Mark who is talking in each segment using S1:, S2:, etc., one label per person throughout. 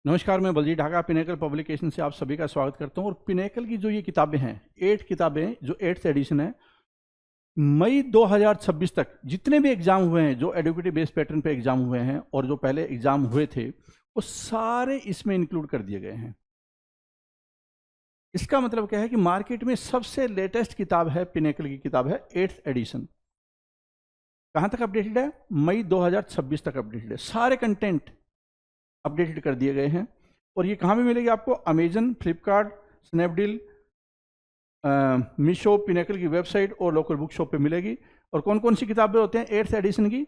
S1: नमस्कार, मैं Baljeet Dhaka pinnacle publication से आप सभी का स्वागत करता हूं। और पिनेकल की जो ये किताबें हैं, 8 किताबें, जो 8th एडिशन है, मई 2026 तक जितने भी एग्जाम हुए हैं, जो एडुकेटिव बेस्ड पैटर्न पे एग्जाम हुए हैं और जो पहले एग्जाम हुए थे, वो सारे इसमें इंक्लूड कर दिए गए हैं। इसका मतलब क्या है कि मार्केट में सबसे लेटेस्ट किताब है, पिनेकल की किताब है 8th एडिशन। कहां तक अपडेटेड है? मई 2026 तक अपडेटेड है। सारे कंटेंट अपडेटेड कर दिए गए हैं। और ये कहाँ पे मिलेगी आपको? Amazon, Flipkart, Snapdeal, Meesho, pinnacle की वेबसाइट और लोकल बुक शॉप पे मिलेगी। और कौन कौन सी किताबें होते हैं 8th एडिशन की?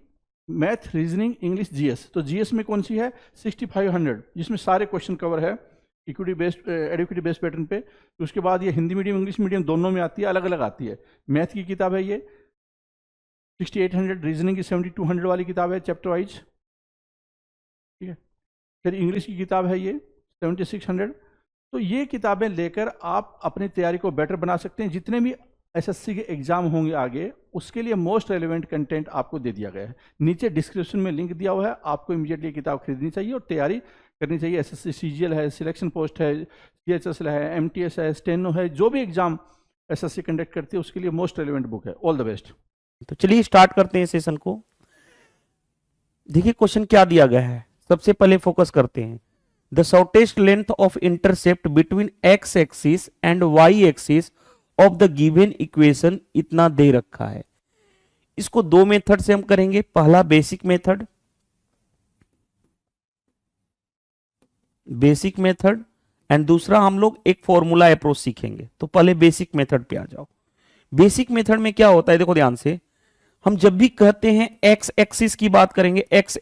S1: Math, reasoning, English, GS. तो जीएस में कौन सी है? 6500, जिसमें सारे क्वेश्चन कवर है equity based, educative based pattern पे। उसके बाद ये हिंदी मीडियम, इंग्लिश मीडियम दोनों में आती है, अलग अलग आती है। मैथ की किताब है ये 6800, रीजनिंग की 7200 वाली किताब है चैप्टर वाइज, ठीक है। फिर इंग्लिश की किताब है ये 7600। तो ये किताबें लेकर आप अपनी तैयारी को बेटर बना सकते हैं। जितने भी एसएससी के एग्जाम होंगे आगे, उसके लिए मोस्ट रेलेवेंट कंटेंट आपको दे दिया गया है। नीचे डिस्क्रिप्शन में लिंक दिया हुआ है, आपको इमीडिएटली किताब खरीदनी चाहिए और तैयारी करनी चाहिए। एसएससी सीजीएल है, सिलेक्शन पोस्ट है, सीएचएसएल है, एमटीएस है, स्टेनो है, जो भी एग्जाम एसएससी कंडक्ट करती है उसके लिए मोस्ट रेलेवेंट बुक है। All the best.
S2: तो चलिए स्टार्ट करते हैं सेशन को। देखिए क्वेश्चन क्या दिया गया है, सबसे पहले फोकस करते हैं। The shortest length of intercept between X axis and Y axis of the given equation इतना दे रखा है। इसको दो मेथड से हम करेंगे। पहला बेसिक मेथड, एंड दूसरा हम लोग एक फॉर्मूला अप्रोच सीखेंगे। तो पहले बेसिक मेथड पे आ जाओ। बेसिक मेथड में क्या होता है, देखो ध्यान से। हम जब भी कहते हैं एक्स एक्सिस की बात करेंगे, एक्स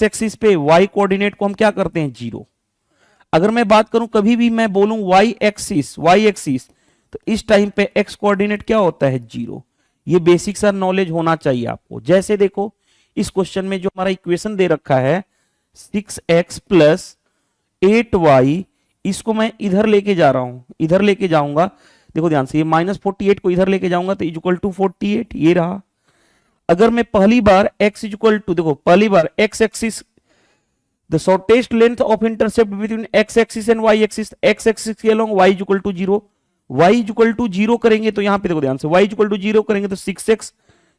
S2: एक्सिस पे वाई कोऑर्डिनेट को हम क्या करते हैं? 0। अगर मैं बात करूं, कभी भी मैं बोलूं वाई एक्सिस, तो इस टाइम पे एक्स कोऑर्डिनेट क्या होता है? 0। ये बेसिक सा नॉलेज होना चाहिए आपको। जैसे देखो इस क्वेश्चन में जो हमारा इक्वेशन दे रखा है 6x + 8y, इसको मैं इधर लेके जा रहा हूं, इधर लेके जाऊंगा। देखो ध्यान से, ये -48 को इधर लेके जाऊंगा तो इक्वल टू 48, ये रहा। अगर मैं पहली बार x इक्वल टू, देखो पहली बार x axis, the shortest length of intercept between x axis and y axis, x axis के along y equal to 0, y equal to 0 करेंगे तो यहां पे देखो ध्यान से, y इक्वल टू 0 करेंगे तो 6x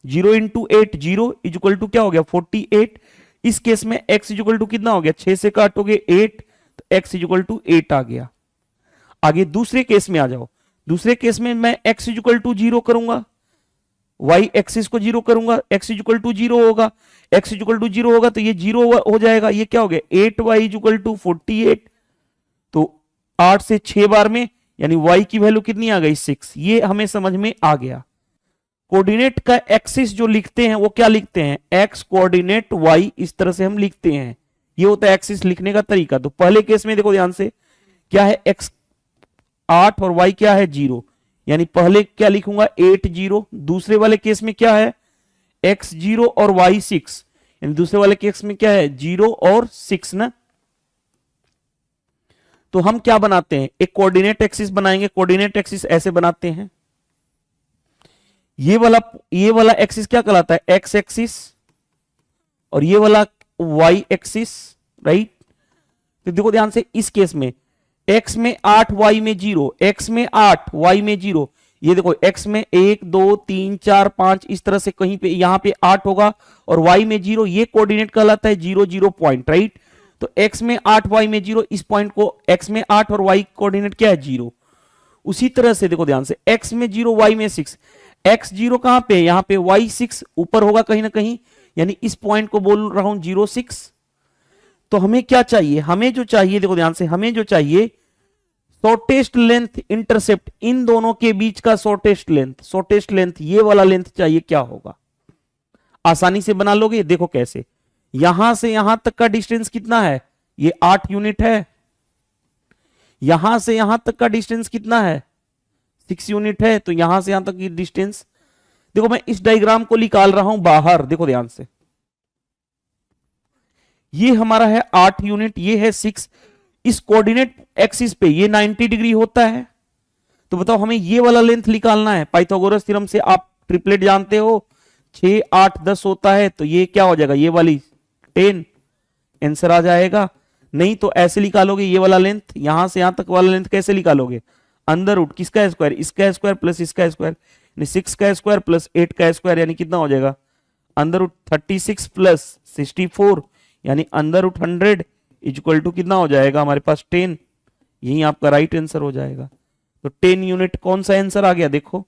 S2: 0 इंटू 8, 0 इक्वल टू क्या हो गया? 48। इस केस में x इक्वल टू कितना हो गया? 6 से काटोगे 8, तो x इक्वल टू 8 आ गया। आगे दूसरे केस में आ जाओ। दूसरे केस में मैं x इक्वल टू 0 करूंगा, y एक्सिस को 0 करूंगा, x इक्वल टू 0 होगा, x इक्वल टू 0 होगा तो ये 0 हो जाएगा। ये क्या हो गया? 8y equal to 48। तो 8 से 6 बार में, यानी y की वैल्यू कितनी आ गई? 6। ये हमें समझ में आ गया। कोऑर्डिनेट का एक्सिस जो लिखते हैं वो क्या लिखते हैं? x कोऑर्डिनेट y, इस तरह से हम लिखते हैं। ये होता है एक्सिस लिखने का तरीका। तो पहले केस में देखो ध्यान से, क्या है? x 8 और y क्या है? 0, यानी पहले क्या लिखूंगा? 8 0। दूसरे वाले केस में क्या है? x 0 और y 6, यानी दूसरे वाले केस में क्या है? 0 और 6 ना। तो हम क्या बनाते हैं? एक कोऑर्डिनेट एक्सिस बनाएंगे। कोऑर्डिनेट एक्सिस ऐसे बनाते हैं। ये वाला एक्सिस क्या कहलाता है? X axis. और ये वाला y एक्सिस, राइट। तो देखो ध्यान से, इस केस में x में 8 y में 0, x में 8 y में 0। ये देखो x में 1 2 3 4 5, इस तरह से कहीं पे यहां पे 8 होगा और y में 0। ये कोऑर्डिनेट कहलाता है 0 0 पॉइंट, राइट। तो x में 8 y में 0, इस पॉइंट को x में 8 और y कोऑर्डिनेट क्या है? 0। उसी तरह से देखो ध्यान से, x में 0 y में 6, x 0 कहां पे? यहां पे y 6 ऊपर होगा कहीं ना कहीं, यानी इस पॉइंट को बोल रहा हूं 0 6। तो हमें क्या चाहिए? हमें जो चाहिए, देखो ध्यान से, हमें जो चाहिए शॉर्टेस्ट लेंथ इंटरसेप्ट, इन दोनों के बीच का शॉर्टेस्ट लेंथ, ये वाला लेंथ चाहिए। क्या होगा? आसानी से बना लोगे। देखो कैसे, यहां से यहां तक का डिस्टेंस कितना है? ये 8 यूनिट है। यहां से यहां तक का डिस्टेंस कितना है? 6 यूनिट है। तो यहां से यहां तक की डिस्टेंस, देखो मैं इस डायग्राम को निकाल रहा हूं बाहर, देखो ध्यान से, ये हमारा है 8 यूनिट, ये है 6। इस कोऑर्डिनेट एक्सिस पे ये 90 डिग्री होता है। तो बताओ हमें ये वाला लेंथ निकालना है। पाइथागोरस थ्योरम से आप ट्रिपलेट जानते हो, 6 8 10 होता है। तो ये क्या हो जाएगा? ये वाली 10 आंसर आ जाएगा। नहीं तो ऐसे निकालोगे, ये वाला लेंथ, यहां से यहां तक वाला लेंथ कैसे निकालोगे, अंडर रूट किसका स्क्वायर, इसका स्क्वायर प्लस इसका स्क्वायर, यानी 6 का स्क्वायर प्लस 8 का स्क्वायर, यानी कितना हो जाएगा, अंडर रूट 36 प्लस 64, यानी अंडर रूट 100 इक्वल टू कितना हो जाएगा हमारे पास 10। यही आपका राइट आंसर हो जाएगा। तो 10 यूनिट कौन सा आंसर आ गया, देखो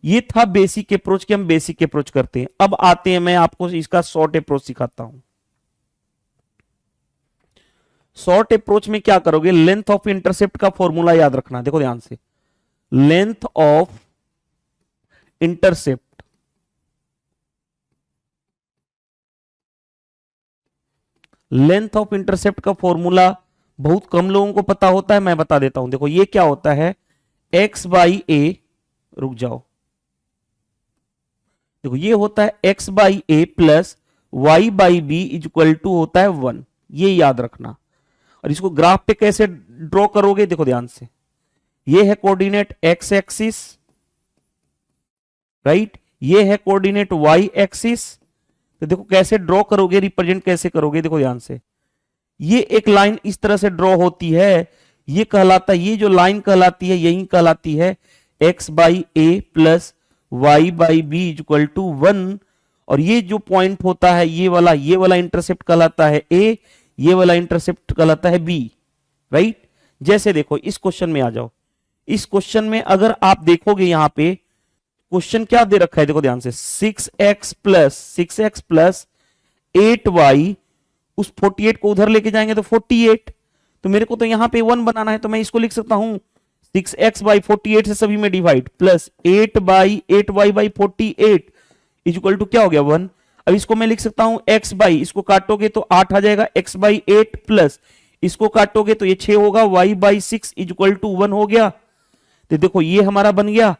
S2: ये था बेसिक अप्रोच कि हम बेसिक अप्रोच करते हैं। अब आते हैं, मैं आपको इसका शॉर्ट अप्रोच सिखाता हूं। शॉर्ट अप्रोच में क्या करोगे, लेंथ ऑफ इंटरसेप्ट का फॉर्मूला याद रखना, देखो ध्यान से, length of intercept length of intercept का फॉर्मूला बहुत कम लोगों को पता होता है, मैं बता देता हूं। देखो ये क्या होता है, x बाई ए, रुक जाओ, देखो ये होता है x by a plus y by b equal to होता है 1, ये याद रखना। और इसको ग्राफ पे कैसे ड्रॉ करोगे, देखो ध्यान से, ये है कोऑर्डिनेट x एक्सिस, राइट, ये है कोऑर्डिनेट y एक्सिस। तो देखो कैसे ड्रॉ करोगे, रिप्रेजेंट कैसे करोगे, देखो ध्यान से, ये एक लाइन इस तरह से ड्रॉ होती है, ये कहलाता है, ये जो लाइन कहलाती है यही कहलाती है x by a plus y by b equal to 1। और ये जो पॉइंट होता है ये वाला इंटरसेप्ट कहलाता है a, ये वाला इंटरसेप्ट कहलाता है b, राइट। जैसे देखो इस क्वेश्चन में आ जाओ, इस क्वेश्चन में अगर आप देखोगे यहां पे क्वेश्चन क्या दे रखा है, देखो ध्यान से, 6x प्लस 8y, उस 48 को उधर लेके जाएंगे तो 48, तो मेरे को तो यहां पे 1 बनाना है, तो मैं इसको लिख सकता हूं 6x बाई 48 से सभी में divide plus 8 by 8y by 48 equal to क्या हो गया 1। अब इसको मैं लिख सकता हूं x बाई, इसको काटोगे तो 8 आ जाएगा, x बाई 8 प्लस इसको काटोगे तो ये 6 होगा, y बाई 6 इक्वल टू 1 हो गया। तो देखो ये हमारा बन गया।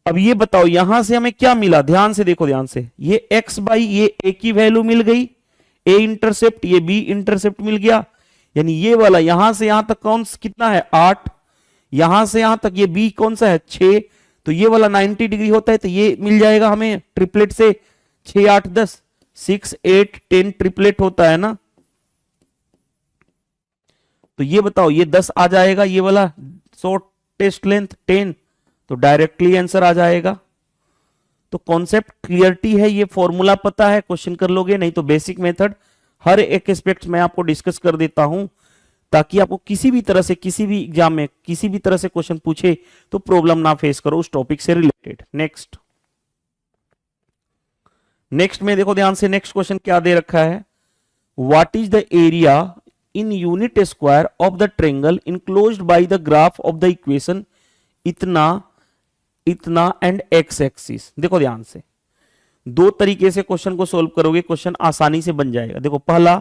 S2: अब ये बताओ यहां से हमें क्या मिला, ध्यान से देखो, ध्यान से, ये x बाई ये a की वैल्यू मिल गई, a इंटरसेप्ट, ये b इंटरसेप्ट मिल गया, यानी ये वाला यहां से यहां तक कौन कितना है 8, यहां से यहां तक ये b कौन सा है 6, तो ये वाला 90 डिग्री होता है, तो ये मिल जाएगा हमें ट्रिपलेट से, 6 8 10, 6 8 10 ट्रिपलेट होता है ना। तो ये बताओ ये 10 आ जाएगा, ये वाला शॉर्टेस्ट लेंथ 10, तो डायरेक्टली आंसर आ जाएगा। तो कॉन्सेप्ट क्लियरिटी है, ये फॉर्मूला पता है, क्वेश्चन कर लोगे, नहीं तो बेसिक मेथड हर एक एस्पेक्ट में आपको डिस्कस कर देता हूं, ताकि आपको किसी भी तरह से, किसी भी एग्जाम में किसी भी तरह से क्वेश्चन पूछे तो प्रॉब्लम ना फेस करो उस टॉपिक से रिलेटेड। नेक्स्ट में देखो ध्यान से, नेक्स्ट क्वेश्चन क्या दे रखा है, what is the area in unit square of the triangle enclosed bye the graph of the equation इतना एंड एक्स एक्सिस। देखो ध्यान से, दो तरीके से क्वेश्चन को सोल्व करोगे, क्वेश्चन आसानी से बन जाएगा। देखो पहला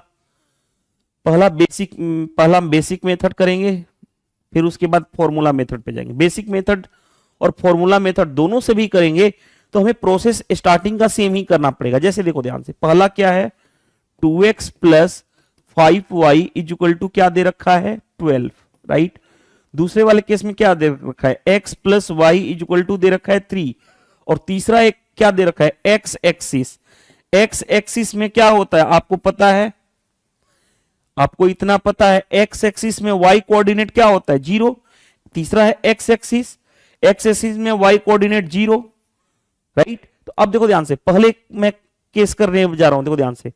S2: बेसिक मेथड करेंगे, फिर उसके बाद फॉर्मूला मेथड पे जाएंगे। बेसिक मेथड और फॉर्मूला मेथड दोनों से भी करेंगे तो हमें प्रोसेस स्टार्टिंग का सेम ही करना पड़ेगा। जैसे देखो ध्यान से, पहला क्या है 2x plus 5y equal to क्या दे रखा है 12, राइट। दूसरे वाले केस में क्या दे रखा है x plus y equal to दे रखा है 3, और तीसरा एक क्या दे रखा है x एक्सिस में क्या होता है आपको पता है, आपको इतना पता है, x एक्सिस में y कोऑर्डिनेट क्या होता है 0, तीसरा है x एक्सिस में y कोऑर्डिनेट 0, राइट। तो अब देखो ध्यान से, पहले मैं केस करने जा रहा हूं, देखो ध्यान से,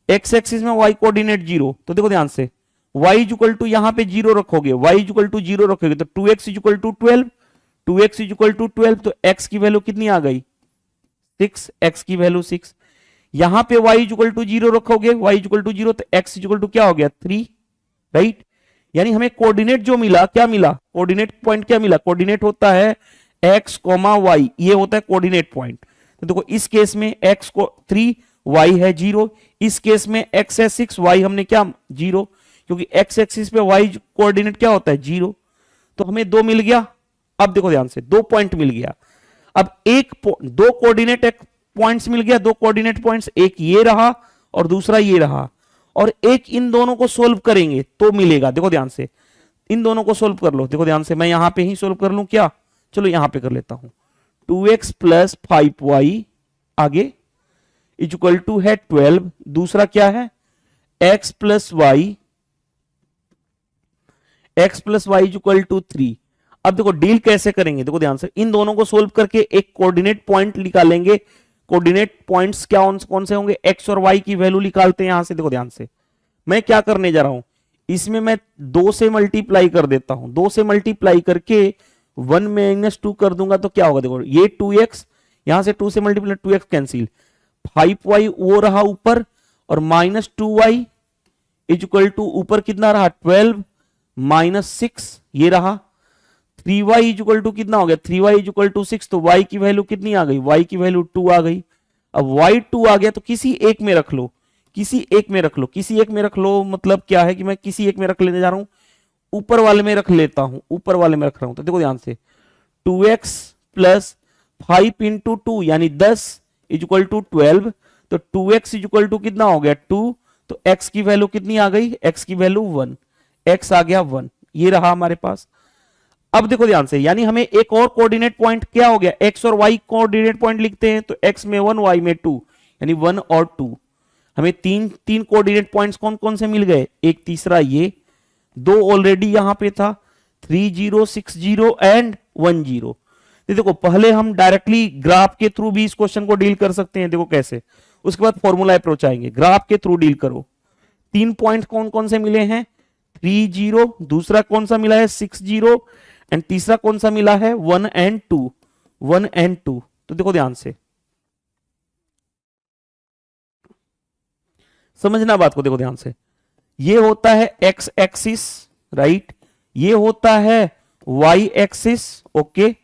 S2: x एक्सिस में y कोऑर्डिनेट 0, तो देखो ध्यान से y इक्वल टू यहां पे 0 रखोगे, y इक्वल टू 0 रखोगे तो 2x equal to 12, 2x equal to 12, तो x की वैल्यू कितनी आ गई 6, x की वैल्यू 6। यहां पे y इक्वल टू 0 रखोगे, y इक्वल टू 0, तो x इक्वल टू क्या हो गया 3, राइट। यानी हमें कोऑर्डिनेट जो मिला, क्या मिला, कोऑर्डिनेट पॉइंट क्या मिला, कोऑर्डिनेट होता है x, y, ये होता है कोऑर्डिनेट पॉइंट। तो देखो इस केस में x को 3, y है 0, इस केस में x है 6, y हमने क्या 0, क्योंकि x एक्सिस पे y कोऑर्डिनेट क्या होता है 0, तो हमें 2 मिल गया। अब देखो ध्यान से, 2 पॉइंट मिल गया। अब दो कोऑर्डिनेट पॉइंट्स मिल गया, 2 कोऑर्डिनेट पॉइंट्स, एक ये रहा और दूसरा ये रहा, और एक इन दोनों को सोल्व करेंगे तो मिलेगा। देखो ध्यान से, इन दोनों को सोल्व कर लो। देखो ध्यान से, मैं यहां पे ही सोल्व कर लूं क्या, चलो यहां पे कर लेता हूं। 2x प्लस 5y आगे इक्वल टू है 12, दूसरा क्या है x plus y is equal to 3। अब देखो डील कैसे करेंगे, देखो ध्यान से, इन दोनों को सोल्व करके एक कोऑर्डिनेट पॉइंट निकालेंगे। कोऑर्डिनेट पॉइंट्स क्या कौन से होंगे, x और y की वैल्यू निकालते हैं यहां से। देखो ध्यान से, मैं क्या करने जा रहा हूं, इसमें मैं 2 से मल्टीप्लाई कर देता हूं, 2 से मल्टीप्लाई करके 1 - 2 कर दूंगा तो क्या होगा, देखो ये 2x, यहां से 2 से मल्टीप्लाई 2x कैंसिल, 5y वो रहा ऊपर, और -2y इज इक्वल टू ऊपर कितना रहा 12 -6 ये रहा, 3y इज इक्वल टू कितना हो गया, 3y इज इक्वल टू 6, तो y की वैल्यू कितनी आ गई, y की वैल्यू 2 आ गई। अब y 2 आ गया तो किसी एक में रख लो, किसी एक में रख लो, किसी एक में रख लो, मतलब क्या है कि मैं किसी एक में रख लेने जा रहा हूं, ऊपर वाले में रख लेता हूं, ऊपर वाले में रख रहा हूं। तो देखो ध्यान से, 2x प्लस 5 इंटू 2 यानी 10 इज इक्वल टू 12, तो 2x इज इक्वल टू कितना हो गया 2, तो x की वैल्यू कितनी आ गई, x की वैल्यू 1, x आ गया 1, ये रहा हमारे पास। अब देखो ध्यान से, यानी हमें एक और कोऑर्डिनेट पॉइंट क्या हो गया, x और y कोऑर्डिनेट पॉइंट लिखते हैं, तो x में 1 y में 2 यानी 1 और 2, हमें तीन कोऑर्डिनेट पॉइंट्स कौन कौन से मिल गए, एक तीसरा ये, 2 ऑलरेडी यहां पे था, 3 0 6 0 एंड 1 0। देखो पहले हम डायरेक्टली ग्राफ के थ्रू भी इस क्वेश्चन को डील कर सकते हैं, देखो कैसे, उसके बाद फॉर्मूला अप्रोच आएंगे, ग्राफ के थ्रू डील करो। 3 पॉइंट कौन कौन से मिले हैं, 3 0, दूसरा कौन सा मिला है 6 0, एंड तीसरा कौन सा मिला है 1 एंड 2, 1 एंड 2। तो देखो ध्यान से समझना बात को, देखो ध्यान से, ये होता है x एक्सिस राइट, ये होता है y एक्सिस ओके,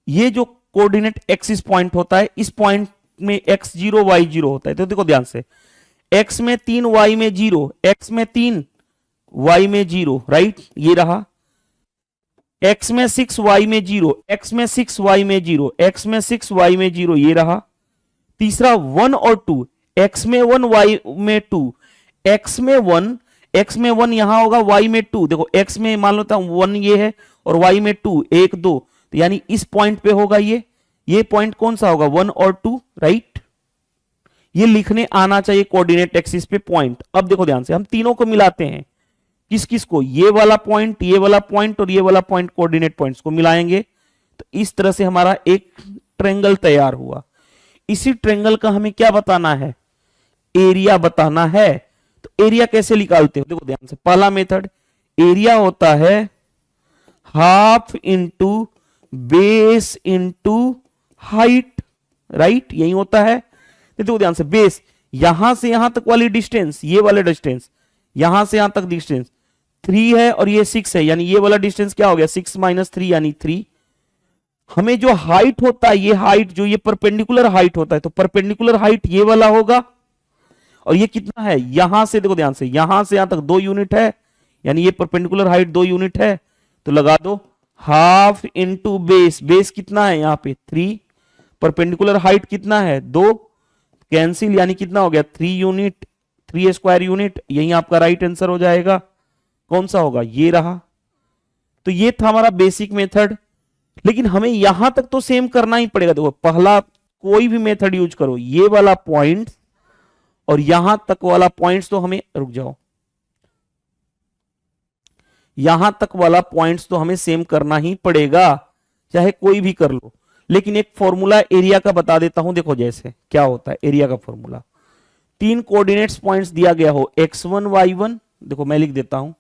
S2: ये जो कोऑर्डिनेट एक्सिस पॉइंट होता है, इस पॉइंट में x0 y0 होता है। तो देखो ध्यान से, x में 3 y में 0, x में 3 y में 0 राइट, ये रहा, x में 6 y में 0, x में 6 y में 0, x में 6 y में 0 ये रहा, तीसरा 1 और 2, x में 1 y में 2, x में 1, x में 1 यहां होगा, y में 2, देखो x में मान लो 1 ये है और y में 2 1 2, तो यानी इस पॉइंट पे होगा ये पॉइंट कौन सा होगा 1 और 2 राइट, ये लिखने आना चाहिए कोऑर्डिनेट एक्सिस पे पॉइंट। अब देखो ध्यान से, हम तीनों को मिलाते हैं, किस किस को, ये वाला पॉइंट, ये वाला पॉइंट और ये वाला पॉइंट, कोऑर्डिनेट पॉइंट्स को मिलाएंगे, तो इस तरह से हमारा एक ट्रायंगल तैयार हुआ। इसी ट्रायंगल का हमें क्या बताना है, एरिया बताना है। तो एरिया कैसे निकालते हो, देखो ध्यान से, पहला मेथड, एरिया होता है half into base into height right, यही होता है। देखो ध्यान से, बेस यहां से यहां तक वाली डिस्टेंस, ये वाले डिस्टेंस, यहां से यहां तक डिस्टेंस 3 है और ये 6 है, यानी ये वाला डिस्टेंस क्या हो गया 6 - 3 यानी 3। हमें जो हाइट होता है, ये हाइट जो ये परपेंडिकुलर हाइट होता है, तो परपेंडिकुलर हाइट ये वाला होगा, और ये कितना है, यहां से देखो ध्यान से, यहां से यहां तक 2 यूनिट है, यानी ये परपेंडिकुलर हाइट 2 यूनिट है, तो लगा दो हाफ इंटू बेस, बेस कितना है यहाँ पे 3, परपेंडिकुलर हाइट कितना है 2, कैंसिल, यानी कितना हो गया 3 यूनिट, 3 स्क्वायर यूनिट, यही आपका राइट आंसर हो जाएगा। कौन सा होगा, ये रहा। तो ये था हमारा बेसिक मेथड, लेकिन हमें यहां तक तो सेम करना ही पड़ेगा। देखो पहला कोई भी मेथड यूज करो, ये वाला पॉइंट और यहां तक वाला पॉइंट्स तो हमें, रुक जाओ, यहां तक वाला पॉइंट्स तो हमें सेम करना ही पड़ेगा, चाहे कोई भी कर लो। लेकिन एक फॉर्मूला एरिया का बता देता हूं, देखो जैसे क्या होता है एरिया का फॉर्मूला, 3 कोऑर्डिनेट्स पॉइंट्स दिया गया हो, x1 y1, देखो मैं लिख देता हूं,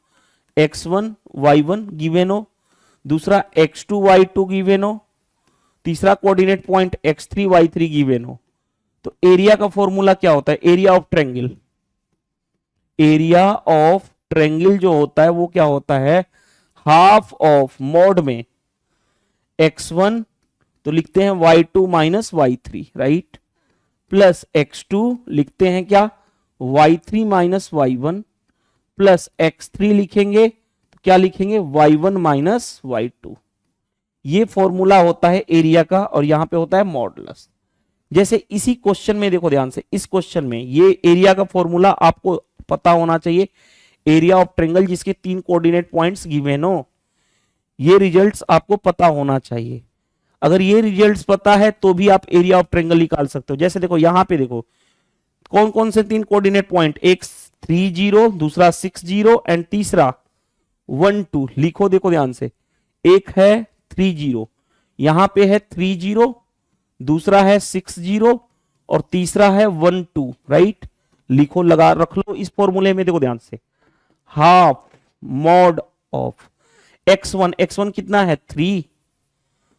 S2: x1 y1 गिवन हो, दूसरा x2 y2 गिवन हो, तीसरा coordinate point x3 y3 given हो, तो एरिया का फॉर्मूला क्या होता है, area of triangle, area of triangle जो होता है वो क्या होता है, हाफ ऑफ मॉड में x1 तो लिखते हैं y2 minus y3 right, plus x2 लिखते हैं क्या y3 minus y1, plus x3 लिखेंगे तो क्या लिखेंगे y1 माइनस y2। ये फॉर्मूला होता है एरिया का, और यहां पे होता है मॉडुलस। जैसे इसी क्वेश्चन में देखो ध्यान से, इस क्वेश्चन में ये एरिया का फॉर्मूला आपको पता होना चाहिए, एरिया ऑफ ट्रायंगल जिसके 3 कोऑर्डिनेट पॉइंट्स गिवन हो, ये रिजल्ट्स आपको पता होना चाहिए। अगर ये रिजल्ट्स पता है तो भी आप एरिया ऑफ ट्रायंगल निकाल सकते हो। जैसे देखो यहां पे देखो कौन कौन से 3 कोऑर्डिनेट पॉइंट, एक 30, दूसरा 60 एंड तीसरा 12। लिखो देखो ध्यान से, एक है 30, यहां पे है 30, दूसरा है 60 और तीसरा है 12, राइट। लिखो, लगा रख लो इस फॉर्मूले में, देखो ध्यान से, हाफ मॉड ऑफ x1 कितना है 3,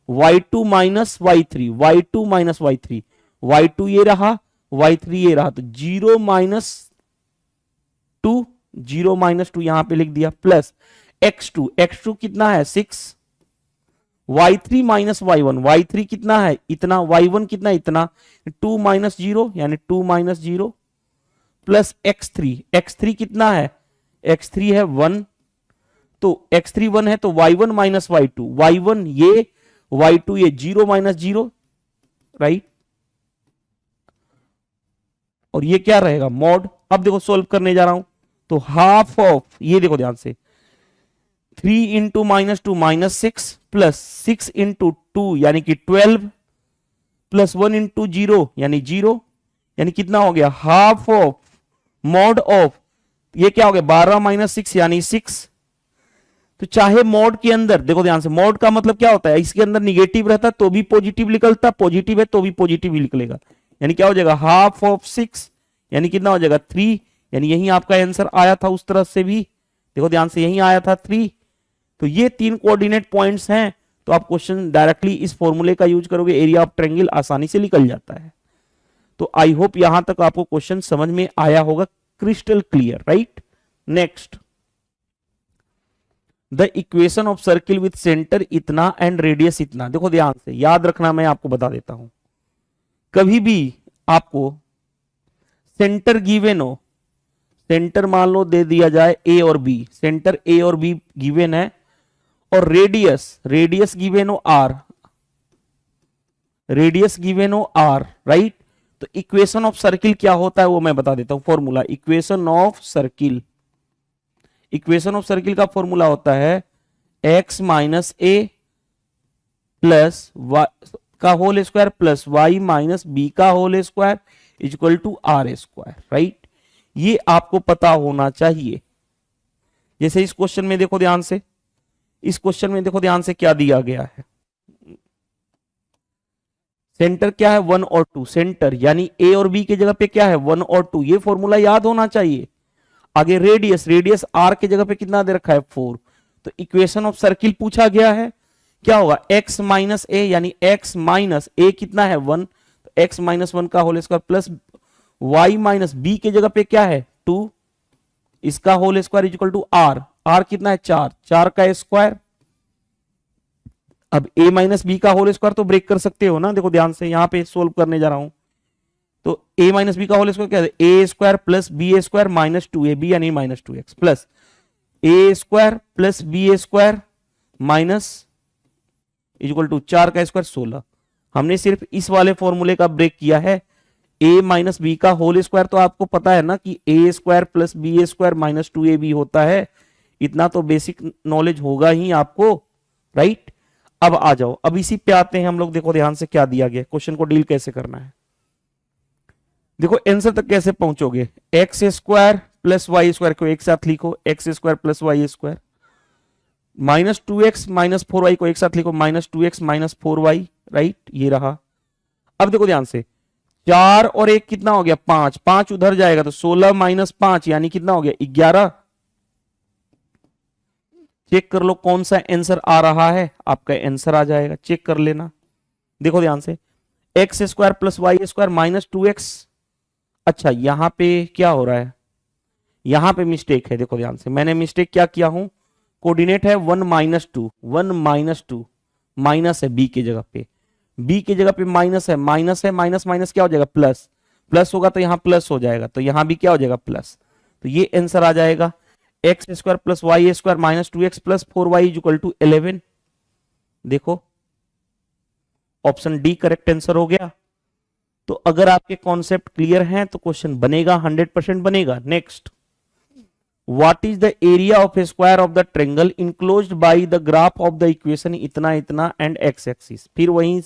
S2: y2 minus y3, y2 minus y3, y2 ये रहा, y3 ये रहा, तो 0 माइनस 2, 0 माइनस 2 यहां पे लिख दिया, प्लस x2 कितना है 6, y3 माइनस y3 कितना है इतना, y1 कितना है इतना, 2 माइनस 0 यानी 2 माइनस 0, प्लस x3 कितना है, x3 है 1, तो x3 1 है, तो y1 माइनस y1 ये, y2 ये, 0 माइनस 0, राइट। और ये क्या रहेगा मॉड। अब देखो सोल्व करने जा रहा हूं, तो हाफ ऑफ, ये देखो ध्यान से, 3 into minus 2 minus 6 plus 6 into 2 यानी कि 12 प्लस 1 इंटू 0 यानी 0, यानी कितना हो गया हाफ ऑफ मॉड ऑफ, ये क्या हो गया 12 माइनस 6 यानी 6। तो चाहे मॉड के अंदर, देखो ध्यान से, मॉड का मतलब क्या होता है, इसके अंदर निगेटिव रहता तो भी पॉजिटिव निकलता, पॉजिटिव है तो भी पॉजिटिव निकलेगा, यानी क्या हो जाएगा हाफ ऑफ 6 यानी कितना हो जाएगा 3, यानी यही आपका आंसर आया था उस तरफ से भी, देखो ध्यान से यही आया था 3। तो ये 3 कोऑर्डिनेट पॉइंट्स हैं, तो आप क्वेश्चन डायरेक्टली इस फॉर्मूले का यूज करोगे, एरिया ऑफ ट्रायंगल आसानी से निकल जाता है। तो आई होप यहां तक आपको क्वेश्चन समझ में आया होगा, crystal clear, right. Next, the equation of circle with centre इतना एंड रेडियस इतना। देखो ध्यान से याद रखना, मैं आपको बता देता हूं, कभी भी आपको सेंटर गिवन हो, सेंटर मान लो दे दिया जाए ए और बी, सेंटर ए और बी गिवन है, और रेडियस गिवन हो आर, रेडियस गिवन हो आर, राइट। तो इक्वेशन ऑफ सर्किल क्या होता है वो मैं बता देता हूं, formula equation of circle, equation of circle का फॉर्मूला होता है x minus a plus y का whole square plus y minus b का whole square equal to r square, right. ये आपको पता होना चाहिए। जैसे इस क्वेश्चन में देखो ध्यान से, इस क्वेश्चन में देखो ध्यान से क्या दिया गया है, सेंटर क्या है 1 और 2, सेंटर यानी ए और बी की जगह पे क्या है 1 और 2, ये फॉर्मूला याद होना चाहिए। आगे रेडियस आर की जगह पे कितना दे रखा है 4, तो इक्वेशन ऑफ सर्किल पूछा गया है, क्या होगा x माइनस ए यानी x माइनस ए कितना है 1, तो x माइनस 1 का whole square plus y minus b की जगह पे क्या है 2, इसका whole square equal to r कितना है 4 का स्क्वायर। अब a माइनस बी का होल स्क्वायर तो ब्रेक कर सकते हो ना, देखो ध्यान से यहां पे सोल्व करने जा रहा हूं, तो a माइनस बी का होल स्क्वायर क्या है a square plus b square minus 2ab यानी minus 2x plus a square plus b square minus equal to 4 का स्क्वायर 16। हमने सिर्फ इस वाले फॉर्मूले का ब्रेक किया है, a माइनस बी का होल स्क्वायर तो आपको पता है ना कि a square plus b square minus 2ab होता है, इतना तो बेसिक नॉलेज होगा ही आपको, राइट। अब आ जाओ, अब इसी पे आते हैं हम लोग, देखो ध्यान से क्या दिया गया, क्वेश्चन को डील कैसे करना है। देखो आंसर तक कैसे पहुंचोगे, x square plus y square को एक साथ लिखो, x square plus y square, minus 2x minus 4y को एक साथ लिखो, minus 2x minus 4y, right, ये रहा। अब देखो ध्यान से, 4 और 1 कितना हो गया 5, 5 उधर जाएगा तो 16 माइनस 5 यानी कितना हो गया 11। चेक कर लो कौन सा आंसर आ रहा है, आपका आंसर आ जाएगा, चेक कर लेना। देखो ध्यान से, x square plus y square minus 2x, अच्छा यहां पे क्या हो रहा है, यहां पे मिस्टेक है, देखो ध्यान से, मैंने मिस्टेक क्या किया हूं, कोऑर्डिनेट है 1 माइनस 2, 1 माइनस 2, माइनस है बी की जगह पे, बी की जगह पे माइनस है, माइनस है, माइनस माइनस क्या हो जाएगा प्लस, प्लस होगा तो यहां प्लस हो जाएगा, तो यहां भी क्या हो जाएगा प्लस, तो ये आंसर आ जाएगा x square plus y square minus 2x plus 4y equal to 11। देखो ऑप्शन डी करेक्ट आंसर हो गया। तो अगर आपके कॉन्सेप्ट क्लियर हैं तो क्वेश्चन बनेगा, 100% बनेगा। Next, what is the area of a square of the triangle enclosed bye the graph of the equation इतना इतना एंड एक्स एक्सिस। फिर वहीं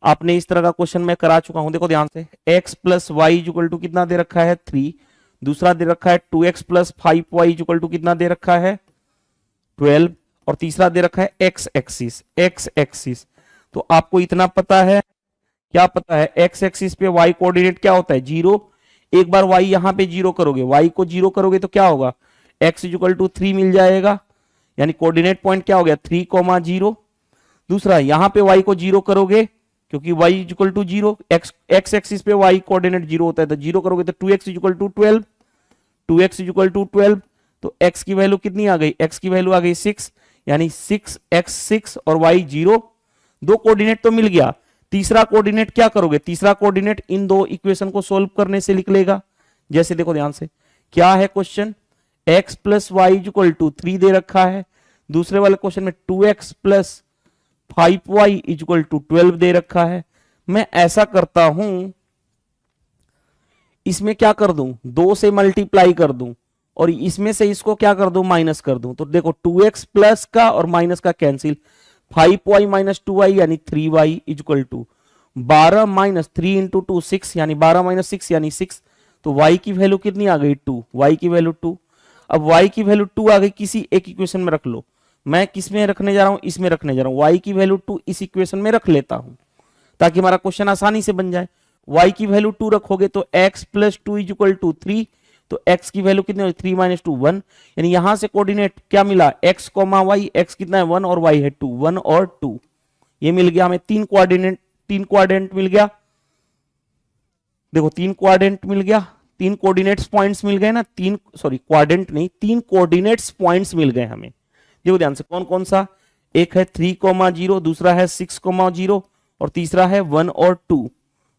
S2: आपने इस तरह का क्वेश्चन मैं करा चुका हूं, देखो ध्यान से, x plus y equal to कितना दे रखा है 3, दूसरा दे रखा है 2x plus 5y equal to कितना दे रखा है 12, और तीसरा दे रखा है x एक्सिस। तो आपको इतना पता है, क्या पता है, x एक्सिस पे y कोऑर्डिनेट क्या होता है 0। एक बार y यहां पे 0 करोगे, y को 0 करोगे तो क्या होगा x इक्वल टू 3 मिल जाएगा, यानी कोऑर्डिनेट पॉइंट क्या हो गया 3,0। दूसरा यहां पे y को 0 करोगे, क्योंकि y equal to 0, x axis पे y कोऑर्डिनेट 0 होता है, तो 0 करोगे तो 2x equal to 12, 2x equal to 12। तो x की वैल्यू कितनी आ गई, x की वैल्यू आ गई 6, यानी 6x6 और y 0। दो कोऑर्डिनेट तो मिल गया, तीसरा कोऑर्डिनेट क्या करोगे, तीसरा कोऑर्डिनेट इन दो इक्वेशन को सोल्व करने से निकलेगा। जैसे देखो ध्यान से, क्या है question, x plus y equal to 3 दे रखा है, दूसरे वाले क्वेश्चन में 2x plus 5y equal to 12 दे रखा है। मैं ऐसा करता हूं, इसमें क्या कर दूं, 2 से मल्टीप्लाई कर दूं और इसमें से इसको क्या कर दूं, माइनस कर दूं। तो देखो 2x प्लस का और माइनस का कैंसिल, 5y माइनस 2y यानी 3y equal to 12 minus 3 into 2 6, यानी 12 माइनस 6 यानी 6। तो y की वैल्यू कितनी आ गई 2, y की वैल्यू 2। अब y की वैल्यू 2 आ गई, किसी एक इक्वेशन में रख लो। मैं किस में रखने जा रहा हूं, इसमें रखने जा रहा हूं। y की वैल्यू 2 इस इक्वेशन में रख लेता हूं ताकि हमारा क्वेश्चन आसानी से बन जाए। y की वैल्यू 2 रखोगे तो x प्लस 2 इक्वल टू 3, तो x की वैल्यू कितनी, 3 माइनस 2 1, यानी यहां से कोऑर्डिनेट क्या मिला x कॉमा y, x कितना है 1 और y है 2, 1 और 2, ये मिल गया हमें। तीन कोऑर्डिनेट मिल गया, देखो तीन कोऑर्डिनेट मिल गया, तीन कोऑर्डिनेट्स पॉइंट्स मिल गए ना, कोऑर्डिनेट नहीं, तीन कोऑर्डिनेट्स पॉइंट्स मिल गए हमें। देखो ध्यान से, कौन कौन सा, एक है 3,0, दूसरा है 6,0 और तीसरा है 1 और 2,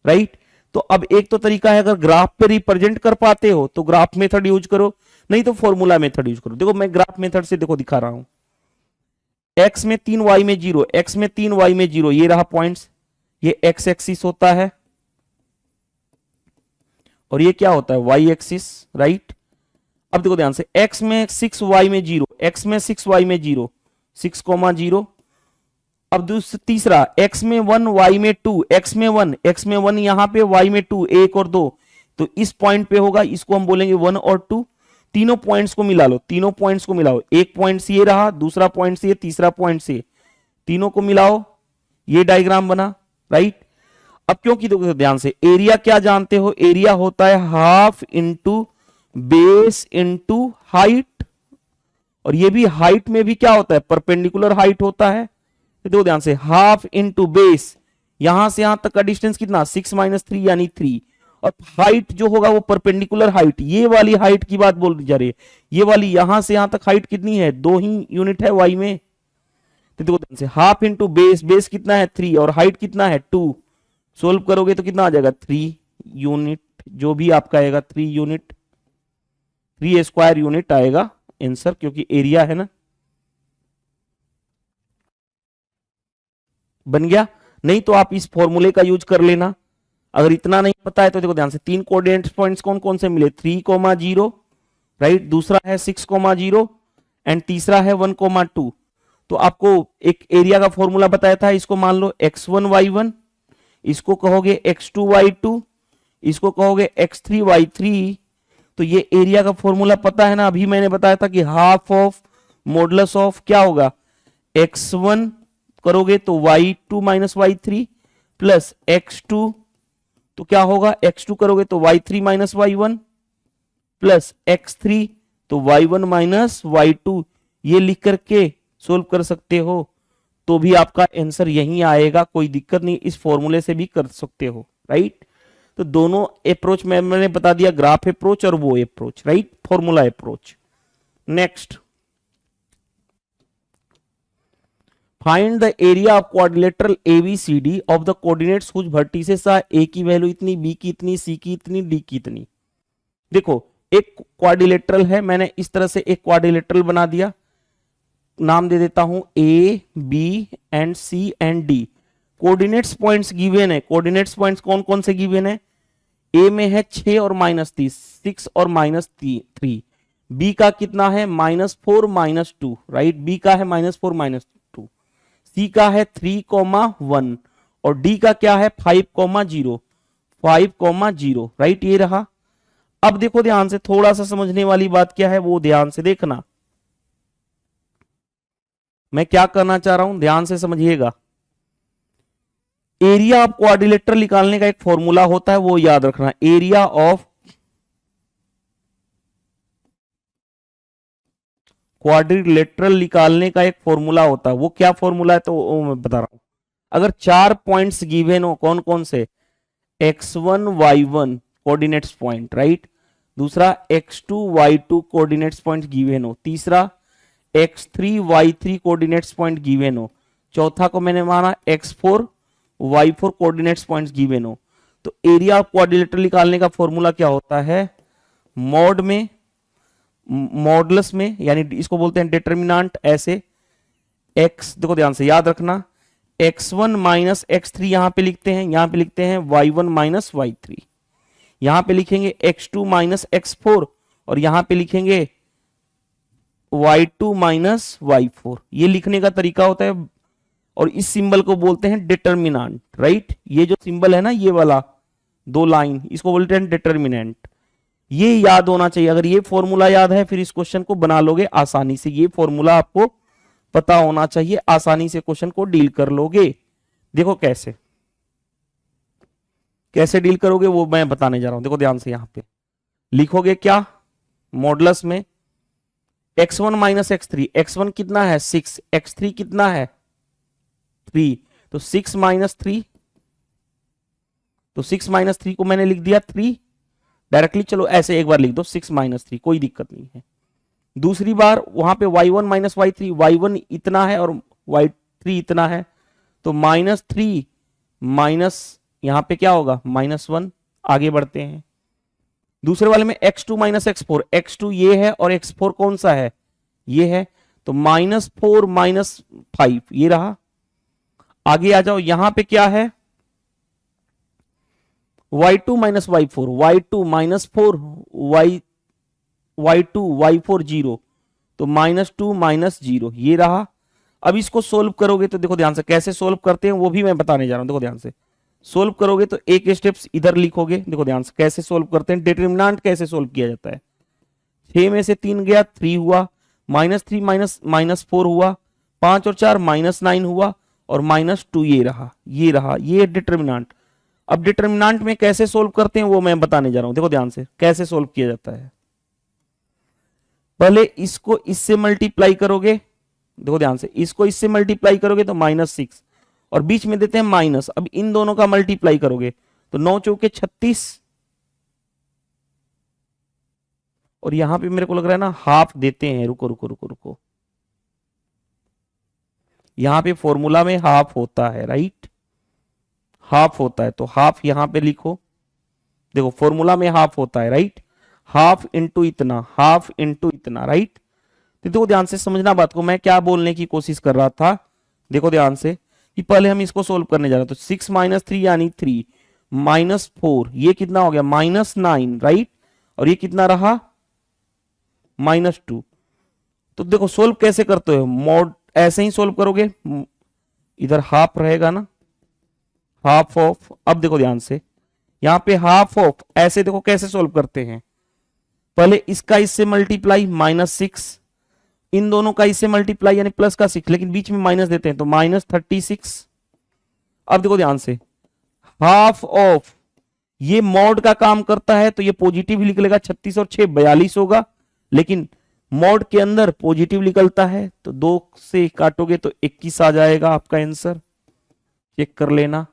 S2: राइट। तो अब एक तो तरीका है, अगर ग्राफ पे रिप्रेजेंट कर पाते हो तो ग्राफ मेथड यूज करो, नहीं तो फॉर्मूला मेथड यूज करो। देखो मैं ग्राफ मेथड से देखो दिखा रहा हूं, x में 3 y में 0, x में 3 y में 0, ये रहा पॉइंट्स, ये x एक्सिस होता है और ये क्या होता है y एक्सिस, राइट। अब देखो ध्यान से, x में 6y में 0, x में 6y में 0, 6,0। अब तीसरा x में 1 y में 2, x में 1 यहां पे, y में 2, 1 और 2, तो इस पॉइंट पे होगा, इसको हम बोलेंगे 1 और 2। तीनों पॉइंट्स को मिला लो, तीनों पॉइंट्स को मिलाओ, एक पॉइंट से ये रहा, दूसरा पॉइंट से ये, तीसरा पॉइंट से, तीनों को मिलाओ, ये डायग्राम बना, राइट। अब क्योंकि देखो ध्यान से, एरिया क्या जानते हो, एरिया होता है half into base into height, और ये भी हाइट में भी क्या होता है, परपेंडिकुलर हाइट होता है। तो देखो ध्यान से, हाफ इंटू बेस, यहां से यहां तक का डिस्टेंस कितना 6 माइनस 3 यानी 3, और हाइट जो होगा वो परपेंडिकुलर हाइट, ये वाली हाइट की बात बोल जा रही है, ये वाली यहां से यहां तक हाइट कितनी है, 2 ही यूनिट है y में। तो देखो ध्यान से, हाफ इंटू बेस, बेस कितना है 3 और हाइट कितना है 2, सोल्व करोगे तो कितना आ जाएगा 3 यूनिट, जो भी आपका आएगा 3 यूनिट, 3 स्क्वायर यूनिट आएगा आंसर, क्योंकि एरिया है ना। बन गया, नहीं तो आप इस फॉर्मूले का यूज कर लेना। अगर इतना नहीं पता है तो देखो ध्यान से, तीन कोऑर्डिनेट पॉइंट्स कौन कौन से मिले, 3,0, राइट, दूसरा है 6,0 एंड तीसरा है 1,2। तो आपको एक एरिया का फॉर्मूला बताया था, इसको मान लो x1 y1, इसको कहोगे x2 y2, इसको कहोगे x3 y3। तो ये एरिया का फॉर्मूला पता है ना, अभी मैंने बताया था कि हाफ ऑफ मॉडुलस ऑफ क्या होगा, x1 करोगे तो y2 minus y3 plus x2, तो क्या होगा, x2 करोगे तो y3 minus y1 plus x3 तो y1 माइनस y2। ये लिख करके सोल्व कर सकते हो तो भी आपका आंसर यही आएगा, कोई दिक्कत नहीं, इस फॉर्मूले से भी कर सकते हो, राइट। तो दोनों अप्रोच मैंने बता दिया, ग्राफ अप्रोच और वो approach, right, formula approach. Next, find the area of quadrilateral ABCD of the coordinates whose vertices are a की वैल्यू इतनी, बी की इतनी, सी की इतनी, डी की इतनी। देखो एक क्वाड्रिलेटरल है, मैंने इस तरह से एक क्वाड्रिलेटरल बना दिया, नाम दे देता हूं A B and C and D. Coordinates points given है, कोऑर्डिनेट्स पॉइंट्स कौन कौन से गिवन है, ए में है 6 और -3, 6 और -3, बी का कितना है -4 -2, राइट, बी का है -4 -2, सी का है 3,1 और डी का क्या है 5,0, 5,0, राइट, ये रहा। अब देखो ध्यान से, थोड़ा सा समझने वाली बात क्या है वो ध्यान से देखना। मैं क्या करना चाह रहा हूं, ध्यान से समझिएगा। एरिया ऑफ क्वाड्रिलेटरल निकालने का एक फॉर्मूला होता है, वो याद रखना। एरिया ऑफ क्वाड्रिलेटरल निकालने का एक फॉर्मूला होता है, वो क्या फॉर्मूला है तो वो मैं बता रहा हूं। अगर 4 पॉइंट्स गिवन हो, कौन कौन से, x1 y1 coordinates point, right. दूसरा x2 y2 coordinates point given हो। तीसरा x3 y3 coordinates point given हो। चौथा को मैंने माना x4 y4 coordinates points given हो। तो एरिया ऑफ क्वाड्रिलेटरल निकालने का फॉर्मूला क्या होता है, मॉड में, मॉडुलस में, यानी इसको बोलते हैं डिटर्मिनेंट। ऐसे x, देखो ध्यान से याद रखना, x1 माइनस x3 यहां पे लिखते हैं, यहां पे लिखते हैं y1 माइनस y3, यहां पे लिखेंगे x2 माइनस x4 और यहां पे लिखेंगे y2 माइनस y4। ये लिखने का तरीका होता है और इस सिंबल को बोलते हैं डिटर्मिनेंट, राइट। ये जो सिंबल है ना, ये वाला 2 लाइन, इसको बोलते हैं डिटर्मिनेंट। ये याद होना चाहिए। अगर ये फॉर्मूला याद है फिर इस क्वेश्चन को बना लोगे आसानी से। ये फॉर्मूला आपको पता होना चाहिए, आसानी से क्वेश्चन को डील कर लोगे। देखो कैसे कैसे डील करोगे वो मैं बताने जा रहा हूं। देखो ध्यान से, यहां पे लिखोगे क्या, मॉडुलस में x1 माइनस x3, x1 कितना है 6, x3 कितना है 3, तो 6 माइनस 3, तो 6 माइनस 3 को मैंने लिख दिया 3 डायरेक्टली। चलो ऐसे एक बार लिख दो 6 माइनस 3, कोई दिक्कत नहीं है। दूसरी बार वहां पे y1 माइनस y3, y1 इतना है और y3 इतना है, तो -3 माइनस, यहां पे क्या होगा -1। आगे बढ़ते हैं। दूसरे वाले में x2 माइनस x4, x2 ये है और x4 कौन सा है, ये है, तो -4 माइनस 5 ये रहा। आगे आ जाओ, यहां पे क्या है, y2 minus y4, y2 minus 4, y2 y4 0, तो -2 माइनस 0 ये रहा। अब इसको सोल्व करोगे तो देखो ध्यान से कैसे सोल्व करते हैं वो भी मैं बताने जा रहा हूं। देखो ध्यान से, सोल्व करोगे तो एक स्टेप्स इधर लिखोगे। देखो ध्यान से कैसे सोल्व करते हैं, डिटरमिनेंट कैसे सोल्व किया जाता है। 6 में से 3 गया 3 हुआ, -3 माइनस 4 हुआ, 5 और 4 -9 हुआ और -2 ये रहा ये डिटरमिनेंट। अब डिटरमिनेंट में कैसे सोल्व करते हैं वो मैं बताने जा रहा हूं। देखो ध्यान से कैसे सोल्व किया जाता है। पहले इसको इससे मल्टीप्लाई करोगे, देखो ध्यान से, इसको इससे मल्टीप्लाई करोगे तो -6 और बीच में देते हैं माइनस। अब इन दोनों का मल्टीप्लाई करोगे तो 9 चौके 36 और यहां पे मेरे को लग रहा है ना हाफ देते हैं। रुको रुको रुको रुको, यहां पे फॉर्मूला में हाफ होता है, राइट, हाफ होता है, तो हाफ यहां पे लिखो। देखो फॉर्मूला में हाफ होता है, राइट, हाफ इंटू इतना, हाफ इंटू इतना, राइट। तो देखो ध्यान से समझना बात को, मैं क्या बोलने की कोशिश कर रहा था। देखो ध्यान से कि पहले हम इसको सोल्व करने जा रहे हैं, तो 6 माइनस 3 यानी 3, -4 ये कितना हो गया -9, राइट, और ये कितना रहा -2। तो देखो सोल्व कैसे करते हो, मॉड ऐसे ही सोल्व करोगे, इधर हाफ रहेगा ना, हाफ ऑफ। अब देखो ध्यान से यहां पे हाफ ऑफ, ऐसे देखो कैसे सोल्व करते हैं। पहले इसका इससे मल्टीप्लाई -6, इन दोनों का इससे मल्टीप्लाई यानी प्लस का 6, लेकिन बीच में माइनस देते हैं तो -36। अब देखो ध्यान से, हाफ ऑफ ये मॉड का काम करता है तो ये पॉजिटिव ही निकलेगा, 36 और 6 42 होगा, लेकिन मॉड के अंदर पॉजिटिव निकलता है तो 2 से काटोगे तो 21 आ जाएगा आपका आंसर। चेक कर लेना,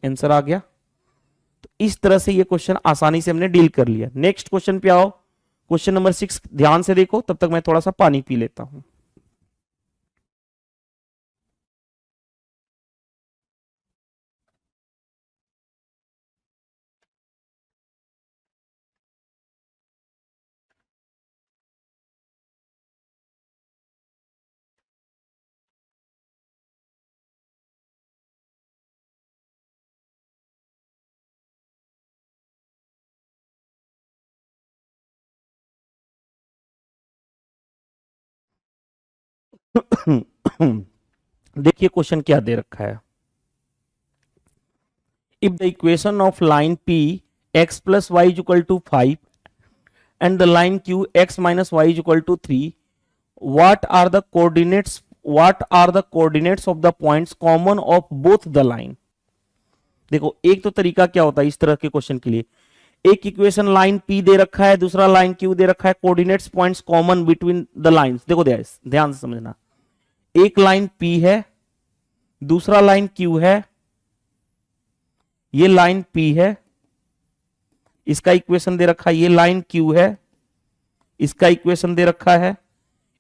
S2: आंसर आ गया। तो इस तरह से ये क्वेश्चन आसानी से हमने डील कर लिया। नेक्स्ट क्वेश्चन पे आओ, क्वेश्चन नंबर 6 ध्यान से देखो, तब तक मैं थोड़ा सा पानी पी लेता हूं। देखिए क्वेश्चन क्या दे रखा है। If the equation of line P x plus y is equal to 5 and the line q x minus y is equal to 3, what are the coordinates of the points common of both the line? देखो एक तो तरीका क्या होता है इस तरह के क्वेश्चन के लिए, एक इक्वेशन लाइन P दे रखा है, दूसरा लाइन Q दे रखा है, coordinates points common between the lines. देखो ध्यान से समझना, एक लाइन P है, दूसरा लाइन Q है, ये लाइन P है, इसका इक्वेशन दे रखा है, ये लाइन Q है, इसका इक्वेशन दे रखा है,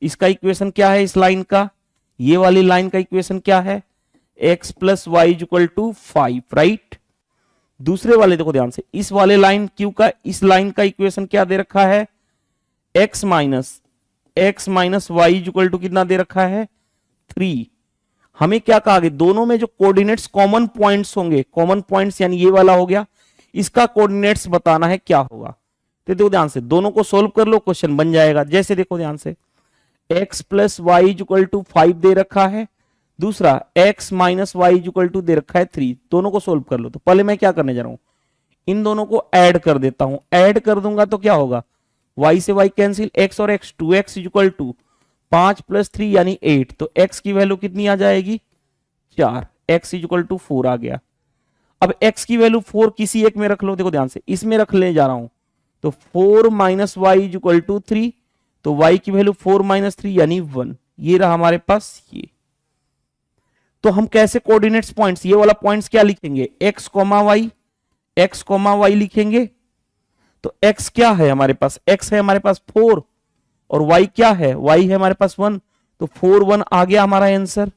S2: इसका इक्वेशन क्या है इस लाइन का, ये वाली लाइन का इक्वेशन क्या है, x plus y is equal to 5, right. दूसरे वाले देखो ध्यान से, इस वाले लाइन Q का, इस लाइन का इक्वेशन क्या दे रखा है, x minus y is equal to कितना दे रखा है, 3। हमें क्या कहा गया, दोनों में जो कोऑर्डिनेट्स कॉमन पॉइंट्स होंगे, कॉमन पॉइंट्स यानी ये वाला हो गया, इसका कोऑर्डिनेट्स बताना है क्या होगा। तो देखो ध्यान से, दोनों को सोल्व कर लो, क्वेश्चन बन जाएगा। जैसे देखो ध्यान से, x plus y is equal to 5 दे रखा है, दूसरा x minus y is equal to दे रखा है 3, दोनों को सोल्व कर लो। तो पहले मैं क्या करने जा रहा हूं, इन दोनों को ऐड कर देता हूं, ऐड कर दूंगा तो क्या होगा, y से y कैंसिल, x और x, 2x is equal to 5 plus 3 यानी 8, तो x की वैल्यू कितनी आ जाएगी, 4, x इज इक्वल टू 4 आ गया। अब x की वैल्यू 4 किसी एक में रख लो, देखो ध्यान से, इसमें रख ले जा रहा हूं, तो 4 minus y is equal to 3, तो y की वैल्यू 4 माइनस 3 यानी 1, ये रहा हमारे पास ये। तो हम कैसे कोऑर्डिनेट्स पॉइंट्स, ये वाला पॉइंट्स क्या लिखेंगे, x कॉमा y लिखेंगे। तो x क्या है हमारे पास, x है हमारे पास 4 और y क्या है, y है हमारे पास 1, तो 4 1 आ गया हमारा आंसर।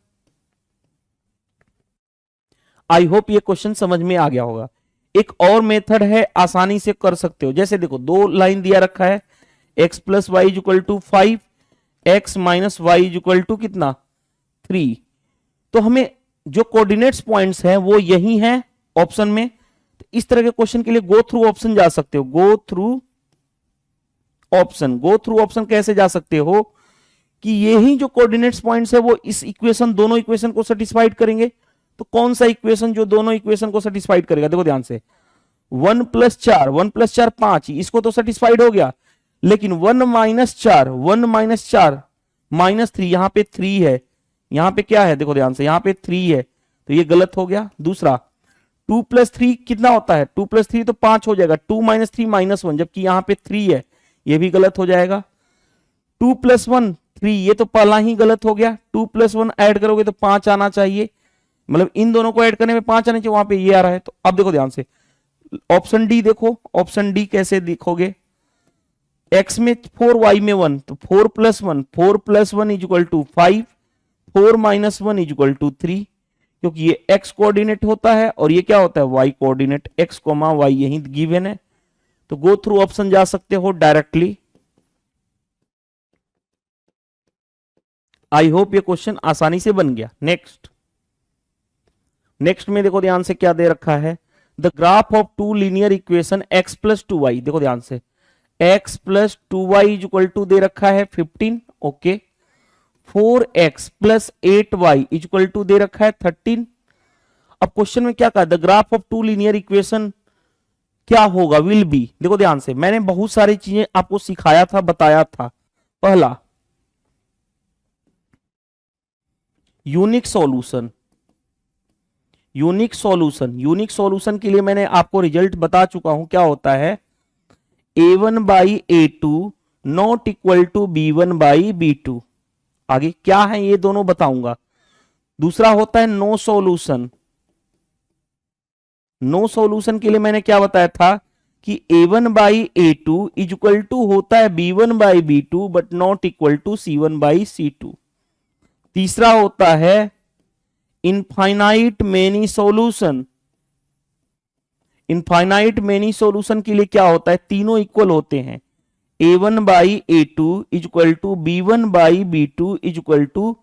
S2: आई होप ये क्वेश्चन समझ में आ गया होगा। एक और मेथड है, आसानी से कर सकते हो। जैसे देखो, दो लाइन दिया रखा है, x plus y is equal to 5, x minus y is equal to कितना, 3। तो हमें जो कोऑर्डिनेट्स पॉइंट्स हैं वो यही हैं ऑप्शन में। तो इस तरह के क्वेश्चन के लिए गो थ्रू ऑप्शन जा सकते हो, गो थ्रू ऑप्शन कैसे जा सकते हो कि यही जो कोऑर्डिनेट्स पॉइंट्स है वो इस इक्वेशन, दोनों इक्वेशन को सेटिस्फाइड करेंगे। तो कौन सा इक्वेशन जो दोनों इक्वेशन को सेटिस्फाइड करेगा, देखो ध्यान से, 1 प्लस 4 5, इसको तो सेटिस्फाइड हो गया, लेकिन 1 माइनस 4 माइनस 3, यहां पे 3 है, यहां पे क्या है, देखो ध्यान से, यहां पे 3 है, तो ये गलत हो गया। दूसरा 2 प्लस 3 कितना होता है, 2 प्लस 3 तो 5 हो जाएगा, 2 माइनस 3 माइनस 1, जबकि यहां पे 3 है, ये भी गलत हो जाएगा। 2 प्लस 1 3, ये तो पहला ही गलत हो गया। 2 प्लस 1 ऐड करोगे तो 5 आना चाहिए, मतलब इन दोनों को ऐड करने में 5 आने चाहिए, वहां पे ये आ रहा है। तो अब देखो ध्यान से, ऑप्शन डी देखो, ऑप्शन डी कैसे लिखोगे, x में 4 y में 1, तो 4 plus 1 is equal to 5, 4 minus 1 is equal to 3, क्योंकि ये x कोऑर्डिनेट होता है और ये क्या होता है, y coordinate, x comma y यही गिवन है। तो गो थ्रू ऑप्शन जा सकते हो डायरेक्टली। आई होप ये क्वेश्चन आसानी से बन गया। नेक्स्ट में देखो ध्यान से क्या दे रखा है, the graph of two linear equation x plus 2y, देखो ध्यान से, x plus 2y is equal to दे रखा है 15, okay. 4x plus 8y is equal to दे रखा है 13। अब क्वेश्चन में क्या कहा, the graph of two linear equation क्या होगा, विल बी। देखो ध्यान से, मैंने बहुत सारी चीजें आपको सिखाया था, बताया था। पहला, यूनिक सॉल्यूशन के लिए मैंने आपको रिजल्ट बता चुका हूं, क्या होता है, a1 by a2 not equal to b1 by b2। आगे क्या है ये दोनों बताऊंगा। दूसरा होता है नो सॉल्यूशन के लिए मैंने क्या बताया था कि a1 by a2 is equal to होता है b1 by b2 but not equal to c1 by c2। तीसरा होता है इनफाइनाइट मेनी सॉल्यूशन के लिए क्या होता है, तीनों इक्वल होते हैं, a1 by a2 is equal to b1 by b2 is equal to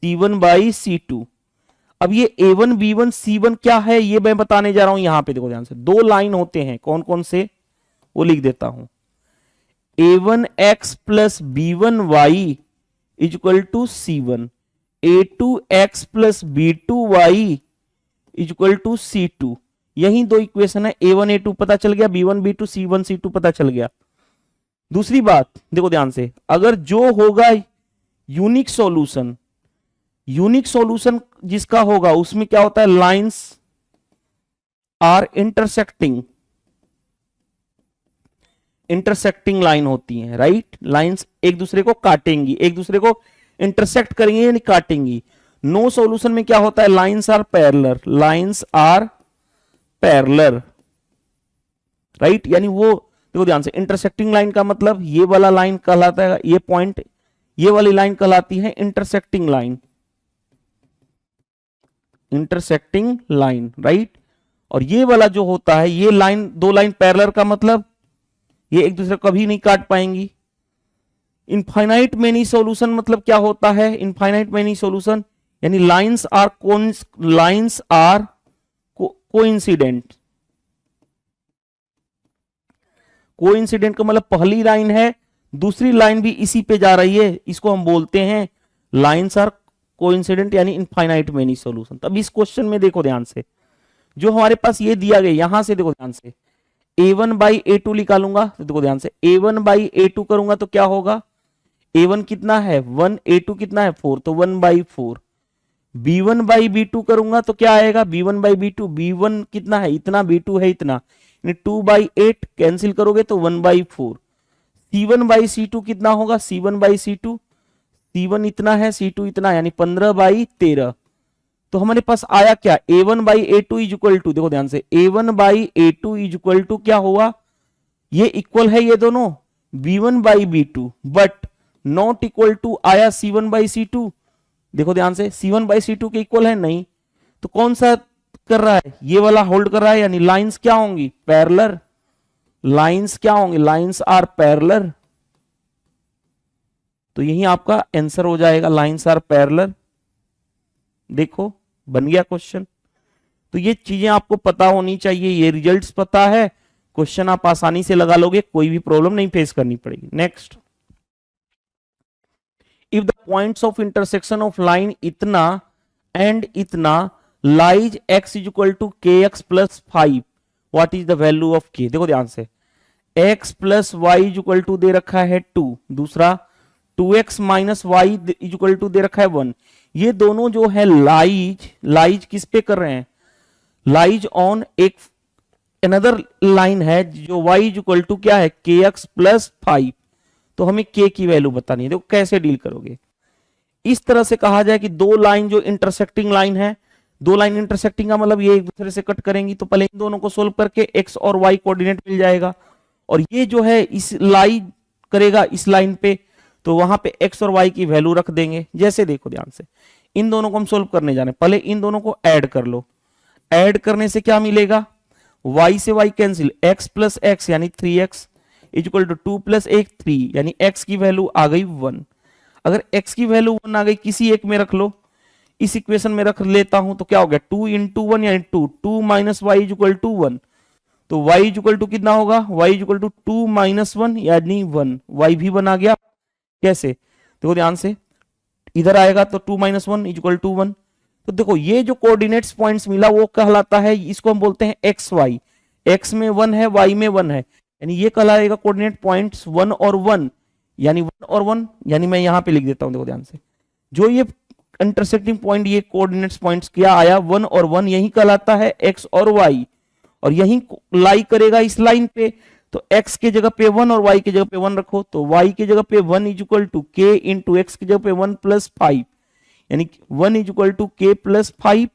S2: c1 by c2। अब ये a1 b1 c1 क्या है ये मैं बताने जा रहा हूं। यहां पे देखो ध्यान से, दो लाइन होते हैं, कौन कौन से, वो लिख देता हूं, a1x plus b1y is equal to c1, a2x plus b2y is equal to c2। यही दो इक्वेशन है, a1 a2 पता चल गया, b1 b2 c1 c2 पता चल गया। दूसरी बात देखो ध्यान से, अगर जो होगा यूनिक सॉल्यूशन, यूनिक सॉल्यूशन जिसका होगा उसमें क्या होता है, lines are intersecting, intersecting line होती है, राइट। लाइंस एक दूसरे को काटेंगी, एक दूसरे को इंटरसेक्ट करेंगी यानी काटेंगी। नो सॉल्यूशन में क्या होता है, lines are parallel, lines are parallel, right. यानी वो देखो ध्यान से, इंटरसेक्टिंग लाइन का मतलब ये वाला लाइन कहलाता है, ये पॉइंट, ये वाली लाइन कहलाती है intersecting line, intersecting line, right. और ये वाला जो होता है, ये लाइन, दो लाइन पैरेलल का मतलब ये एक दूसरे को कभी नहीं काट पाएंगी। इनफाइनाइट मेनी सॉल्यूशन मतलब क्या होता है, इनफाइनाइट मेनी सॉल्यूशन यानी लाइंस आर कोइंसिडेंट, कोइंसिडेंट का मतलब पहली लाइन है, दूसरी लाइन भी इसी पे जा रही है, इसको हम बोलते हैं लाइंस आर कोइंसिडेंट यानी इनफाइनाइट मेनी सॉल्यूशन। तब इस क्वेश्चन में देखो ध्यान से, जो हमारे पास ये दिया गया, यहां से देखो ध्यान से, a1 बाई a2 निकालूंगा, तो देखो ध्यान से, a1 बाई a2 करूंगा तो क्या होगा, a1 कितना है 1, a2 कितना है 4, तो 1 बाई 4। b1 बाई b2 करूंगा तो क्या आएगा, b1 बाई b2, b1 कितना है इतना, b2 है इतना, 2 बाई 8 कैंसिल करोगे तो 1 बाई 4। c1 बाई c2 कितना होगा, c1 बाई c2, c1 इतना है, c2 इतना, यानी 15 बाई 13। तो हमारे पास आया क्या, a1 by a2 is equal to, देखो ध्यान से, a1 by a2 is equal to क्या हुआ, ये इक्वल है ये दोनों b1 by b2, but not equal to आया c1 बाई c2। देखो ध्यान से, c1 बाई c2 के इक्वल है नहीं, तो कौन सा कर रहा है, ये वाला होल्ड कर रहा है, यानी लाइंस क्या होंगी, पैरेलल, लाइंस क्या होंगे, लाइंस आर पैरेलल। तो यही आपका आंसर हो जाएगा, लाइंस आर पैरेलल। देखो बन गया क्वेश्चन। तो ये चीजें आपको पता होनी चाहिए, ये रिजल्ट्स पता है, क्वेश्चन आप आसानी से लगा लोगे, कोई भी प्रॉब्लम नहीं फेस करनी पड़ेगी। Next, if the points of intersection of line इतना एंड इतना lies x is equal to k x plus 5, what is the value of k। देखो ध्यान से, x plus y is equal to दे रखा है 2, दूसरा 2x minus y is equal to दे रखा है 1। ये दोनों जो है लाइज किस पे कर रहे हैं, लाइज ऑन एक अनदर लाइन है जो y इज इक्वल टू क्या है, के एक्स प्लस 5। तो हमें k की वैल्यू बतानी है। देखो कैसे डील करोगे, इस तरह से कहा जाए कि दो लाइन जो इंटरसेक्टिंग लाइन है, दो लाइन इंटरसेक्टिंग का मतलब ये एक दूसरे से कट करेंगी, तो पहले इन दोनों को सोल्व करके x और y कोऑर्डिनेट मिल जाएगा, और ये जो है इस लाइन करेगा इस लाइन पे, तो वहां पे x और y की वैल्यू रख देंगे। जैसे देखो ध्यान से, इन दोनों को हम सोल्व करने जाने, पहले इन दोनों को ऐड कर लो, ऐड करने से क्या मिलेगा, y से y cancel, x plus x यानी 3x is equal to 2 plus 1 3, यानी x की वैल्यू आ गई 1। अगर x की वैल्यू 1 आ गई, किसी एक में रख लो, इस इक्वेशन में रख लेता हूं, तो क्या हो गया 2 इंटू 1 यानी 2, 2 minus y is equal to 1, तो y इज इक्वल टू कितना होगा, y is equal to 2 minus 1 यानी 1, y भी बना गया। कैसे, देखो ध्यान से, इधर आएगा तो 2 माइनस 1 इज इक्वल टू 1। तो देखो ये जो कोऑर्डिनेट्स पॉइंट्स मिला वो कहलाता है, इसको हम बोलते हैं एक्स वाई, एक्स में 1 है, y में 1 है, यानी ये कहलाएगा कोऑर्डिनेट पॉइंट्स 1 और 1, यानी 1 और 1, यानी मैं यहां पे लिख देता हूं, देखो ध्यान से, जो ये इंटरसेक्टिंग पॉइंट, ये कोऑर्डिनेट्स पॉइंट्स क्या आया 1 और 1, यही कहलाता है x और y, और यही लाई करेगा इस लाइन पे, तो x के जगह पे 1 और y की जगह पे 1 रखो, तो y की जगह पे 1 is equal to k into x की जगह पे 1 प्लस 5, यानी 1 is equal to k plus 5,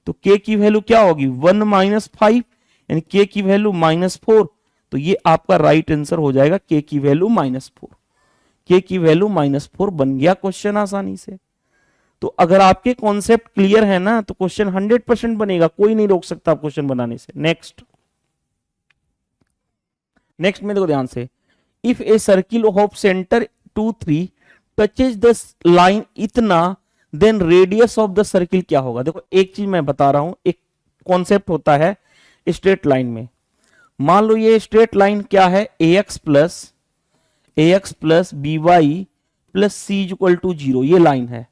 S2: तो k की वैल्यू क्या होगी 1 माइनस 5, यानी k की वैल्यू -4। तो ये आपका राइट आंसर हो जाएगा, k की वैल्यू -4, k की वैल्यू -4 बन गया क्वेश्चन आसानी से। तो अगर आपके कॉन्सेप्ट क्लियर है ना, तो क्वेश्चन 100% बनेगा, कोई नहीं रोक सकता क्वेश्चन बनाने से। नेक्स्ट में देखो ध्यान से, if a circle of centre 2 3 touches the line इतना, then radius of the circle क्या होगा। देखो एक चीज मैं बता रहा हूं, एक कॉन्सेप्ट होता है स्ट्रेट लाइन में, मान लो ये स्ट्रेट लाइन क्या है, ax plus by plus c equal to 0, ये लाइन है।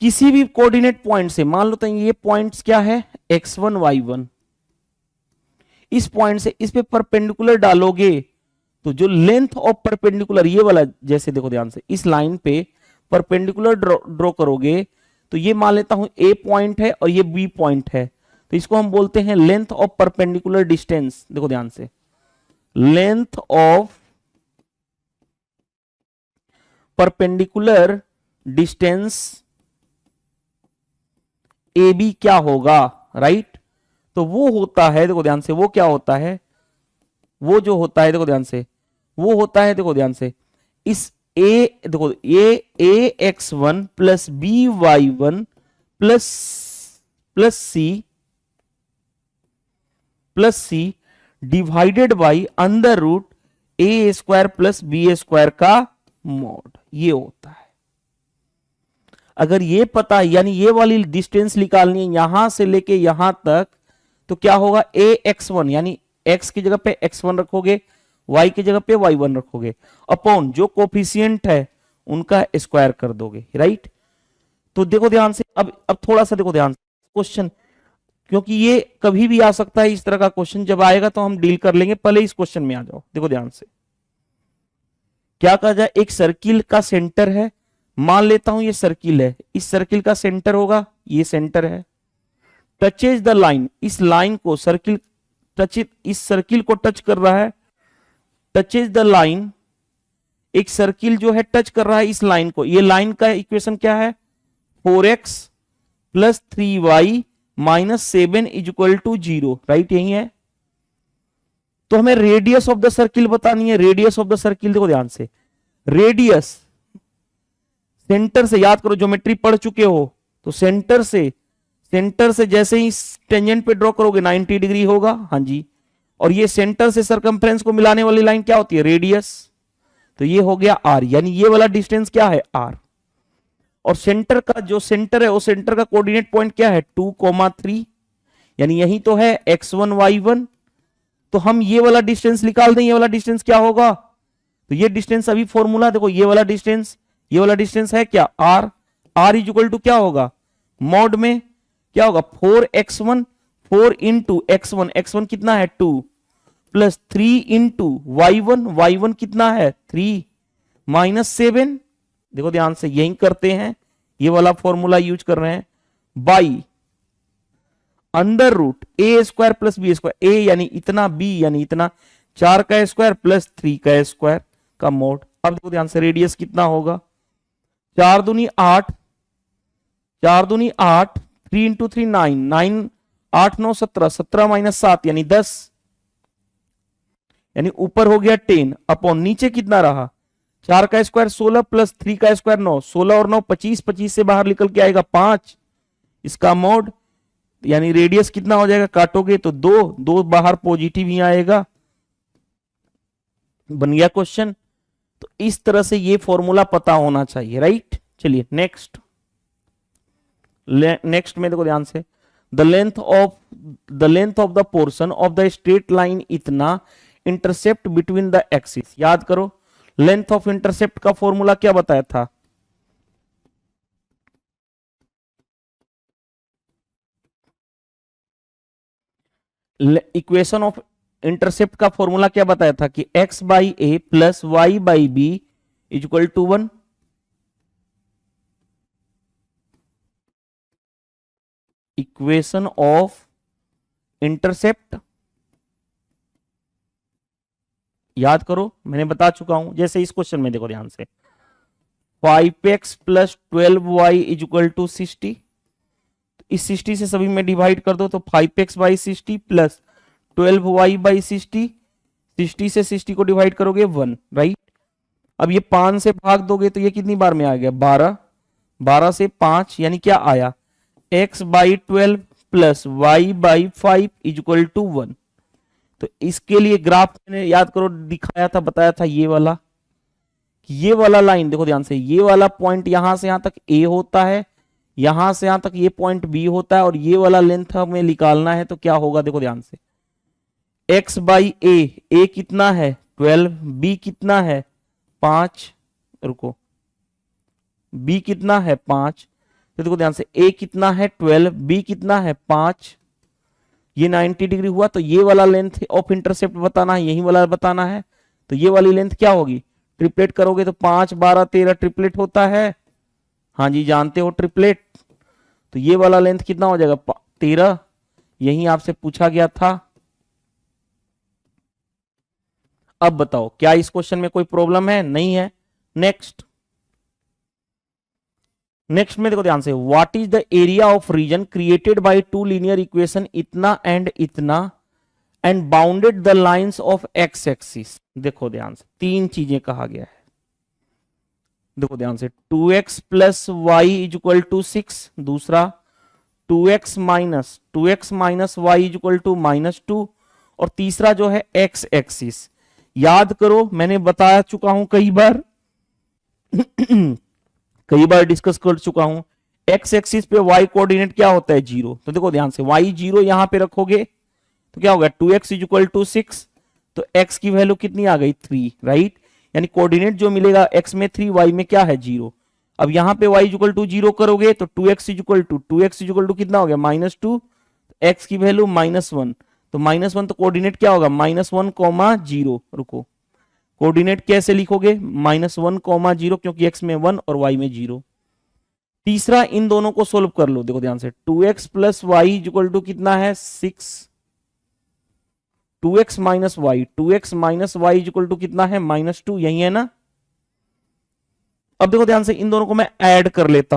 S2: किसी भी कोऑर्डिनेट पॉइंट से, मान लो तो ये पॉइंट्स क्या है x1 y1, इस पॉइंट से इस पे परपेंडिकुलर डालोगे तो जो लेंथ ऑफ परपेंडिकुलर ये वाला, जैसे देखो ध्यान से इस लाइन पे परपेंडिकुलर ड्रॉ करोगे तो ये मान लेता हूं ए पॉइंट है और ये बी पॉइंट है, तो इसको हम बोलते हैं लेंथ ऑफ परपेंडिकुलर डिस्टेंस। देखो ध्यान से, length of perpendicular distance A B क्या होगा, राइट। तो वो होता है, देखो ध्यान से, वो क्या होता है, वो जो होता है, देखो ध्यान से, वो होता है, देखो ध्यान से, इस ए, देखो a x one plus b y one plus c divided by under root a square plus b square का मॉड, ये होता है। अगर ये पता है, यानी ये वाली डिस्टेंस निकालनी है यहां से लेके यहां तक, तो क्या होगा, ए एक्स वन, यानी एक्स की जगह पे एक्स वन रखोगे, y की जगह पे y1 रखोगे, अपॉन जो कोफिशिएंट है उनका स्क्वायर कर दोगे, राइट। तो देखो ध्यान से, अब थोड़ा सा देखो ध्यान से क्वेश्चन, क्योंकि ये कभी भी आ सकता है इस तरह का क्वेश्चन, जब आएगा तो हम डील कर लेंगे, पहले इस क्वेश्चन में आ जाओ। देखो ध्यान से क्या कहा जाए, एक सर्किल का सेंटर है, मान लेता हूं ये सर्किल है, इस सर्किल का सेंटर होगा, ये सेंटर है, टचेज द लाइन, इस लाइन को सर्किल इस सर्किल को टच कर रहा है, टचेज द लाइन, एक सर्किल जो है टच कर रहा है इस लाइन को, ये लाइन का इक्वेशन क्या है, 4x plus 3y minus 7 is equal to 0, right, यही है। तो हमें रेडियस ऑफ द सर्किल बतानी है, रेडियस ऑफ द सर्किल, देखो ध्यान से, रेडियस सेंटर से, याद करो ज्योमेट्री पढ़ चुके हो, तो सेंटर से जैसे ही टेंजेंट पे ड्रॉ करोगे 90 डिग्री होगा, हाँ जी, और ये सेंटर से सरकमफ्रेंस को मिलाने वाली लाइन क्या होती है, रेडियस, तो ये हो गया r, यानी ये वाला डिस्टेंस क्या है, r। और सेंटर का जो सेंटर है, वो सेंटर का कोऑर्डिनेट पॉइंट क्या है, 2,3, यानी यही तो है x1 y1। तो हम ये वाला डिस्टेंस निकाल दें, ये वाला डिस्टेंस क्या होगा, तो ये डिस्टेंस अभी फॉर्मूला देखो, ये वाला डिस्टेंस है क्या, r, r is equal to क्या होगा, मॉड में क्या होगा, 4x1, 4 इंटू x1 कितना है 2, प्लस 3 इंटू y1 कितना है 3, माइनस 7, देखो ध्यान से यही करते हैं, ये वाला फॉर्मूला यूज कर रहे हैं, by under root a square plus b square, a यानी इतना, बी यानी इतना, 4 का स्क्वायर प्लस 3 का स्क्वायर का मोड। अब देखो ध्यान से, रेडियस कितना होगा, 4 दूनी 8, 3 इंटू 3 9, 8 9 17, 17 माइनस 7 यानी 10, यानी ऊपर हो गया 10 अपॉन नीचे कितना रहा, 4 का स्क्वायर 16 प्लस 3 का स्क्वायर 9, 16 और 9 25, 25 से बाहर निकल के आएगा 5, इसका मोड, यानी रेडियस कितना हो जाएगा, काटोगे तो 2 बाहर पॉजिटिव ही आएगा, बन गया क्वेश्चन। तो इस तरह से ये फॉर्मूला पता होना चाहिए, राइट। चलिए नेक्स्ट में देखो ध्यान से, the length of the portion of the straight line इतना इंटरसेप्ट बिटवीन द एक्सिस, याद करो लेंथ ऑफ इंटरसेप्ट का फॉर्मूला क्या बताया था, इक्वेशन ऑफ इंटरसेप्ट का फॉर्मूला क्या बताया था कि x by a plus y by b is equal to 1। Equation of intercept याद करो, मैंने बता चुका हूं, जैसे इस क्वेश्चन में देखो ध्यान से, 5x plus 12y is equal to 60, इस 60 से सभी में डिवाइड कर दो, तो 5x by 60 plus 12y by 60, 60 से 60 को डिवाइड करोगे 1, राइट। अब ये 5 से भाग दोगे तो ये कितनी बार में आ गया 12, 12 से 5 यानी क्या आया, x by 12 plus y by 5 is equal to 1। तो इसके लिए ग्राफ मैंने याद करो दिखाया था, बताया था ये वाला, ये वाला लाइन देखो ध्यान से, ये वाला पॉइंट यहां से यहां तक a होता है, यहां से यहां तक ये पॉइंट b होता है, और ये वाला लेंथ हमें निकालना है, तो क्या होगा देखो ध्यान से, x बाई a कितना है 12, b कितना है 5, रुको b कितना है 5, तो देखो ध्यान से a कितना है 12, b कितना है 5, ये 90 डिग्री हुआ, तो ये वाला लेंथ ऑफ इंटरसेप्ट बताना है, यही वाला बताना है, तो ये वाली लेंथ क्या होगी, ट्रिपलेट करोगे तो 5 12 13 ट्रिपलेट होता है, हाँ जी जानते हो ट्रिपलेट। तो ये वाला लेंथ कितना हो जाएगा 13, यही आपसे पूछा गया था। अब बताओ क्या इस क्वेश्चन में कोई प्रॉब्लम है, नहीं है। नेक्स्ट में देखो ध्यान से, what is the area of region created by two linear equation इतना and bounded the lines of x axis. देखो ध्यान से, तीन चीजें कहा गया है, देखो ध्यान से, 2x plus y is equal to 6, दूसरा 2x minus y is equal to -2, और तीसरा जो है x एक्सिस। याद करो मैंने बता चुका हूं कई बार कई बार डिस्कस कर चुका हूं, x एक्सिस पे y कोऑर्डिनेट क्या होता है 0। तो देखो ध्यान से, y 0 यहां पे रखोगे तो क्या होगा 2x इज इक्वल टू 6, तो x की वैल्यू कितनी आ गई 3, राइट। यानी कोऑर्डिनेट जो मिलेगा x में 3, y में क्या है 0। अब यहां पे y इज इक्वल टू 0 करोगे तो 2x इज इक्वल टू कितना हो गया -2, x की वैल्यू -1, तो -1 तो कोऑर्डिनेट क्या होगा -1, 0। रुको, कोऑर्डिनेट कैसे लिखोगे -1, 0, क्योंकि x में 1 और y में 0। तीसरा इन दोनों को सोल्व कर लो, देखो ध्यान से, 2x plus y is equal to कितना है 6, 2x minus y is equal to कितना है -2, यही है ना। अब देखो ध्यान से, इन दोनों को मैं ऐड कर लेता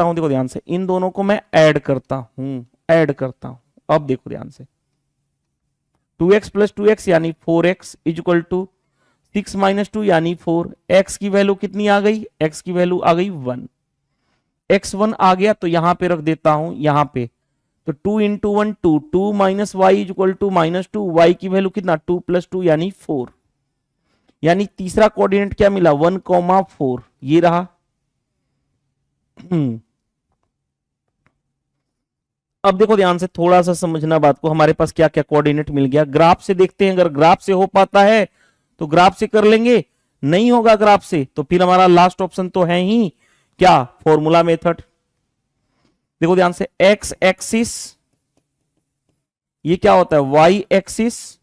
S2: हूं, देखो ध्यान से, इन दोनों को मैं ऐड करता हूं। अब देखो ध्यान से, 2x प्लस 2x यानी 4x is equal to 6 minus 2 यानी 4, x की वैल्यू कितनी आ गई, x की वैल्यू आ गई 1, x1 आ गया तो यहां पे रख देता हूं, यहां पे तो 2 into 1 2, 2 minus y is equal to -2, y की वैल्यू कितना 2 प्लस 2 यानी 4, यानी तीसरा कोऑर्डिनेट क्या मिला 1, 4, ये रहा। अब देखो ध्यान से, थोड़ा सा समझना बात को, हमारे पास क्या क्या कोऑर्डिनेट मिल गया, ग्राफ से देखते हैं, अगर ग्राफ से हो पाता है तो ग्राफ से कर लेंगे, नहीं होगा ग्राफ से तो फिर हमारा लास्ट ऑप्शन तो है ही क्या, फॉर्मूला मेथड। देखो ध्यान से, एक्स एक्सिस ये क्या होता है वाई एक्सिस।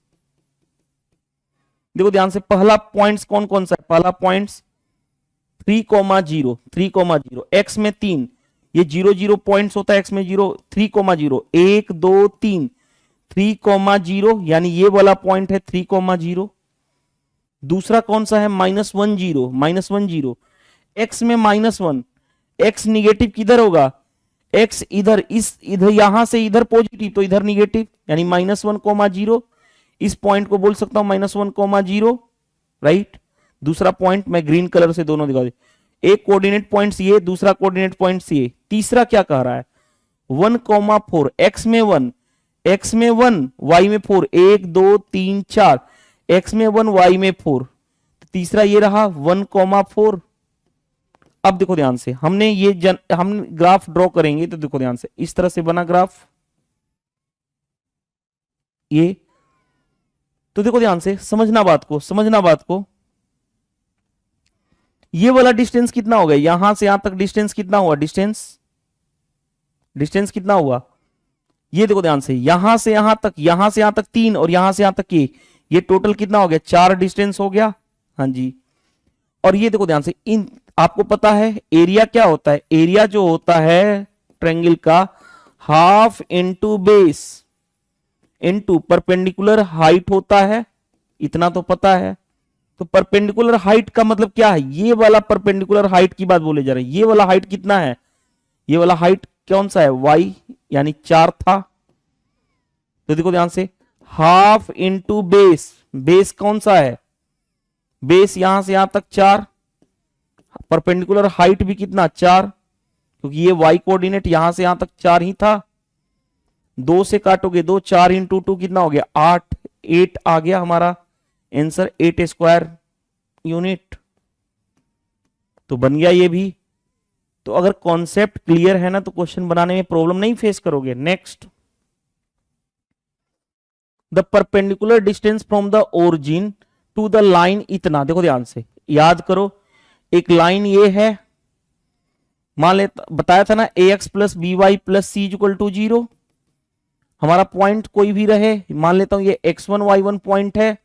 S2: देखो ध्यान से, पहला पॉइंट्स कौन कौन सा है, पहला पॉइंट्स 3,0, एक्स में 3, ये 0 0 पॉइंट्स होता है, एक्स में 0, 3,0, 1 2 3, 3,0 यानी ये वाला पॉइंट है 3,0। दूसरा कौन सा है -1 0, एक्स में -1, एक्स निगेटिव किधर होगा, एक्स इधर, इधर यहां से इधर पॉजिटिव तो इधर निगेटिव, यानी -1, 0, इस पॉइंट को बोल सकता हूं -1, 0, राइट। दूसरा पॉइंट मैं ग्रीन कलर से दोनों दिखा दे, एक कोऑर्डिनेट पॉइंट्स ये, दूसरा कोऑर्डिनेट पॉइंट्स ये। तीसरा क्या कह रहा है 1, 4, एक्स में 1, वाई में 4, 1 2 3 4, एक्स में 1 वाई में 4, तीसरा ये रहा 1, 4। अब देखो ध्यान से, हमने ये हम ग्राफ ड्रॉ करेंगे तो देखो ध्यान से, इस तरह से बना ग्राफ ये, तो देखो ध्यान से, समझना बात को, ये वाला डिस्टेंस कितना हो गया, यहां से यहां तक डिस्टेंस कितना हुआ, डिस्टेंस कितना हुआ, ये देखो ध्यान से, यहां से यहां तक 3 और यहां से यहां तक ये टोटल कितना हो गया 4 डिस्टेंस हो गया, हाँ जी। और ये देखो ध्यान से, इन आपको पता है एरिया क्या होता है, एरिया जो होता है ट्रायंगल का half into base into perpendicular height होता है, इतना तो पता है। तो परपेंडिकुलर हाइट का मतलब क्या है, ये वाला परपेंडिकुलर हाइट की बात बोले जा रहे हैं, ये वाला हाइट कितना है, ये वाला हाइट कौन सा है y, यानी 4 था। तो देखो ध्यान से, हाफ इंटू बेस कौन सा है, बेस यहां से यहां तक 4, परपेंडिकुलर हाइट भी कितना 4, क्योंकि ये y कोऑर्डिनेट यहां से यहां तक 4 ही था, 2 से काटोगे 2, 4 इंटू 2 कितना हो गया 8 आ गया हमारा आंसर, 8 स्क्वायर यूनिट, तो बन गया ये भी। तो अगर कॉन्सेप्ट क्लियर है ना तो क्वेश्चन बनाने में प्रॉब्लम नहीं फेस करोगे। Next, the perpendicular distance from the origin to the line इतना, देखो ध्यान से याद करो, एक लाइन ये है, मान ले बताया था ना ax plus b y plus c equal to 0, हमारा पॉइंट कोई भी रहे, मान लेता हूं ये x1 y1 पॉइंट है,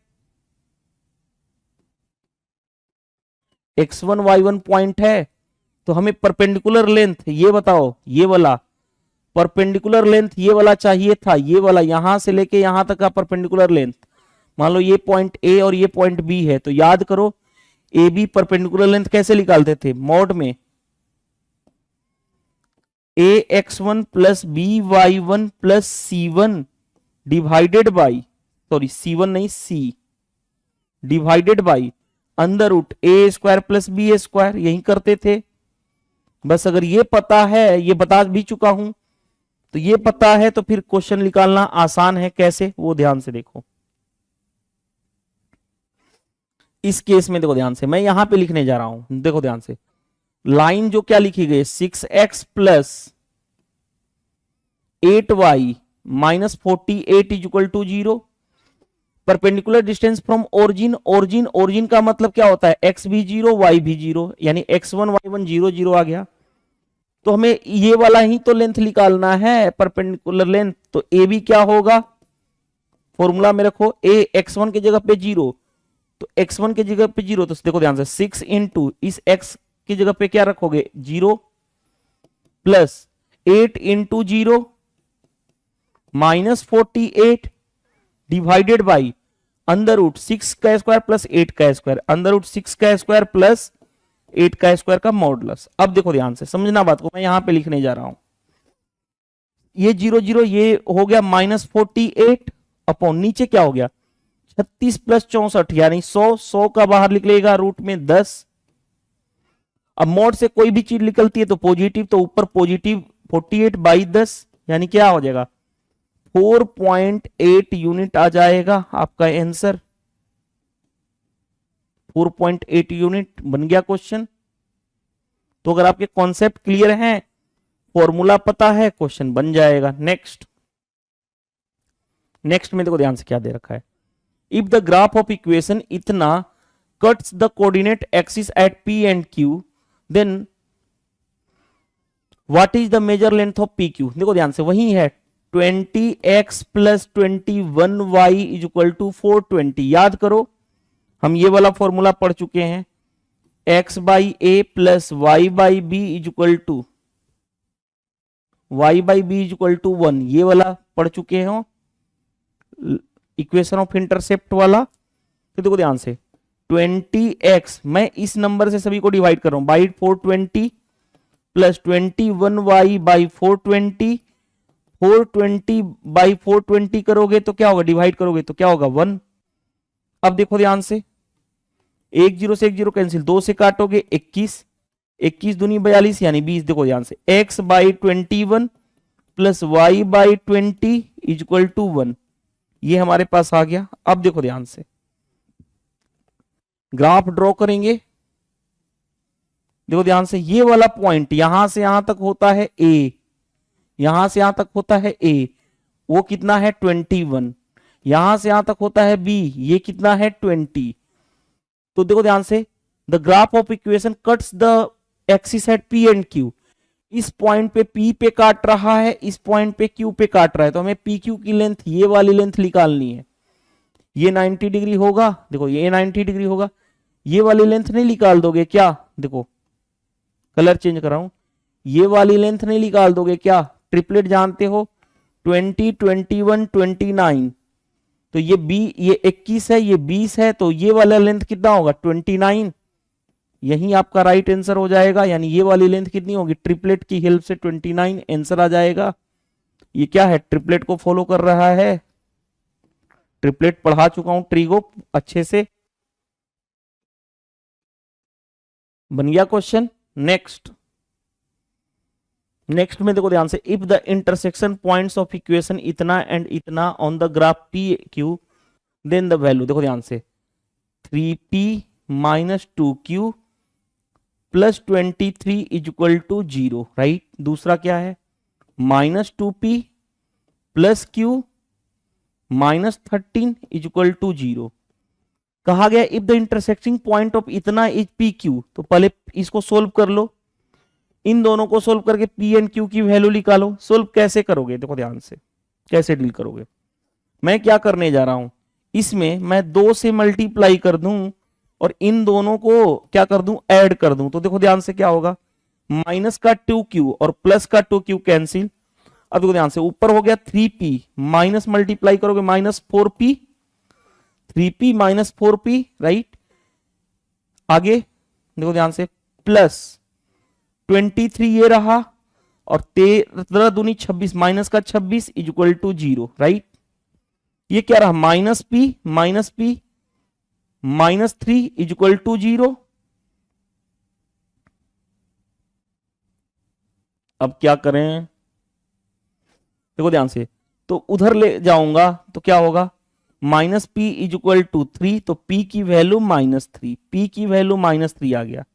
S2: x1 y1 पॉइंट है, तो हमें परपेंडिकुलर लेंथ ये बताओ, ये वाला परपेंडिकुलर लेंथ ये वाला चाहिए था, ये वाला यहां से लेके यहां तक का परपेंडिकुलर लेंथ। मान लो ये पॉइंट ए और ये पॉइंट बी है, तो याद करो ए बी परपेंडिकुलर लेंथ कैसे निकालते थे, मॉड में a x one plus b y one plus c one divided by, sorry c one नहीं c, divided by under root a square plus b square, यही करते थे। बस अगर ये पता है, ये बता भी चुका हूं, तो ये पता है तो फिर क्वेश्चन निकालना आसान है। कैसे, वो ध्यान से देखो। इस केस में देखो ध्यान से, मैं यहां पे लिखने जा रहा हूं, देखो ध्यान से। लाइन जो क्या लिखी गई, 6x plus 8y minus 48 is equal to 0। Perpendicular distance from origin, origin का मतलब क्या होता है, x भी 0 y भी 0, यानी x1 y1 0 0 आ गया। तो हमें ये वाला ही तो लेंथ निकालना है, परपेंडिकुलर लेंथ। तो ए बी क्या होगा, फॉर्मूला में रखो, ए x1 की जगह पे 0, तो x1 की जगह पे 0, तो देखो ध्यान से 6 इंटू इस x की जगह पे क्या रखोगे 0 plus 8 into 0 minus 48 divided by under root 6 का स्क्वायर प्लस 8 का स्क्वायर, अंडर रूट 6 का स्क्वायर प्लस 8 का स्क्वायर का मॉडुलस। अब देखो ध्यान से, समझना बात को, मैं यहां पे लिखने जा रहा हूं, ये 0 0 ये हो गया माइनस 48 अपॉन नीचे क्या हो गया 36 प्लस 64, यानी 100 का बाहर निकलेगा रूट में 10। अब मोड से कोई भी चीज निकलती है तो पॉजिटिव, तो ऊपर पॉजिटिव 48 बाई 10, यानी क्या हो जाएगा 4.8 यूनिट आ जाएगा आपका आंसर। 4.8 यूनिट बन गया क्वेश्चन। तो अगर आपके कॉन्सेप्ट क्लियर हैं, फॉर्मूला पता है, क्वेश्चन बन जाएगा। नेक्स्ट में देखो ध्यान से क्या दे रखा है, if the graph of equation इतना cuts the coordinate axis at p and q, then what is the major length of p q. देखो ध्यान से, वही है 20x plus 21y is equal to 420। याद करो, हम ये वाला फॉर्मूला पढ़ चुके हैं, x by a plus y by b is equal to y by b is equal to 1, ये वाला पढ़ चुके हो, इक्वेशन ऑफ इंटरसेप्ट वाला। तो देखो ध्यान से 20x, मैं इस नंबर से सभी को डिवाइड कर रहा हूं by 420 plus 21y by 420 by 420 करोगे तो क्या होगा, डिवाइड करोगे तो क्या होगा 1। अब देखो ध्यान से, 1 0 से 1 0 कैंसिल, 2 से काटोगे 21 दूनी 42 यानी 20। देखो ध्यान से x by 21 plus y by 20 is equal to 1, ये हमारे पास आ गया। अब देखो ध्यान से, ग्राफ ड्रॉ करेंगे। देखो ध्यान से, ये वाला पॉइंट यहां से यहां तक होता है a, यहां से यहां तक होता है a, वो कितना है 21, यहां से यहां तक होता है b, ये कितना है 20। तो देखो ध्यान से, the graph of equation cuts the axis at p and q। इस पॉइंट पे p पे काट रहा है, इस पॉइंट पे q पे काट रहा है, तो हमें pq की लेंथ, ये वाली लेंथ निकालनी है। ये 90 डिग्री होगा, देखो ये 90 डिग्री होगा, ये वाली लेंथ नहीं निकाल दोगे क्या, देखो कलर चेंज कर रहा हूं, ये वाली लेंथ नहीं निकाल दोगे क्या, ट्रिपलेट जानते हो 20 21 29, तो ये ये 21 है, ये 20 है, तो ये वाला लेंथ कितना होगा 29, यही आपका राइट आंसर हो जाएगा। यानी ये वाली लेंथ कितनी होगी, ट्रिपलेट की हेल्प से 29 आंसर आ जाएगा। ये क्या है, ट्रिपलेट को फॉलो कर रहा है, ट्रिपलेट पढ़ा चुका हूं ट्रिगो अच्छे से, बन गया क्वेश्चन। नेक्स्ट में देखो ध्यान से, if the intersection points of equation इतना एंड इतना on the graph p q, then the value, देखो ध्यान से 3p minus 2q plus 23 is equal to 0, right. दूसरा क्या है, minus 2p plus q minus 13 is equal to 0। कहा गया if the intersecting point of इतना इज पी क्यू, तो पहले इसको सोल्व कर लो, इन दोनों को सोल्व करके पी एंड क्यू की वैल्यू निकालो। सोल्व कैसे करोगे, देखो ध्यान से कैसे डील करोगे। मैं क्या करने जा रहा हूं, इसमें मैं 2 से मल्टीप्लाई कर दूं और इन दोनों को क्या कर दूं, ऐड कर दूं, तो देखो ध्यान से क्या होगा, माइनस का 2q और प्लस का 2q कैंसिल। अब देखो ध्यान से, ऊपर हो गया 3p, माइनस मल्टीप्लाई करोगे minus 4p, 3p minus 4p, right. आगे देखो ध्यान से, प्लस 23 ये रहा, और 13 दूनी 26, माइनस का 26 इक्वल टू 0, राइट। ये क्या रहा, minus p minus 3 equal to 0। अब क्या करें, देखो ध्यान से, तो उधर ले जाऊंगा तो क्या होगा, minus p is equal to 3, तो p की वैल्यू -3, p की वैल्यू -3 आ गया,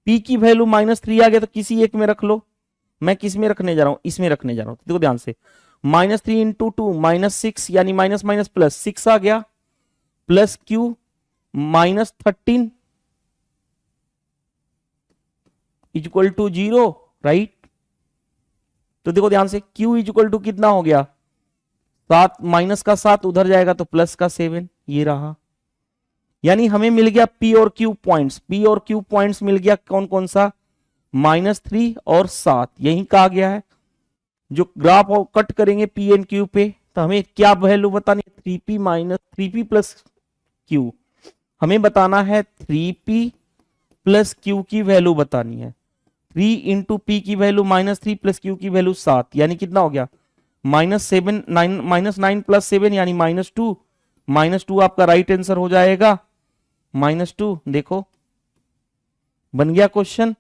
S2: p की वैल्यू -3 आ गया, तो किसी एक में रख लो। मैं किस में रखने जा रहा हूं, इसमें रखने जा रहा हूं। देखो ध्यान से, -3 इंटू 2 -6, यानी माइनस माइनस प्लस 6 आ गया, plus q -13 equal to 0, right. तो देखो ध्यान से, q इक्वल टू कितना हो गया, 7, माइनस का 7 उधर जाएगा तो प्लस का 7, ये रहा। यानी हमें मिल गया p और q पॉइंट्स, p और q पॉइंट्स मिल गया, कौन कौन सा, -3 और 7, यही कहा गया है। जो ग्राफ कट करेंगे p एंड q पे, तो हमें क्या वैल्यू बतानी है, 3p प्लस q, हमें बताना है 3p प्लस q की वैल्यू बतानी है। 3 इंटू पी की वैल्यू -3 प्लस q की वैल्यू 7, यानी कितना हो गया, -9 प्लस 7 यानी -2, -2 आपका राइट आंसर हो जाएगा, -2। देखो बन गया क्वेश्चन।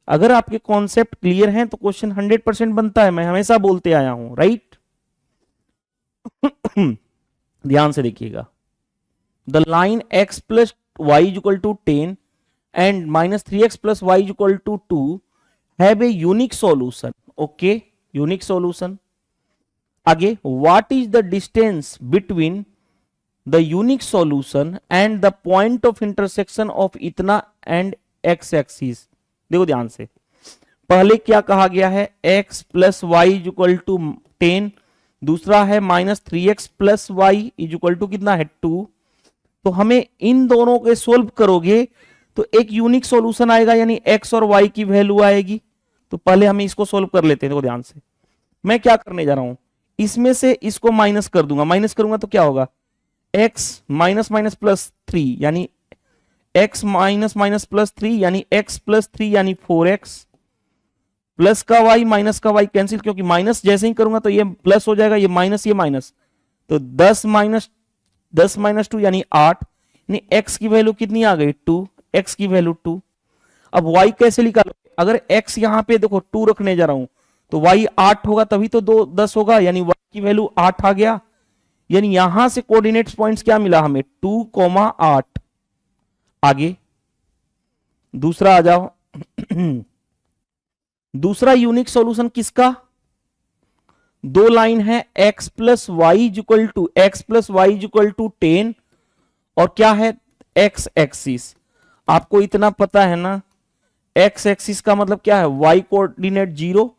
S2: अगर आपके कॉन्सेप्ट क्लियर हैं तो क्वेश्चन 100% बनता है, मैं हमेशा बोलते आया हूं, राइट। ध्यान से देखिएगा, the line x plus y equal to 10 and -3x plus y equal to 2 have a unique solution. Okay, unique solution. आगे, what is the distance between the unique solution and the point of intersection of इतना and x axis? देखो ध्यान से, पहले क्या कहा गया है, x plus y equal to 10, दूसरा है -3x plus y equal to कितना है 2। तो हमें इन दोनों के सोल्व करोगे तो एक यूनिक सॉल्यूशन आएगा, यानी x और y की वैल्यू आएगी। तो पहले हमें इसको सोल्व कर लेते हैं। देखो ध्यान से, मैं क्या करने जा रहा हूं, इसमें से इसको माइनस कर दूंगा, माइनस करूंगा तो क्या होगा, x माइनस माइनस प्लस 3, यानी x माइनस माइनस प्लस 3 यानी x प्लस 3 यानी 4x, प्लस का y माइनस का y कैंसिल, क्योंकि माइनस जैसे ही करूंगा तो ये प्लस हो जाएगा, ये माइनस, तो 10 माइनस 2 यानी 8, यानी x की वैल्यू कितनी आ गई, 2, x की वैल्यू 2। अब y कैसे निकालोगे, अगर x यहां पे देखो 2 रखने जा रहा हूं तो y 8 होगा, तभी तो 10 होगा, यानी y की वैल्यू 8 आ गया। यानी यहां से कोऑर्डिनेट्स पॉइंट्स क्या मिला हमें, 2,8। आगे दूसरा आ जाओ। दूसरा यूनिक सॉल्यूशन किसका, दो लाइन है x plus y equal to 10 और क्या है x एक्सिस। आपको इतना पता है ना, x एक्सिस का मतलब क्या है, y कोऑर्डिनेट 0,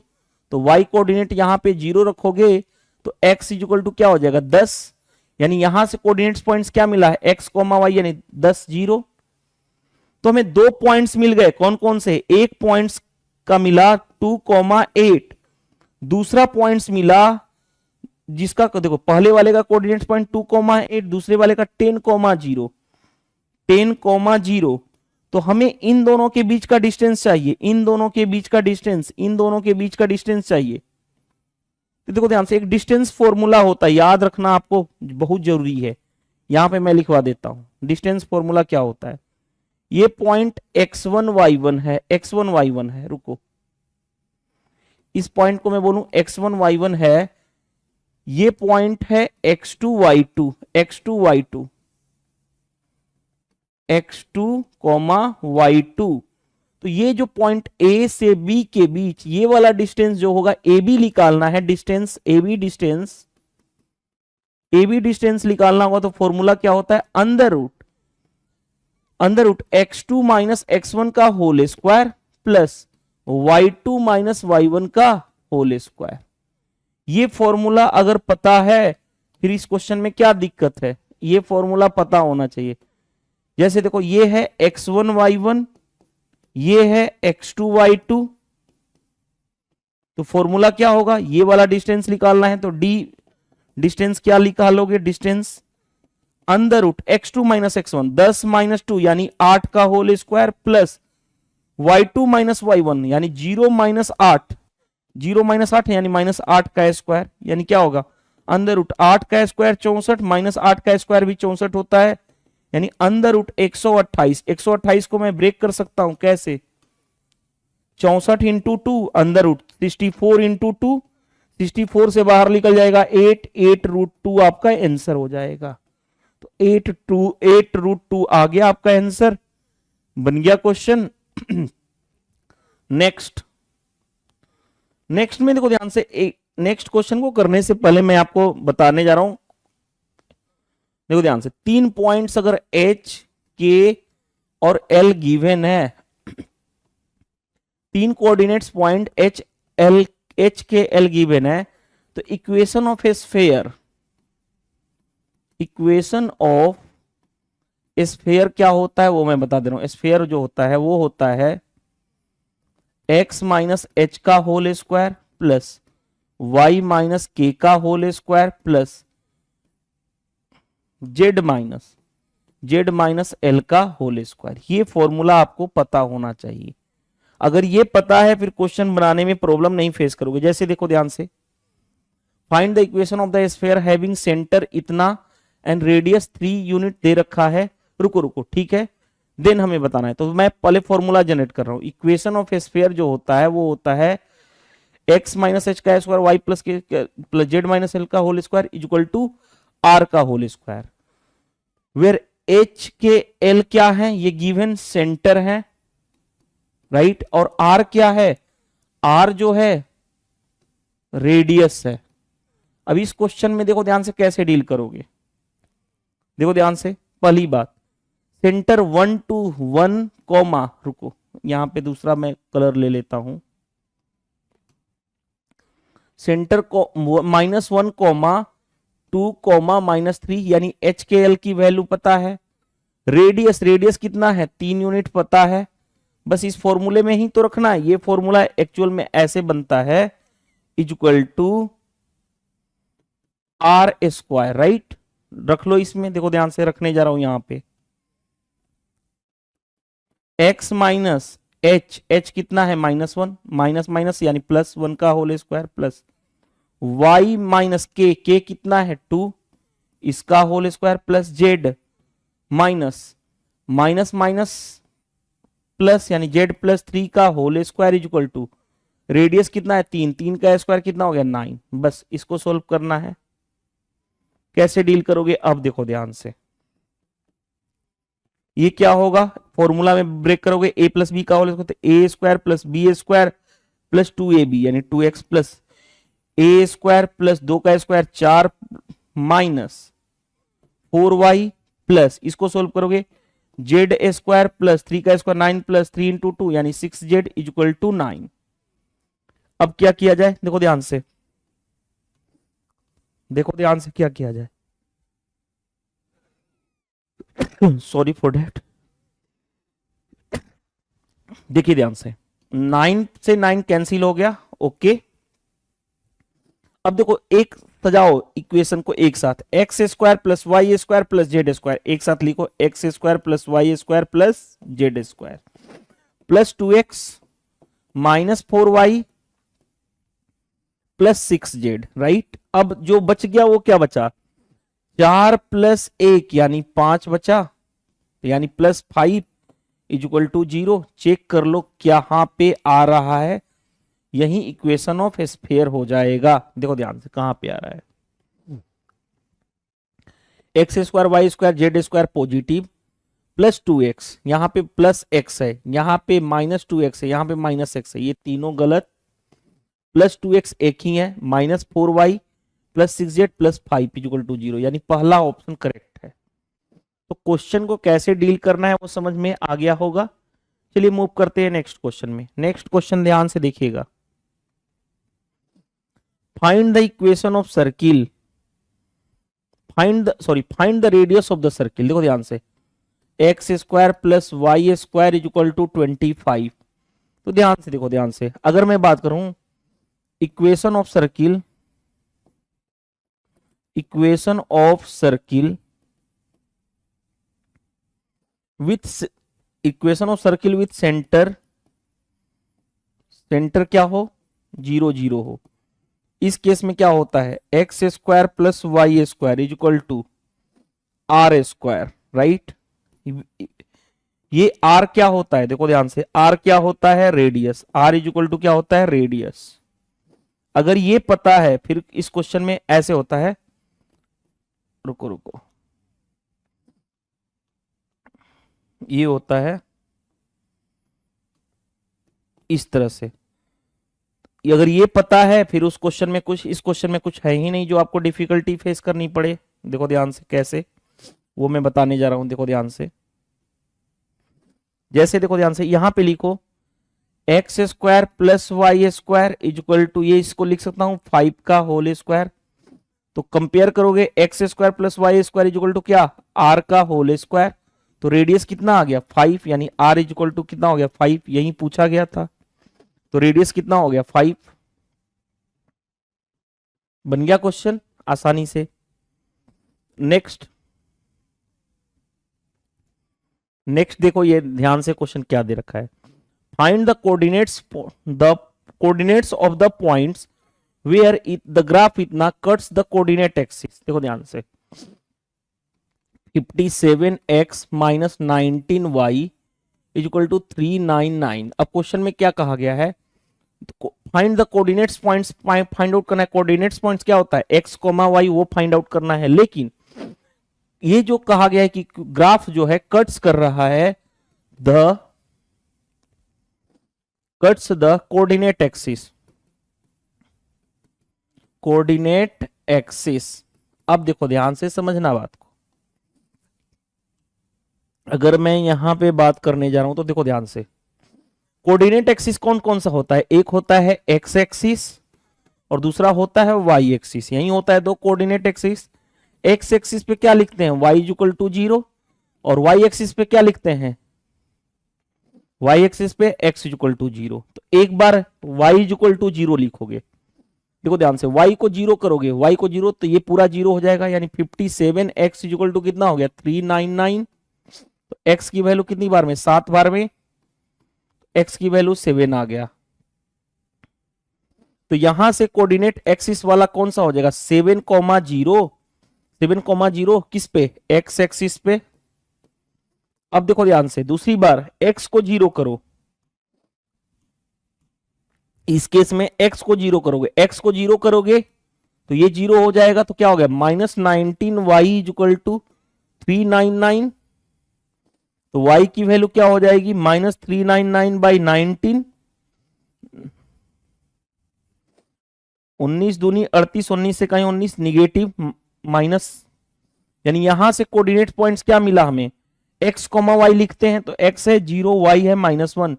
S2: तो y कोऑर्डिनेट यहां पे 0 रखोगे तो x इक्वल टू क्या हो जाएगा 10, यानी यहां से कोऑर्डिनेट्स पॉइंट्स क्या मिला है, x, y यानी 10, 0। तो हमें दो पॉइंट्स मिल गए, कौन कौन से, एक पॉइंट्स का मिला 2,8, दूसरा पॉइंट्स मिला जिसका देखो पहले वाले का कोऑर्डिनेट्स पॉइंट 2,8, दूसरे वाले का 10,0। तो हमें इन दोनों के बीच का डिस्टेंस चाहिए, इन दोनों के बीच का डिस्टेंस चाहिए। तो देखो ध्यान से, एक डिस्टेंस फॉर्मूला होता है, याद रखना आपको बहुत जरूरी है, यहां पे मैं लिखवा देता हूं। डिस्टेंस फॉर्मूला क्या होता है, ये पॉइंट x1 y1 है, रुको, इस पॉइंट को मैं बोलूं x1 y1 है, ये पॉइंट है x2 y2, y2। तो ये जो पॉइंट A से B के बीच ये वाला डिस्टेंस जो होगा AB निकालना है, डिस्टेंस AB डिस्टेंस निकालना होगा। तो फॉर्मूला क्या होता है, under root x2 minus x1 का whole square plus y2 minus y1 का होल स्क्वायर। ये फॉर्मूला अगर पता है, फिर इस क्वेश्चन में क्या दिक्कत है, ये फॉर्मूला पता होना चाहिए। जैसे देखो ये है x1 y1, ये है x2 y2, तो फॉर्मूला क्या होगा, ये वाला डिस्टेंस निकालना है तो d डिस्टेंस क्या निकालोगे, distance under root x2 minus x1, 10 minus 2 यानी 8 का whole square plus y2 minus y1 यानी 0 माइनस 8, 0 माइनस 8 यानी माइनस 8 का स्क्वायर, यानी क्या होगा अंडर रूट 8 का स्क्वायर 64 माइनस 8 का स्क्वायर भी 64 होता है, यानी अंडर रूट 128। 128 को मैं ब्रेक कर सकता हूं कैसे, 64 इंटू 2 अंडर रूट 64 इंटू 2, 64 से बाहर निकल जाएगा 8, 8 रूट 2 आपका आंसर हो जाएगा। तो 8 रूट 2 आ गया आपका आंसर, बन गया क्वेश्चन। नेक्स्ट में देखो ध्यान से, नेक्स्ट क्वेश्चन को करने से पहले मैं आपको बताने जा रहा हूं, देखो ध्यान से, 3 पॉइंट्स अगर H, K और L गिवन है, 3 coordinates point H K L given है, तो equation of A sphere, equation of sphere क्या होता है वो मैं बता दे रहा हूं। स्फीयर जो होता है वो होता है x माइनस एच का whole square plus y minus k का whole square plus z minus l का होल स्क्वायर। ये फॉर्मूला आपको पता होना चाहिए। अगर ये पता है फिर क्वेश्चन बनाने में प्रॉब्लम नहीं फेस करोगे। जैसे देखो ध्यान से, find the equation of the sphere having centre इतना एंड रेडियस 3 यूनिट दे रखा है। रुको ठीक है, देन हमें बताना है, तो मैं पहले फॉर्मूला जनरेट कर रहा हूं। इक्वेशन ऑफ स्फीयर जो होता है वो होता है x माइनस एच का square y plus k plus z minus l का whole square equal to r का whole square, where h k l क्या है, ये गिवन सेंटर है राइट, और r क्या है, r जो है रेडियस है। अब इस क्वेश्चन में देखो ध्यान से कैसे डील करोगे, देखो ध्यान से, पहली बात सेंटर 1 to 1 कॉमा, रुको यहां पे दूसरा मैं कलर ले लेता हूं, सेंटर को -1 कॉमा 2 कॉमा -3 यानी एच के एल की वैल्यू पता है, रेडियस कितना है 3 यूनिट पता है। बस इस फॉर्मूले में ही तो रखना है। ये फॉर्मूला एक्चुअल में ऐसे बनता है equal to r square right, रख लो इसमें, देखो ध्यान से रखने जा रहा हूं यहां पे x माइनस एच कितना है -1 माइनस माइनस यानी +1 का whole square plus y minus k कितना है 2 इसका whole square plus z minus minus plus यानी z प्लस 3 का whole square equal to radius कितना है 3 का स्क्वायर कितना हो गया 9। बस इसको सोल्व करना है। कैसे डील करोगे अब देखो ध्यान से, ये क्या होगा, फॉर्मूला में ब्रेक करोगे a प्लस बी का whole square, a square plus b square plus 2ab यानी 2x plus a square plus 2 का स्क्वायर 4 माइनस 4y प्लस, इसको सोल्व करोगे जेड स्क्वायर प्लस 3 का स्क्वायर 9 प्लस 3 इंटू 2 यानी 6z इक्वल टू 9। अब क्या किया जाए, देखो ध्यान से, देखो ध्यान से क्या किया जाए, सॉरी फॉर डेट, देखिए ध्यान से, 9 से 9 कैंसिल हो गया, ओके। अब देखो एक सजाओ इक्वेशन को एक साथ, x square plus y square plus z square, एक साथ लिखो x square plus y square plus z square plus 2x minus 4y plus 6z right. अब जो बच गया वो क्या बचा, 4 प्लस 1 यानी 5 बचा, यानी प्लस 5 इक्वल टू 0। चेक कर लो क्या यहां पे आ रहा है, यही इक्वेशन ऑफ स्फीयर हो जाएगा। देखो ध्यान से कहां पे आ रहा है, x square y square z square positive plus 2x, यहां पे प्लस x है, यहां पे माइनस 2x है, यहां पे माइनस x है, ये तीनों गलत, प्लस 2x एक ही है, minus 4y plus 6z plus 5 equal to 0, यानी पहला ऑप्शन करेक्ट है। तो क्वेश्चन को कैसे डील करना है वो समझ में आ गया होगा। चलिए मूव करते हैं नेक्स्ट क्वेश्चन में। नेक्स्ट क्वेश्चन ध्यान से देखिएगा, find the equation of circle, find the radius of the circle. देखो ध्यान से, x square plus y square is equal to 25। तो ध्यान से देखो, ध्यान से अगर मैं बात करूं equation of circle, equation of circle with, equation of circle with centre, centre क्या हो 0 0 हो, इस केस में क्या होता है x square plus y square is equal to r square, right. ये आर क्या होता है, देखो ध्यान से, आर क्या होता है radius, r is equal to क्या होता है रेडियस। अगर ये पता है फिर इस क्वेश्चन में ऐसे होता है, रुको रुको, ये होता है इस तरह से। अगर ये पता है फिर उस क्वेश्चन में कुछ, इस क्वेश्चन में कुछ है ही नहीं जो आपको डिफिकल्टी फेस करनी पड़े। देखो ध्यान से कैसे, वो मैं बताने जा रहा हूं, देखो ध्यान से। जैसे देखो ध्यान से यहां पे लिखो x square plus y square is equal to, ये इसको लिख सकता हूं 5 का होल स्क्वायर। तो कंपेयर करोगे x square plus y square is equal to क्या आर का होल स्क्वायर। तो रेडियस कितना आ गया 5, यानी आर इज इक्वल टू कितना हो गया 5, यही पूछा गया था। तो रेडियस कितना हो गया 5, बन गया क्वेश्चन आसानी से। नेक्स्ट, नेक्स्ट देखो ये ध्यान से क्वेश्चन क्या दे रखा है, find the coordinates of the points where the graph इतना कट्स द कोऑर्डिनेट एक्सिस। देखो ध्यान से 57x minus 19y is equal to 399। अब क्वेश्चन में क्या कहा गया है, find the coordinates points, find out करना है कोऑर्डिनेट्स पॉइंट्स क्या होता है x कोमा y, वो फाइंड आउट करना है। लेकिन ये जो कहा गया है कि ग्राफ जो है कट्स कर रहा है the, cuts the coordinate axis, coordinate axis. अब देखो ध्यान से समझना बात को, अगर मैं यहां पे बात करने जा रहा हूं तो देखो ध्यान से, कोऑर्डिनेट एक्सिस कौन कौन सा होता है, एक होता है एक्स एक्सिस और दूसरा होता है वाई एक्सिस। यही होता है दो कोऑर्डिनेट एक्सिस। एक्स एक्सिस पे क्या लिखते हैं y इज इक्वल टू 0 और y एक्सिस पे क्या लिखते हैं, y एक्सिस पे x इज इक्वल टू 0। तो एक बार y इज इक्वल टू 0 लिखोगे, देखो ध्यान से y को 0 करोगे, y को 0 तो ये पूरा 0 हो जाएगा, यानी 57x इज इक्वल टू कितना हो गया 399। तो x की वैल्यू कितनी बार में 7 बार में, x की वैल्यू 7 आ गया। तो यहां से कोऑर्डिनेट एक्सिस वाला कौन सा हो जाएगा 7,0, 7,0 किस पे x एक्सिस पे। अब देखो ध्यान से दूसरी बार x को 0 करो, इस केस में x को 0 करोगे, x को 0 करोगे तो ये 0 हो जाएगा, तो क्या हो गया -19y इज इक्वल टू 399। तो y की वैल्यू क्या हो जाएगी -399 बाई 19, 19 दूनी 38, 19 से कहीं 19 निगेटिव माइनस, यानी यहां से कोऑर्डिनेट पॉइंट्स क्या मिला हमें x कोमा y लिखते हैं तो x है 0, y है -1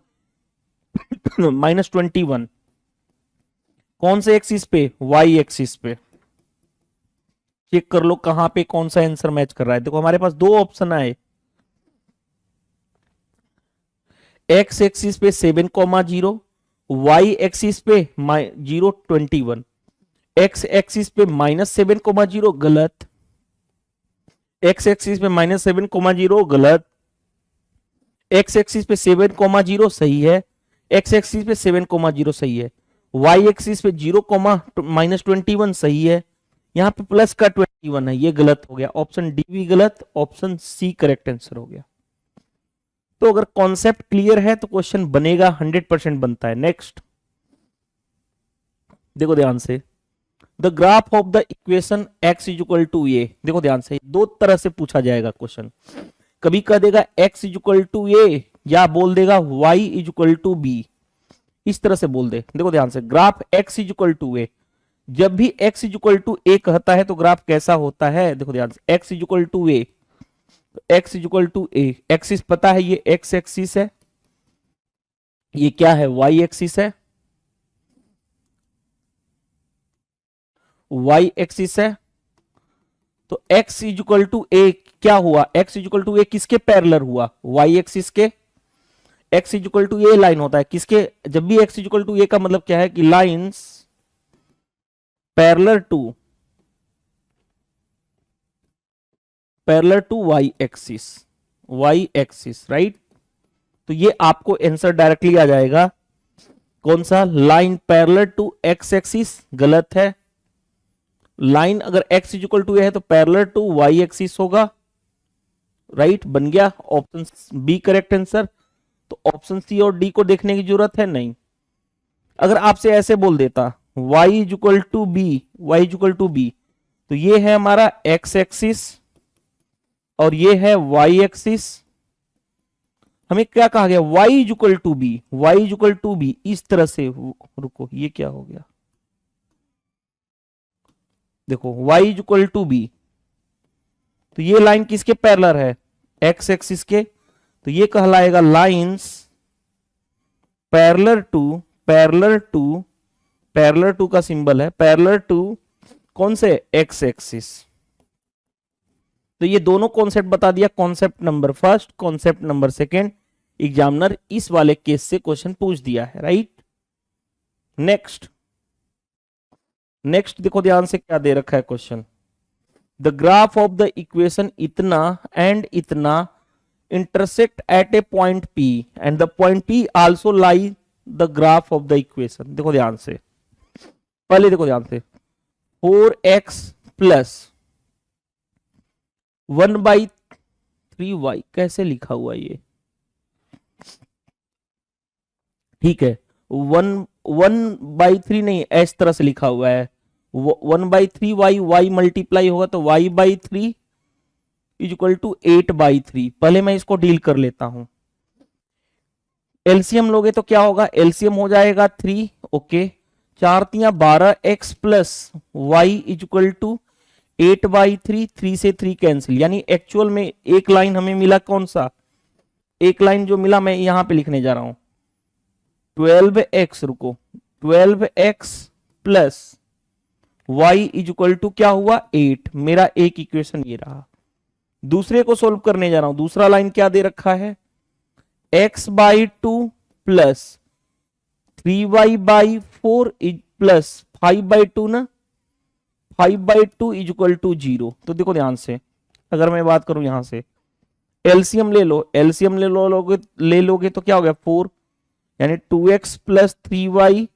S2: -21। कौन से एक्सिस पे y एक्सिस पे, चेक कर लो कहां पे कौन सा आंसर मैच कर रहा है। देखो हमारे पास दो ऑप्शन आए, x एक्सिस पे 7,0, y एक्सिस पे 0,21, x एक्सिस पे -7,0 गलत, x एक्सिस पे -7,0 गलत, x एक्सिस पे 7,0 सही है, x एक्सिस पे 7,0 सही है, y एक्सिस पे 0,-21 सही है, यहां पे प्लस का 21 है, ये गलत हो गया, ऑप्शन डी भी गलत, ऑप्शन सी करेक्ट आंसर हो गया। तो अगर कॉन्सेप्ट क्लियर है तो क्वेश्चन बनेगा, 100% बनता है। नेक्स्ट देखो ध्यान से, the graph of the equation x is equal to a. देखो ध्यान से दो तरह से पूछा जाएगा क्वेश्चन, कभी कह देगा x is equal to a या बोल देगा y is equal to b, इस तरह से बोल दे। देखो ध्यान से graph x is equal to a, जब भी x is equal to a कहता है तो ग्राफ कैसा होता है, देखो ध्यान से x is equal to a, x is equal to a, axis पता है ये x एक्सिस है, ये क्या है y एक्सिस है, y एक्सिस है, तो x इक्वल टू ए क्या हुआ, x इक्वल टू ए किसके पैरेलल हुआ, y एक्सिस के। x equal to a line होता है किसके, जब भी x इक्वल टू ए का मतलब क्या है कि lines parallel to y axis, right. तो ये आपको आंसर डायरेक्टली आ जाएगा, कौन सा, line parallel to x axis, गलत है। लाइन अगर x इक्वल टू ए है तो पैरेलल टू y एक्सिस होगा, राइट, बन गया ऑप्शन बी करेक्ट आंसर। तो ऑप्शन सी और डी को देखने की जरूरत है नहीं। अगर आपसे ऐसे बोल देता y इक्वल टू बी, तो ये है हमारा x एक्सिस और ये है y एक्सिस। हमें क्या कहा गया, y इक्वल टू बी, इस तरह से, रुको ये क्या हो गया, देखो y इक्वल टू बी, तो ये लाइन किसके पैरेलल है, x एक्सिस के। तो ये कहलाएगा लाइंस पैरेलल टू का सिंबल है, पैरेलल टू कौन से, x एक्सिस। तो ये दोनों कॉन्सेप्ट बता दिया, concept number first, concept number second. Examiner इस वाले केस से क्वेश्चन पूछ दिया है, राइट। नेक्स्ट देखो ध्यान से क्या दे रखा है question, the graph of the equation इतना एंड इतना intersect eight A point P and the point P also lie the graph of the equation. देखो ध्यान से, पहले देखो ध्यान से, 4x प्लस 1/3y कैसे लिखा हुआ ये, ठीक है, 1/3 नहीं, इस तरह से लिखा हुआ है, 1/3y, y मल्टीप्लाई होगा तो y/3 इक्वल टू 8/3। पहले मैं इसको डील कर लेता हूं, एलसीएम लोगे तो क्या होगा, एलसीएम हो जाएगा 3, ओके, 4 तियां 12, x plus y equal to 8/3, 3 से 3 कैंसिल, यानी एक्चुअल में एक लाइन हमें मिला, कौन सा, एक लाइन जो मिला मैं यहां पे लिखने जा रहा हूं, 12x, रुको, 12x plus y equal to क्या हुआ 8, मेरा एक इक्वेशन ये रहा। दूसरे को सोल्व करने जा रहा हूं, दूसरा लाइन क्या दे रखा है, x/2 प्लस 3y/4 प्लस 5/2 ना, 5/2 इक्वल टू 0। तो देखो ध्यान से, अगर मैं बात करूं यहां से, एलसीएम ले लोगे तो क्या हो गया 4, यानी 2x प्लस 3y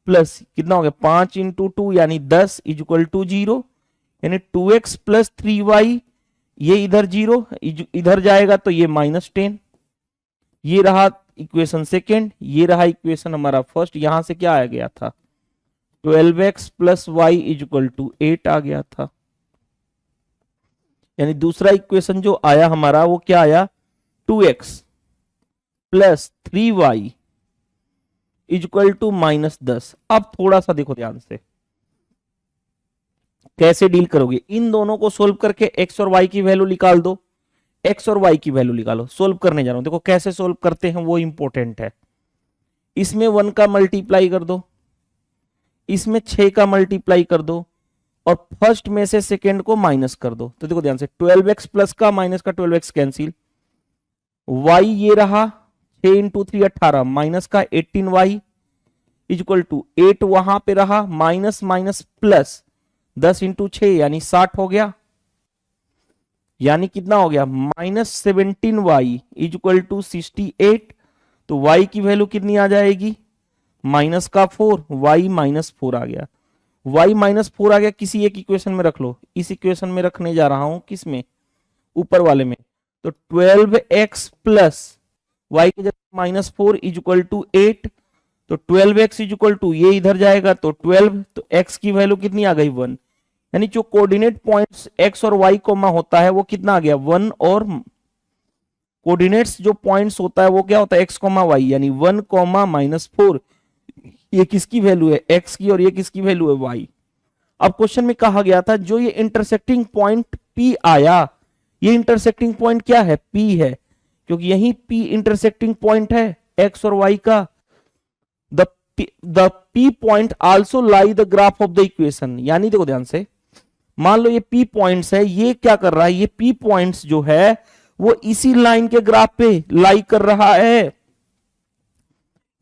S2: प्लस कितना हो गया 5 इंटू 2 यानी 10 इक्वल टू 0, यानी 2x प्लस 3y, ये इधर 0 इधर जाएगा तो ये -10। ये रहा इक्वेशन सेकेंड, ये रहा इक्वेशन हमारा फर्स्ट। यहां से क्या आ गया था 12x plus y equal to 8 आ गया था, यानी दूसरा इक्वेशन जो आया हमारा वो क्या आया 2x plus 3y equal to -10। अब थोड़ा सा देखो ध्यान से कैसे डील करोगे, इन दोनों को सोल्व करके x और y की वैल्यू निकाल दो, x और y की वैल्यू निकालो। सोल्व करने जा रहा हूं, देखो कैसे सोल्व करते हैं वो इंपॉर्टेंट है। इसमें 1 का मल्टीप्लाई कर दो, इसमें 6 का मल्टीप्लाई कर दो और फर्स्ट में से सेकेंड को माइनस कर दो। तो देखो ध्यान से 12x प्लस का माइनस का 12x कैंसिल, y ये रहा 6 इंटू 3 18 माइनस का 18y इक्वल टू 8 वहां पे रहा माइनस माइनस प्लस 10 इंटू 6 यानी 60 हो गया, यानी कितना हो गया -17y इक्वल टू 68। तो y की वैल्यू कितनी आ जाएगी माइनस का 4, y -4 आ गया, y -4 आ गया। किसी एक इक्वेशन में रख लो, इस इक्वेशन में रखने जा रहा हूं, किसमें ऊपर वाले में। तो 12x प्लस y की जगह -4 इक्वल टू 8, तो 12x इक्वल टू ये इधर जाएगा तो 12, तो x की वैल्यू कितनी आ गई 1, यानी जो कोऑर्डिनेट पॉइंट्स x और y कोमा होता है वो कितना आ गया 1, और कोऑर्डिनेट्स जो पॉइंट्स होता है वो क्या होता है x, y, यानी 1, -4। ये किसकी वैल्यू है x की और ये किसकी वैल्यू है y। अब क्वेश्चन में कहा गया था जो ये इंटरसेक्टिंग पॉइंट P आया, ये इंटरसेक्टिंग पॉइंट क्या है P है, क्योंकि यही P इंटरसेक्टिंग पॉइंट है x और y का। The P point also lie the graph of the equation, यानी देखो ध्यान से मान लो ये P पॉइंट्स है, ये क्या कर रहा है, ये P पॉइंट्स जो है वो इसी लाइन के ग्राफ पे लाई कर रहा है,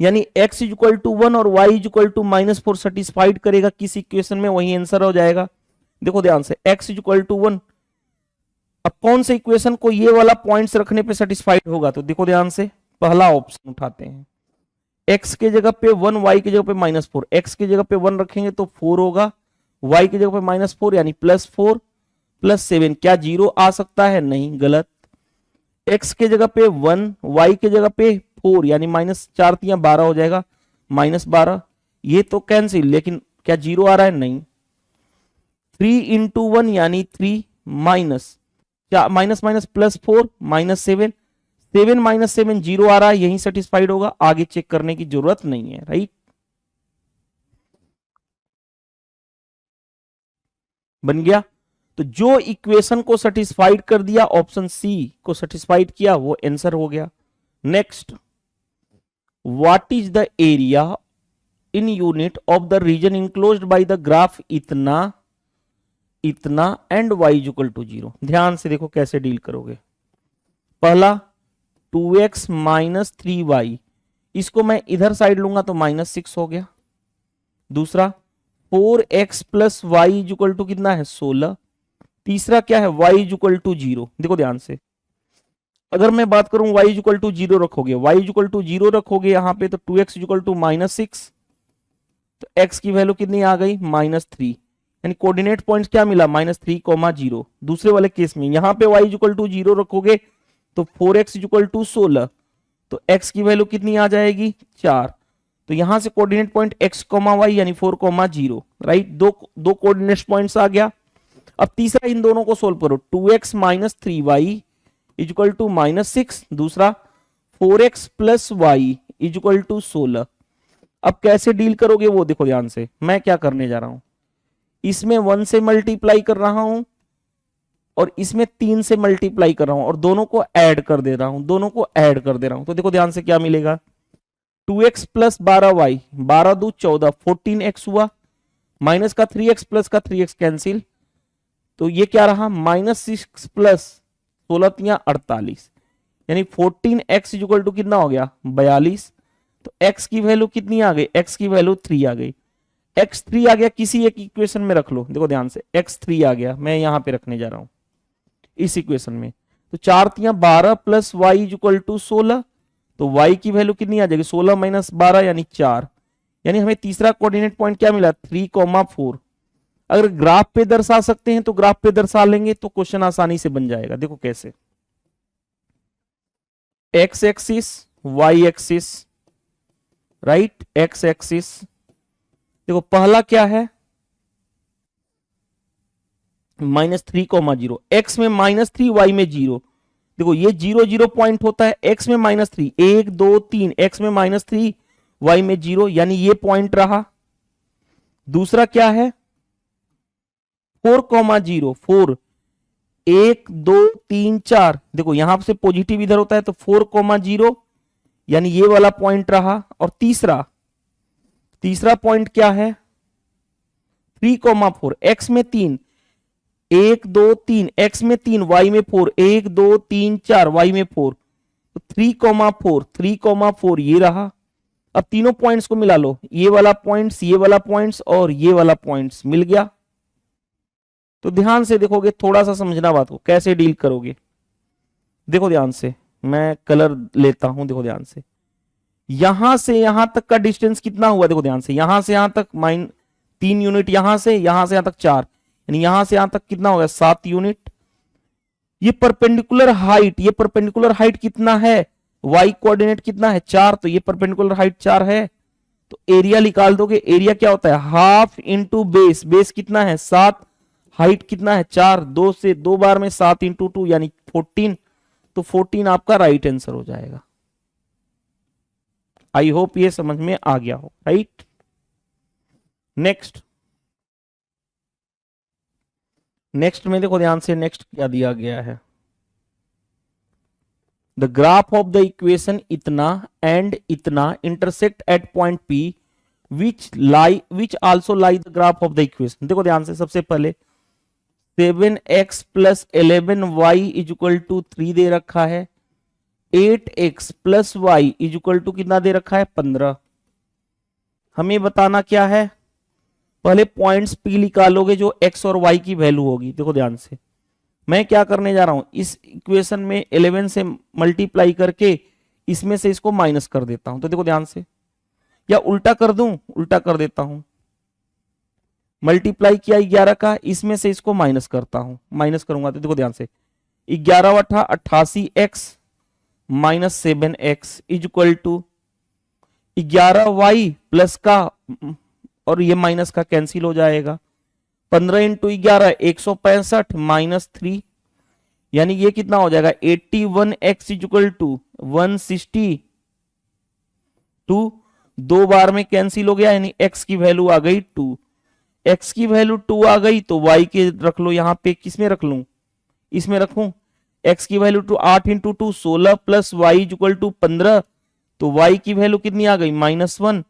S2: यानी x इक्वल टू 1 और y इक्वल टू -4 सेटिस्फाइड करेगा किस इक्वेशन में, वही आंसर हो जाएगा। देखो ध्यान से, x इक्वल टू 1, अब कौन से इक्वेशन को ये वाला पॉइंट्स रखने पे सेटिस्फाइड होगा, तो देखो ध्यान से पहला ऑप्शन उठाते हैं, x के जगह पे 1, y की जगह पे -4, x की जगह पे 1 रखेंगे तो 4 होगा, y की जगह पे -4 यानी +4 +7, क्या 0 आ सकता है, नहीं, गलत। x के जगह पे 1, y के जगह पे 4 यानी -4 3 12 हो जाएगा, -12, ये तो कैंसिल, लेकिन क्या 0 आ रहा है, नहीं। 3 इंटू 1 यानी 3 माइनस माइनस +4 -7, 7 -7 0 आ रहा है, यही सेटिस्फाइड होगा, आगे चेक करने की जरूरत नहीं है, राइट। बन गया। तो जो इक्वेशन को सेटिस्फाइड कर दिया, ऑप्शन सी को सेटिस्फाइड किया, वो आंसर हो गया। Next, what is the area in unit of the region enclosed by the graph इतना इतना एंड y इक्वल टू 0। ध्यान से देखो कैसे डील करोगे। पहला 2x माइनस 3y, इसको मैं इधर साइड लूंगा तो -6 हो गया। दूसरा 4x plus y equal to कितना है, 16। तीसरा क्या है, y इक्वल टू 0। देखो ध्यान से, अगर मैं बात करूं y इक्वल टू 0 रखोगे, y इक्वल टू 0 रखोगे यहां पे, तो 2x इक्वल टू -6, तो x की वैल्यू कितनी आ गई, -3, यानी कोऑर्डिनेट पॉइंट्स क्या मिला, -3, 0। दूसरे वाले केस में यहां पे y इक्वल टू 0 रखोगे तो 4x इक्वल टू 16, तो x की वैल्यू कितनी आ जाएगी, 4। तो यहां से कोऑर्डिनेट पॉइंट x, y यानी 4, 0, राइट। दो कोऑर्डिनेट पॉइंट्स आ गया। अब तीसरा इन दोनों को सोल्व करो, 2x minus 3y equal to -6, दूसरा 4x plus y equal to 16। अब कैसे डील करोगे वो देखो ध्यान से, मैं क्या करने जा रहा हूं, इसमें 1 से मल्टीप्लाई कर रहा हूं और इसमें 3 से मल्टीप्लाई कर रहा हूं और दोनों को ऐड कर दे रहा हूं, तो देखो ध्यान से क्या मिलेगा, 2x प्लस 12y, 12 दूं 14, 14x हुआ, माइनस का 3x प्लस का 3x कैंसिल, तो ये क्या रहा, -6 प्लस 16 3 48, यानी 14x इक्वल टू कितना हो गया, 42। तो x की वैल्यू कितनी आ गई, x की वैल्यू 3 आ गई। x 3 आ गया, किसी एक इक्वेशन में रख लो, देखो ध्यान से x 3 आ गया, मैं यहां पे रखने जा रहा हूं इस इक्वेशन में। तो 4 3 12 प्लस वाई इक्वल टू 16, तो y की वैल्यू कितनी आ जाएगी, 16 माइनस 12 यानी 4, यानी हमें तीसरा कोऑर्डिनेट पॉइंट क्या मिला, 3, 4। अगर ग्राफ पे दर्शा सकते हैं तो ग्राफ पे दर्शा लेंगे तो क्वेश्चन आसानी से बन जाएगा। देखो कैसे, x axis y axis, right, x axis, देखो पहला क्या है, -3, 0, x में -3 y में 0। देखो ये 0 0 पॉइंट होता है, x में -3, 1 2 3, x में -3 y में 0, यानी ये पॉइंट रहा। दूसरा क्या है, 4, 0, 4, 1 2 3 4, देखो यहां से पॉजिटिव इधर होता है तो 4, 0, यानी ये वाला पॉइंट रहा। और तीसरा पॉइंट क्या है, 3, 4, x में 3, 1 2 3, x में 3 y में 4, 1 2 3 4 y में 4, तो 3, 4 ये रहा। अब तीनों पॉइंट्स को मिला लो, ये वाला पॉइंट्स और ये वाला पॉइंट्स मिल गया। तो ध्यान से देखोगे, थोड़ा सा समझना बात को, कैसे डील करोगे। देखो ध्यान से, मैं कलर लेता हूं, देखो ध्यान से, यहां से यहां तक का डिस्टेंस कितना हुआ, देखो ध्यान से, यहां से यहां तक 3 यूनिट, यहां से यहां तक 4, यानी यहां से यहां तक कितना होगा, 7 यूनिट। ये परपेंडिकुलर हाइट कितना है, y कोऑर्डिनेट कितना है, 4, तो ये परपेंडिकुलर हाइट 4 है। तो एरिया निकाल दोगे, एरिया क्या होता है, हाफ इंटू बेस कितना है, 7, हाइट कितना है, 4, 2 से 2 बार में 7 इंटू 2 यानी 14, तो 14 आपका राइट आंसर हो जाएगा। आई होप ये समझ में आ गया हो, राइट। नेक्स्ट में देखो ध्यान से, नेक्स्ट क्या दिया गया है, the graph of the equation इतना एंड इतना intersect at point P which also lie the graph of the equation. देखो ध्यान से, सबसे पहले 7x plus 11y is equal to 3 दे रखा है। 8x plus y is equal to कितना दे रखा है 15। हमें बताना क्या है, पहले पॉइंट्स P निकालोगे जो x और y की वैल्यू होगी। देखो ध्यान से, मैं क्या करने जा रहा हूं, इस इक्वेशन में 11 से मल्टीप्लाई करके इसमें से इसको माइनस कर देता हूं। तो देखो ध्यान से, या उल्टा कर दूं, उल्टा कर देता हूं। मल्टीप्लाई किया 11 का, इसमें से इसको माइनस करता हूं, माइनस करूंगा तो देखो ध्यान से 11 अठा 88x minus 7x is equal to 11y plus का और ये माइनस का कैंसिल हो जाएगा। 15 इंटू 11 165 माइनस 3, यानी ये कितना हो जाएगा 81x इज इक्वल टू 162। दो बार में कैंसिल हो गया, यानी x की वैल्यू आ गई 2। x की वैल्यू 2 आ गई तो y के रख लो यहां पे, किसमें रख लूं, इसमें रखूं। x की value 2, 8 into 2 16 plus y is equal to 15, तो y की वैल्यू कितनी आ गई -1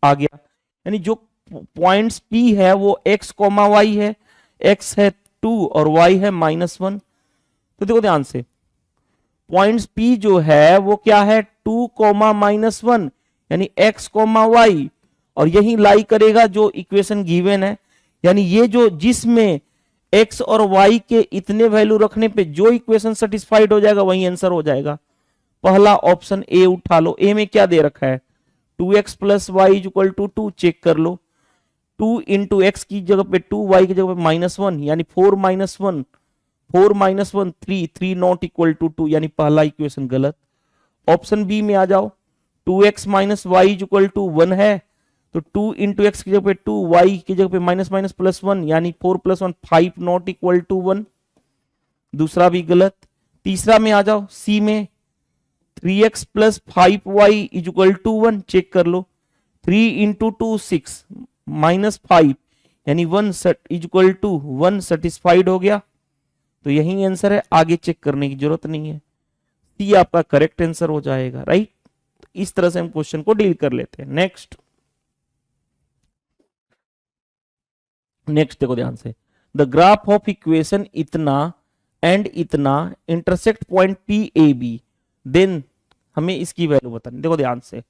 S2: आ गया। यानी जो पॉइंट्स P है वो x, y है, x है 2 और y है -1। तो देखो ध्यान से, पॉइंट्स P जो है वो क्या है 2, -1, यानी x, y, और यही लाई करेगा जो इक्वेशन गिवन है। यानी ये जो जिसमें x और y के इतने वैल्यू रखने पे जो इक्वेशन सेटिस्फाइड हो जाएगा वही आंसर हो जाएगा। पहला ऑप्शन ए उठा लो। ए में क्या दे रखा है 2x plus y is equal to 2, check कर लो। 2 इंटू एक्स की जगह पे 2, वाई की जगह पे -1, यानी 4 -1 3 नॉट इक्वल टू 2, यानी पहला इक्वेशन गलत। ऑप्शन बी में आ जाओ, 2x minus y is equal to 1 है, तो 2 इंटू एक्स की जगह पे 2, वाई की जगह पे माइनस प्लस 1, यानी 4 + 1 5 नॉट इक्वल टू 1, दूसरा भी गलत। तीसरा में आ जाओ, सी में 3x plus 5y is equal to 1, check कर लो। 3 इंटू 2 6 -5, यानी 1 इज इक्वल टू 1 सेटिस्फाइड हो गया, तो यही आंसर है, आगे चेक करने की जरूरत नहीं है। सी आपका करेक्ट आंसर हो जाएगा, राइट। इस तरह से हम क्वेश्चन को डील कर लेते हैं। नेक्स्ट देखो ध्यान से, द ग्राफ ऑफ इक्वेशन इतना एंड इतना intersect point p a b, then हमें इसकी वैल्यू बतानी। देखो ध्यान से,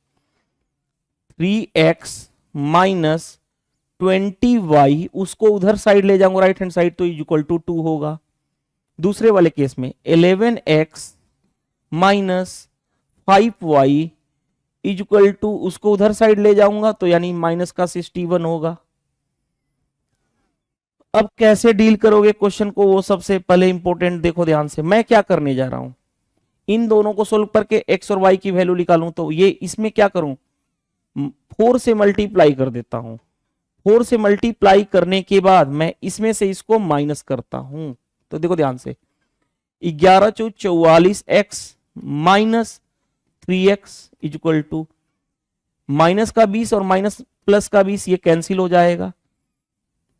S2: 3x माइनस 20y, उसको उधर साइड ले जाऊंगा राइट हैंड साइड, तो इक्वल टू 2 होगा। दूसरे वाले केस में 11x minus 5y is equal to, उसको उधर साइड ले जाऊंगा तो यानी माइनस का 61 होगा। अब कैसे डील करोगे क्वेश्चन को, वो सबसे पहले इंपॉर्टेंट देखो ध्यान से। मैं क्या करने जा रहा हूं, इन दोनों को सोल्व करके x और y की वैल्यू निकालूं, तो ये इसमें क्या करूं, 4 से मल्टीप्लाई कर देता हूं। 4 से मल्टीप्लाई करने के बाद मैं इसमें से इसको माइनस करता हूं। तो देखो ध्यान से, 11 × 4 = 44x minus 3x is equal to minus का 20 और माइनस प्लस का 20, ये कैंसिल हो जाएगा।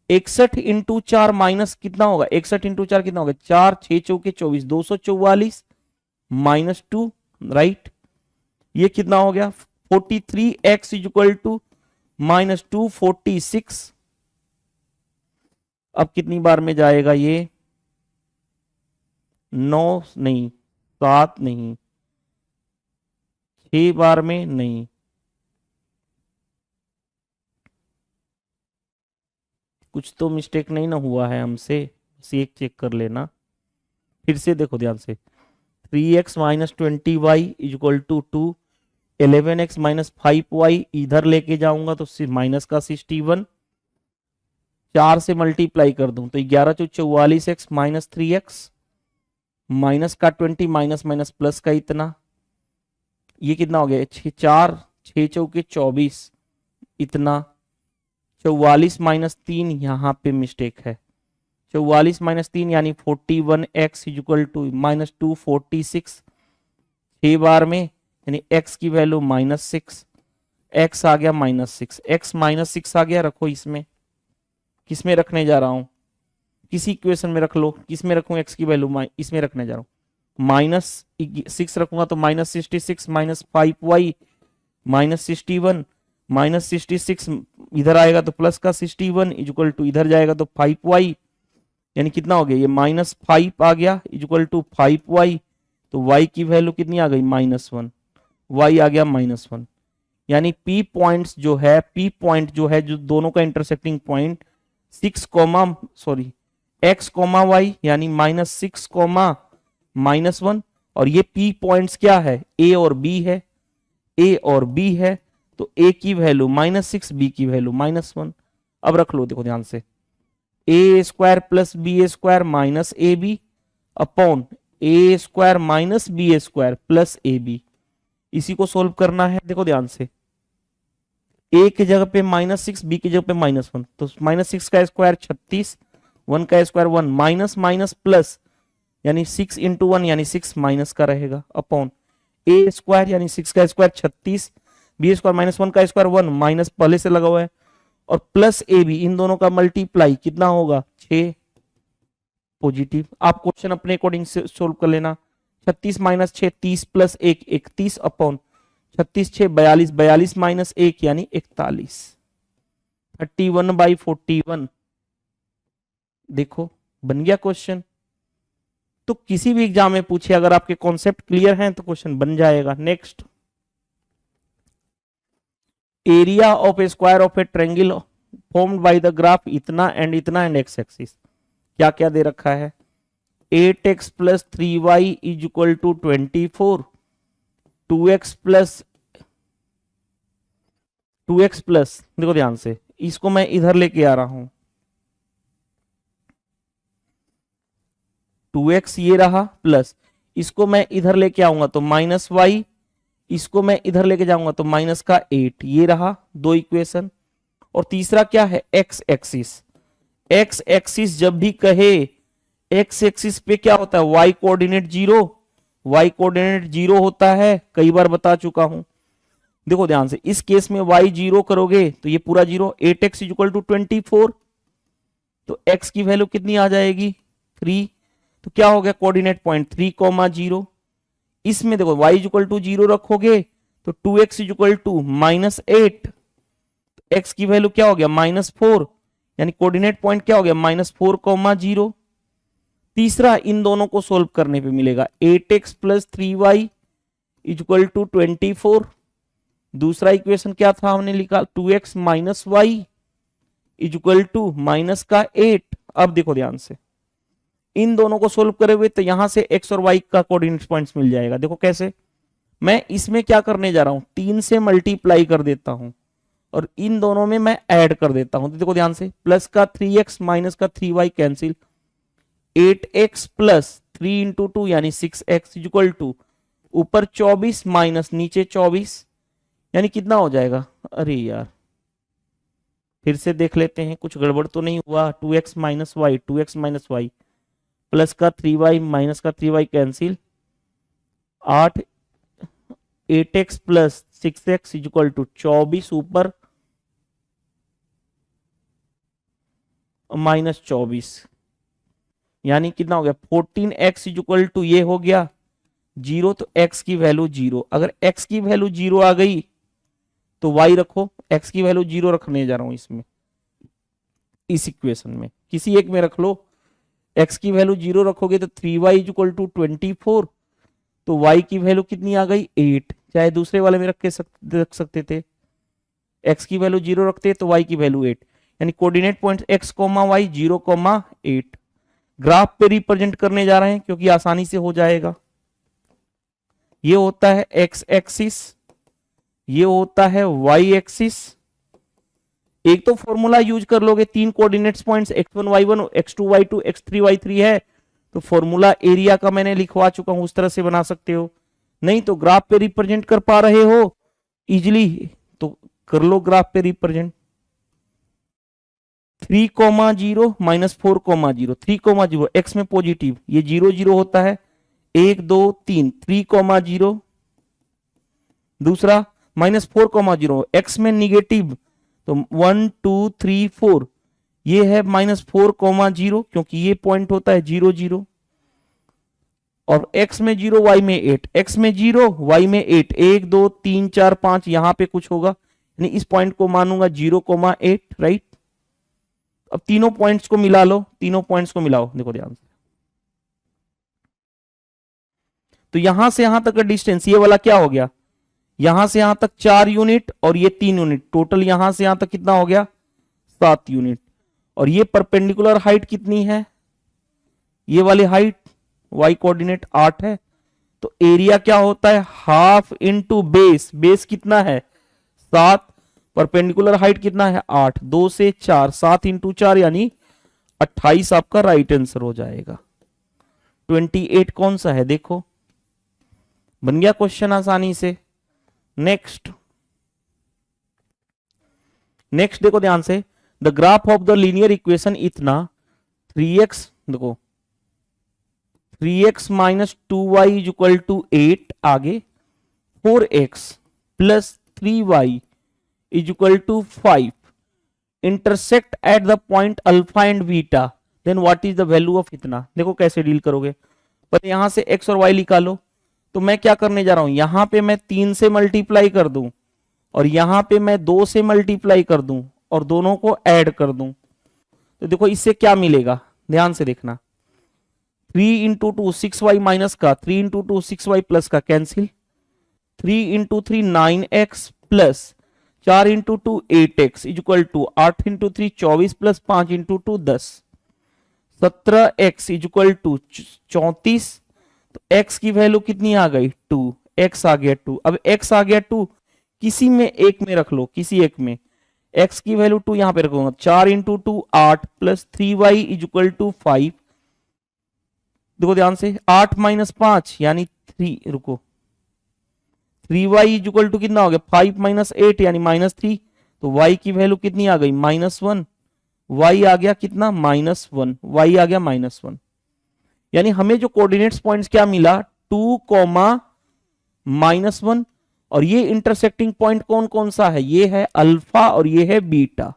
S2: 61 इंटू 4 माइनस कितना होगा, 61 इंटू 4 कितना होगा, 4 6 चौके 24, 244 माइनस 2, राइट। ये कितना हो गया 43x is equal to minus 246। अब कितनी बार में जाएगा ये, 9 नहीं, 7 नहीं, 6 बार में नहीं, कुछ तो मिस्टेक नहीं ना हुआ है हमसे, बस एक चेक कर लेना। फिर से देखो ध्यान से, 3x minus 20y is equal to 2, 11x minus 5y इधर लेके जाऊंगा तो सिर्फ माइनस का 61, 4 से मल्टीप्लाई कर दूं तो 11 × 4 = 44x माइनस 3x, माइनस का 20 माइनस माइनस प्लस का इतना, ये कितना हो गया 4 6 चौके 24 इतना, 44 माइनस 3, यहाँ पे मिस्टेक है, 44 माइनस 3 यानी 41x is equal to minus 246, 6 बार में, यानी x की वैल्यू -6, x आ गया -6, x -6 आ गया। रखो इसमें, किसमें रखने जा रहा हूं, किसी इक्वेशन में रख लो, किसमें रखूं x की वैल्यू, इसमें रखने जा रहा हूं, -6 रखूंगा तो -66 माइनस 5y माइनस 61, -66 इधर आएगा तो प्लस का 61 इज इक्वल टू इधर जाएगा तो 5y, यानी कितना हो गया, ये -5 आ गया इक्वल टू 5y, तो y की वैल्यू कितनी आ गई -1, y आ गया -1। यानी P पॉइंट्स जो है, P पॉइंट जो है, जो दोनों का intersecting point 6 comma sorry x comma y यानी -6 कॉमा -1, और ये P पॉइंट्स क्या है, A और B है, A और B है, तो A की वैल्यू -6, B की वैल्यू -1। अब रख लो, देखो ध्यान से, a square plus b square minus a b upon a square minus b square plus a b, इसी को सोल्व करना है। देखो ध्यान से, a की जगह पे -6, b की जगह पे -1, तो -6 का स्क्वायर 36, 1 का स्क्वायर 1, माइनस माइनस प्लस यानी 6 इंटू 1 यानी 6 माइनस का रहेगा, अपॉन a स्क्वायर यानी 6 का स्क्वायर 36, बी स्क्वायर माइनस 1 का स्क्वायर 1, माइनस पहले से लगा हुआ है, और प्लस ए बी, इन दोनों का मल्टीप्लाई कितना होगा, 6 पॉजिटिव। आप क्वेश्चन अपने अकॉर्डिंग से सोल्व कर लेना। 36 माइनस 6 30 प्लस 1 31 अपॉन 36 6 42, 42 माइनस 1 यानी 41, 31/41। देखो बन गया क्वेश्चन। तो किसी भी एग्जाम में पूछे, अगर आपके कॉन्सेप्ट क्लियर हैं तो क्वेश्चन बन जाएगा। Next, area of a square of a triangle formed by the graph इतना एंड एक्स एक्सिस, क्या क्या दे रखा है, 8x plus 3y is equal to 24, 2x plus देखो ध्यान से, इसको मैं इधर लेके आ रहा हूं, 2x ये रहा प्लस, इसको मैं इधर लेके आऊंगा तो -y, इसको मैं इधर लेके जाऊंगा तो माइनस का 8, ये रहा 2 इक्वेशन। और तीसरा क्या है, एक्स एक्सिस। एक्स एक्सिस जब भी कहे, एक्स एक्सिस पे क्या होता है, वाई कोऑर्डिनेट 0, वाई कोऑर्डिनेट 0 होता है, कई बार बता चुका हूं। देखो ध्यान से, इस केस में y 0 करोगे तो ये पूरा 0, 8x इक्वल टू 24, तो x की वैल्यू कितनी आ जाएगी, 3, तो क्या हो गया कोऑर्डिनेट पॉइंट 3,0। इसमें देखो y इक्वल टू 0 रखोगे तो 2x इक्वल टू -8, x की वैल्यू क्या हो गया -4, यानी कोऑर्डिनेट पॉइंट क्या हो गया -4,0। तीसरा, इन दोनों को सोल्व करने पे मिलेगा 8x plus 3y equal to 24। दूसरा इक्वेशन क्या था, हमने लिखा 2x minus y equal to minus का 8। अब देखो ध्यान से, इन दोनों को सोल्व करे हुए तो यहां से x और y का कोऑर्डिनेट पॉइंट्स मिल जाएगा। देखो कैसे, मैं इसमें क्या करने जा रहा हूं, 3 से मल्टीप्लाई कर देता हूं और इन दोनों में मैं ऐड कर देता हूं। तो देखो ध्यान से, प्लस का 3x माइनस का 3y cancel, 8x plus 3 into 2 यानी 6x इक्वल टू ऊपर 24 माइनस नीचे 24 यानी कितना हो जाएगा, अरे यार फिर से देख लेते हैं, कुछ गड़बड़ तो नहीं हुआ। 2x minus y, 2x minus y plus का 3y माइनस का 3y cancel, 8x plus 6x equal to 24 ऊपर माइनस 24 यानी कितना हो गया 14x इक्वल टू ये हो गया 0, तो x की वैल्यू 0। अगर x की वैल्यू 0 आ गई तो y रखो, x की वैल्यू 0 रखने जा रहा हूं इसमें, इस इक्वेशन में किसी एक में रख लो। x की वैल्यू 0 रखोगे तो 3y इक्वल टू 24, तो y की वैल्यू कितनी आ गई 8, चाहे दूसरे वाले में रख सकते थे। x की वैल्यू 0 रखते तो y की वैल्यू 8, यानी coordinate point x, y 0, 8। Graph पे रिप्रेजेंट करने जा रहे हैं क्योंकि आसानी से हो जाएगा। ये होता है x एक्सिस, ये होता है y एक्सिस। एक तो फॉर्मूला यूज कर लोगे, 3 coordinates points x1 y1 x2 y2 x3 y3 है, तो फॉर्मूला एरिया का मैंने लिखवा चुका हूं, उस तरह से बना सकते हो। नहीं तो ग्राफ पे रिप्रेजेंट कर पा रहे हो इजिली तो कर लो ग्राफ पे रिप्रेजेंट। 3, 0 माइनस 4, 0, 3, 0 x में पॉजिटिव, ये 0 0 होता है, 1 2 3, 3, 0। दूसरा -4, 0 x में निगेटिव, तो 1 2 3 4, ये है -4, 0 क्योंकि ये पॉइंट होता है 0 0। और x में 0 y में 8, x में 0 y में 8, 1 2 3 4 5 यहां पे कुछ होगा, यानी इस पॉइंट को मानूंगा 0, 8, राइट। अब तीनों पॉइंट्स को मिला लो, तीनों पॉइंट्स को मिलाओ, देखो ध्यान से। तो यहां से यहां तक का डिस्टेंस ये वाला क्या हो गया, यहां से यहां तक 4 यूनिट और ये 3 यूनिट, टोटल यहां से यहां तक कितना हो गया 7 यूनिट। और ये परपेंडिकुलर हाइट कितनी है, ये वाली हाइट y कोऑर्डिनेट 8 है। तो एरिया क्या होता है हाफ इंटू बेस, बेस कितना है 7, परपेंडिकुलर हाइट कितना है 8, 2 से 4, 7 इंटू 4 यानी 28 आपका राइट आंसर हो जाएगा। 28 कौन सा है देखो, बन गया क्वेश्चन आसानी से। नेक्स्ट देखो ध्यान से, the graph of the linear equation इतना 3x, देखो 3x minus 2y is equal to 8, आगे 4x plus 3y is equal to 5 intersect at the point alpha and beta, then what is the value of इतना। देखो कैसे deal करोगे, पर यहां से x और y निकालो। तो मैं क्या करने जा रहा हूं, यहां पे मैं 3 से मल्टीप्लाई कर दूं और यहां पे मैं 2 से मल्टीप्लाई कर दूं और दोनों को ऐड कर दूं। तो देखो इससे क्या मिलेगा, ध्यान से देखना, 3 इंटू 2 6y माइनस का, 3 इंटू 2 6y प्लस का cancel, 3 into 3 9x plus 4 into 2 8x is equal to 8 into 3 24 plus 5 into 2 10, 17x is equal to 34। तो x की वैल्यू कितनी आ गई 2, x आ गया 2। अब x आ गया 2, किसी में एक में रख लो, किसी एक में x की वैल्यू 2 यहां पे रखूंगा, 4 into 2 8 plus 3y is equal to 5। देखो ध्यान से 8 माइनस 5 यानी 3, रुको 3y इज इक्वल टू कितना हो गया 5 माइनस 8 यानी माइनस 3। तो y की वैल्यू कितनी आ गई -1, y आ गया कितना -1, y आ गया -1। यानी हमें जो कोऑर्डिनेट्स पॉइंट्स क्या मिला 2, -1, और ये इंटरसेक्टिंग पॉइंट कौन कौन सा है, ये है अल्फा और ये है बीटा।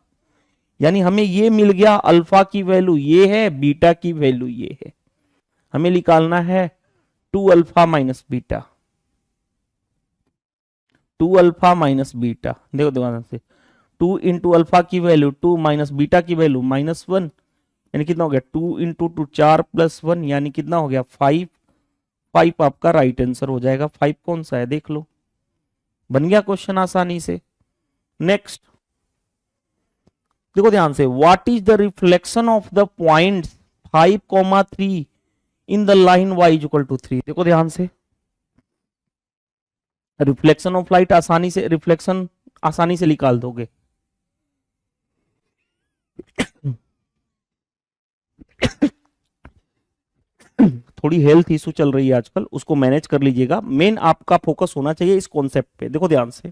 S2: यानी हमें ये मिल गया अल्फा की वैल्यू ये है, बीटा की वैल्यू ये है। हमें निकालना है 2 alpha minus beta, 2 alpha minus beta. देखो ध्यान से 2 इंटू अल्फा की वैल्यू 2 माइनस बीटा की वैल्यू -1 यानी कितना हो गया 2 इंटू 2 4 प्लस 1 यानी कितना हो गया 5। 5 आपका राइट आंसर हो जाएगा। 5 कौन सा है देख लो, बन गया क्वेश्चन आसानी से। नेक्स्ट देखो ध्यान से, what is the reflection of the point 5, 3 in the line y is equal to 3। देखो ध्यान से, रिफ्लेक्शन ऑफ लाइट रिफ्लेक्शन आसानी से निकाल दोगे। थोड़ी हेल्थ इशू चल रही है आजकल, उसको मैनेज कर लीजिएगा। मेन आपका फोकस होना चाहिए इस कॉन्सेप्ट पे। देखो ध्यान से,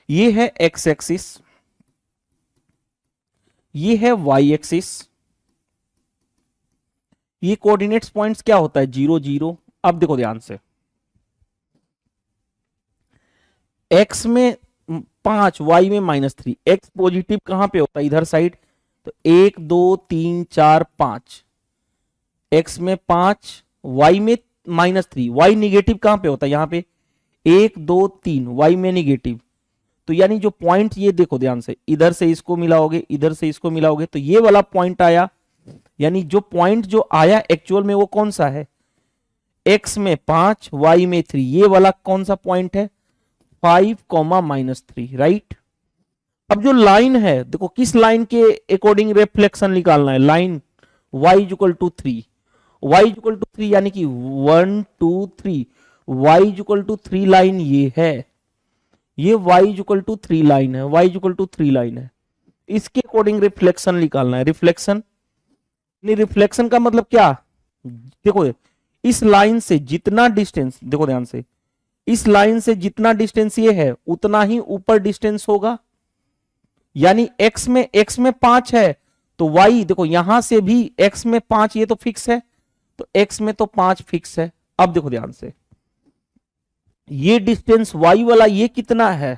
S2: ये है एक्स एक्सिस, ये है वाई एक्सिस, ये कोऑर्डिनेट्स पॉइंट्स क्या होता है 0 0। अब देखो ध्यान से, एक्स में 5 वाई में -3, एक्स पॉजिटिव कहां पे होता है इधर साइड, तो 1 2 3 4 5, एक्स में 5 वाई में -3, वाई निगेटिव कहां पे होता है यहां पे 1 2 3, वाई में निगेटिव। तो यानी जो पॉइंट ये देखो ध्यान से, इधर से इसको मिलाओगे इधर से इसको मिलाओगे तो ये वाला पॉइंट आया। यानी जो पॉइंट जो आया एक्चुअल में वो कौन सा है, एक्स में 5 वाई में 3, ये वाला कौन सा पॉइंट है 5, -3, राइट। अब जो लाइन है देखो, किस लाइन के अकॉर्डिंग रिफ्लेक्शन निकालना है, line y equal to 3, y equal to 3 यानी कि 1 2 3, y इक्वल टू 3 लाइन ये है, ये y इक्वल टू 3 लाइन है, y इक्वल टू 3 लाइन है, इसके अकॉर्डिंग रिफ्लेक्शन निकालना है। रिफ्लेक्शन नहीं, रिफ्लेक्शन का मतलब क्या, देखो इस लाइन से जितना डिस्टेंस, देखो ध्यान से, इस लाइन से जितना डिस्टेंस ये है उतना ही ऊपर डिस्टेंस होगा। यानी x में 5 है तो y देखो यहां से भी x में 5, ये तो फिक्स है, तो x में तो 5 फिक्स है। अब देखो ध्यान से, ये डिस्टेंस y वाला ये कितना है,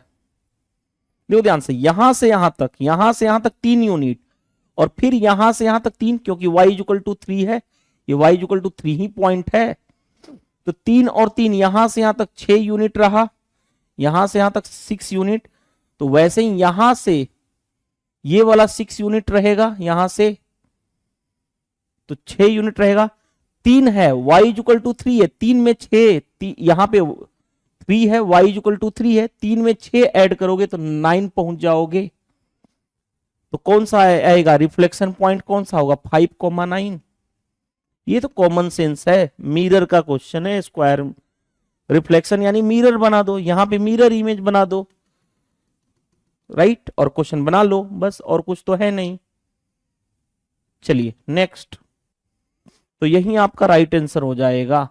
S2: देखो ध्यान से, यहां से यहां तक 3 यूनिट, और फिर यहां से यहां तक 3, क्योंकि y इक्वल टू 3 है, ये y इक्वल टू 3 ही पॉइंट है। तो 3 और 3 यहां से यहां तक 6 यूनिट रहा, यहां से यहां तक 6 यूनिट। तो वैसे ही यहां से ये वाला 6 यूनिट रहेगा यहां से, तो 6 यूनिट रहेगा। 3 है, y इक्वल टू 3 है, 3 में 6, यहां पे 3 है, y इक्वल टू 3 है, 3 में 6 ऐड करोगे तो 9 पहुंच जाओगे। तो कौन सा आएगा रिफ्लेक्शन पॉइंट, कौन सा होगा 5,9। ये तो कॉमन सेंस है, मिरर का क्वेश्चन है। स्क्वायर रिफ्लेक्शन यानी मिरर बना दो, यहां पे मिरर इमेज बना दो, राइट, और क्वेश्चन बना लो बस, और कुछ तो है नहीं। चलिए नेक्स्ट, तो यही आपका राइट आंसर हो जाएगा।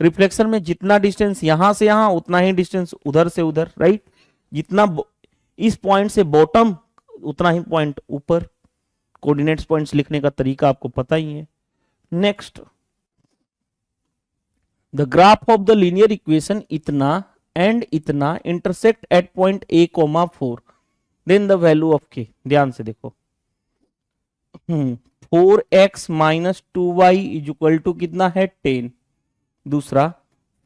S2: रिफ्लेक्शन में जितना डिस्टेंस यहां से यहां, उतना ही डिस्टेंस उधर से उधर, राइट। जितना इस पॉइंट से बॉटम, उतना ही पॉइंट ऊपर। कोऑर्डिनेट्स पॉइंट्स लिखने का तरीका आपको पता ही है। Next, the graph of the linear equation इतना एंड इतना intersect at point a, 4, then the value of k। ध्यान से देखो, 4x minus 2y is equal to कितना है 10। दूसरा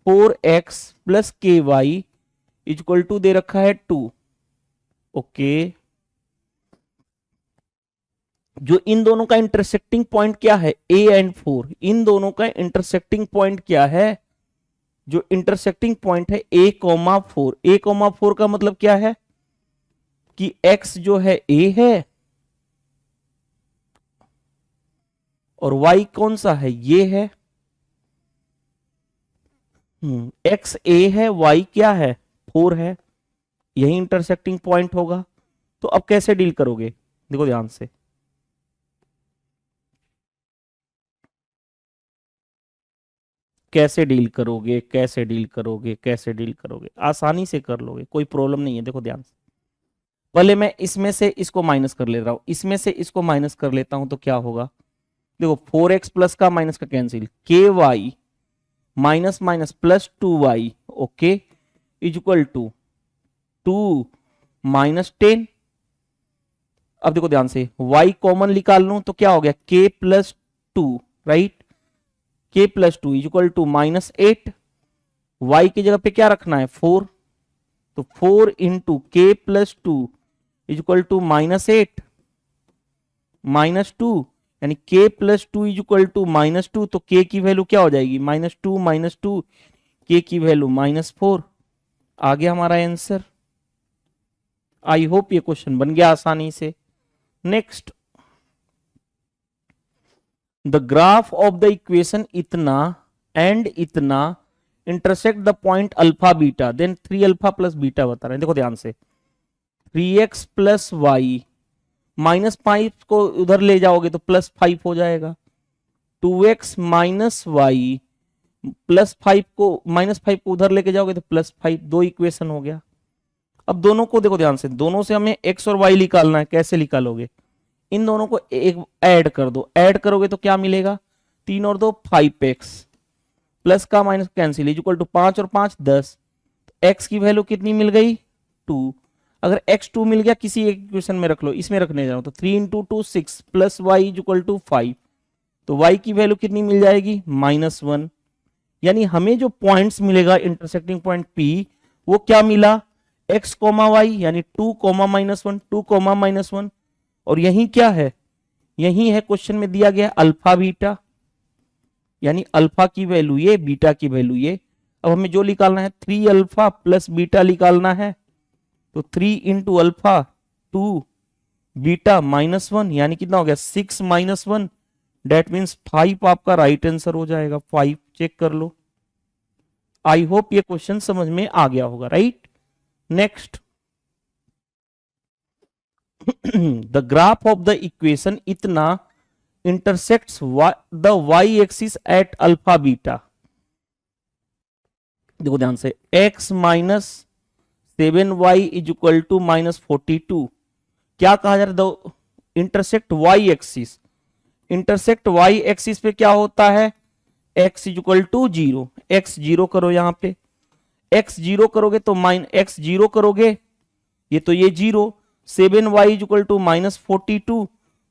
S2: 4x plus ky is equal to दे रखा है 2। ओके, जो इन दोनों का इंटरसेक्टिंग पॉइंट क्या है a एंड 4, इन दोनों का इंटरसेक्टिंग पॉइंट क्या है, जो इंटरसेक्टिंग पॉइंट है a, 4। a, 4 का मतलब क्या है कि x जो है a है और y कौन सा है, ये है। x a है, y क्या है 4 है, यही इंटरसेक्टिंग पॉइंट होगा। तो अब कैसे डील करोगे, देखो ध्यान से, कैसे डील करोगे, कैसे डील करोगे, कैसे डील करोगे, आसानी से कर लोगे, कोई प्रॉब्लम नहीं है। देखो ध्यान से, पहले मैं इसमें से इसको माइनस कर ले रहा हूं, इसमें से इसको माइनस कर लेता हूं, तो क्या होगा, देखो 4x प्लस का माइनस का cancel, ky minus minus plus 2y, okay, is equal to 2 minus 10। अब देखो ध्यान से, y कॉमन निकाल लूं तो क्या हो गया k plus 2, right, k plus 2 is equal to minus 8। y की जगह पे क्या रखना है 4, तो 4 into k plus 2 is equal to minus 8 minus 2, यानी k plus 2 is equal to minus 2। तो k की वैल्यू क्या हो जाएगी माइनस 2, k की वैल्यू माइनस 4। आ गया हमारा आंसर। आई होप ये क्वेश्चन बन गया आसानी से। Next, the graph of the equation इतना एंड इतना intersect the point alpha beta, then 3 alpha plus beta बता रहे हैं। देखो ध्यान से, 3x प्लस वाई, माइनस 5 को उधर ले जाओगे तो प्लस 5 हो जाएगा। 2x माइनस वाई प्लस 5 को, माइनस 5 को उधर लेके जाओगे तो प्लस 5, 2 इक्वेशन हो गया। अब दोनों को देखो ध्यान से, दोनों से हमें x और y निकालना है। कैसे निकालोगे, इन दोनों को एक ऐड कर दो, ऐड करोगे तो क्या मिलेगा 3 और 2 5x, प्लस का minus cancel, is equal to 5 और 5 10। तो x की वैल्यू कितनी मिल गई 2। अगर x 2 मिल गया, किसी एक इक्वेशन में रख लो, इसमें रखने जाओ तो 3 into 2 6 plus y is equal to 5। तो y की वैल्यू कितनी मिल जाएगी -1। यानी हमें जो पॉइंट्स मिलेगा इंटरसेक्टिंग पॉइंट P, वो क्या मिला x, y, यानी 2, -1, 2, -1। और यही क्या है, यही है क्वेश्चन में दिया गया अल्फा बीटा, यानी अल्फा की वैल्यू ये, बीटा की वैल्यू ये। अब हमें जो निकालना है 3 अल्फा प्लस बीटा निकालना है, तो 3 इंटू अल्फा 2 बीटा -1, यानी कितना हो गया 6 -1, डेट मीन्स 5 आपका राइट आंसर हो जाएगा। 5 चेक कर लो। आई होप ये क्वेश्चन समझ में आ गया होगा, right. Next, the graph of the equation इतना intersects the y axis at alpha beta। देखो ध्यान से, x minus 7y is equal to -42, क्या कहा जा रहा है, intersect y axis. Intersect y axis पे क्या होता है, x is equal to 0, x 0 करो, यहां पे x 0 करोगे तो x 0 करोगे, ये तो ये 0, 7y इज इक्वल टू -42,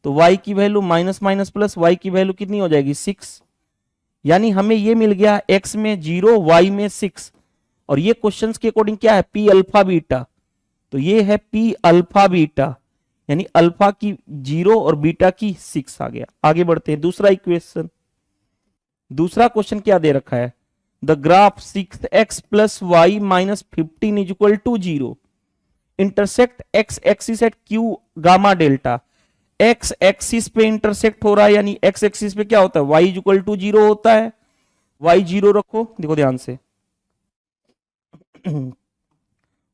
S2: तो y की value minus minus plus, y की वैल्यू कितनी हो जाएगी 6। यानी हमें ये मिल गया x में 0, y में 6। और ये क्वेश्चंस के अकॉर्डिंग क्या है, p अल्फा बीटा, तो ये है p अल्फा बीटा, यानी अल्फा की 0 और बीटा की 6 आ गया। आगे बढ़ते हैं, दूसरा इक्वेशन। दूसरा क्वेश्चन क्या दे रखा है, the graph 6x plus y minus 15 is equal to 0 intersect x axis at q gamma delta. x axis पे इंटरसेक्ट हो रहा है, यानी x एक्सिस पे क्या होता है, y इज इक्वल टू 0 होता है। y 0 रखो, देखो ध्यान से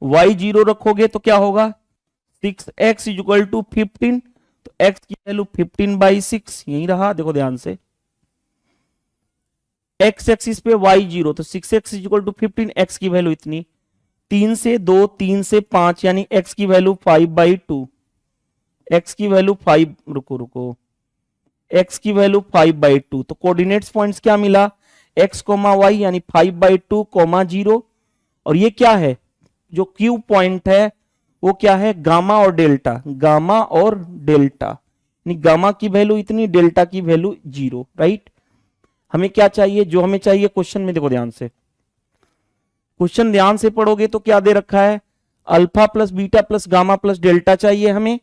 S2: y 0 रखोगे तो क्या होगा, 6x इज इक्वल टू 15, तो x की वैल्यू 15/6 यही रहा। देखो ध्यान से, x एक्सिस पे y 0, तो 6x is equal to 15, x की वैल्यू इतनी, 3 से 2, 3 से 5, यानी x की वैल्यू 5/2, x की वैल्यू 5, रुको x की वैल्यू 5/2। तो कोऑर्डिनेट्स पॉइंट्स क्या मिला, x, y, यानी 5/2, 0, और ये क्या है, जो Q पॉइंट है वो क्या है, गामा और डेल्टा, गामा और डेल्टा, यानी गामा की वैल्यू इतनी, डेल्टा की वैल्यू 0, राइट। हमें क्या चाहिए, जो हमें चाहिए क्वेश्चन में, देखो ध्यान से, क्वेश्चन ध्यान से पढ़ोगे तो क्या दे रखा है, alpha plus beta plus gamma plus delta चाहिए हमें।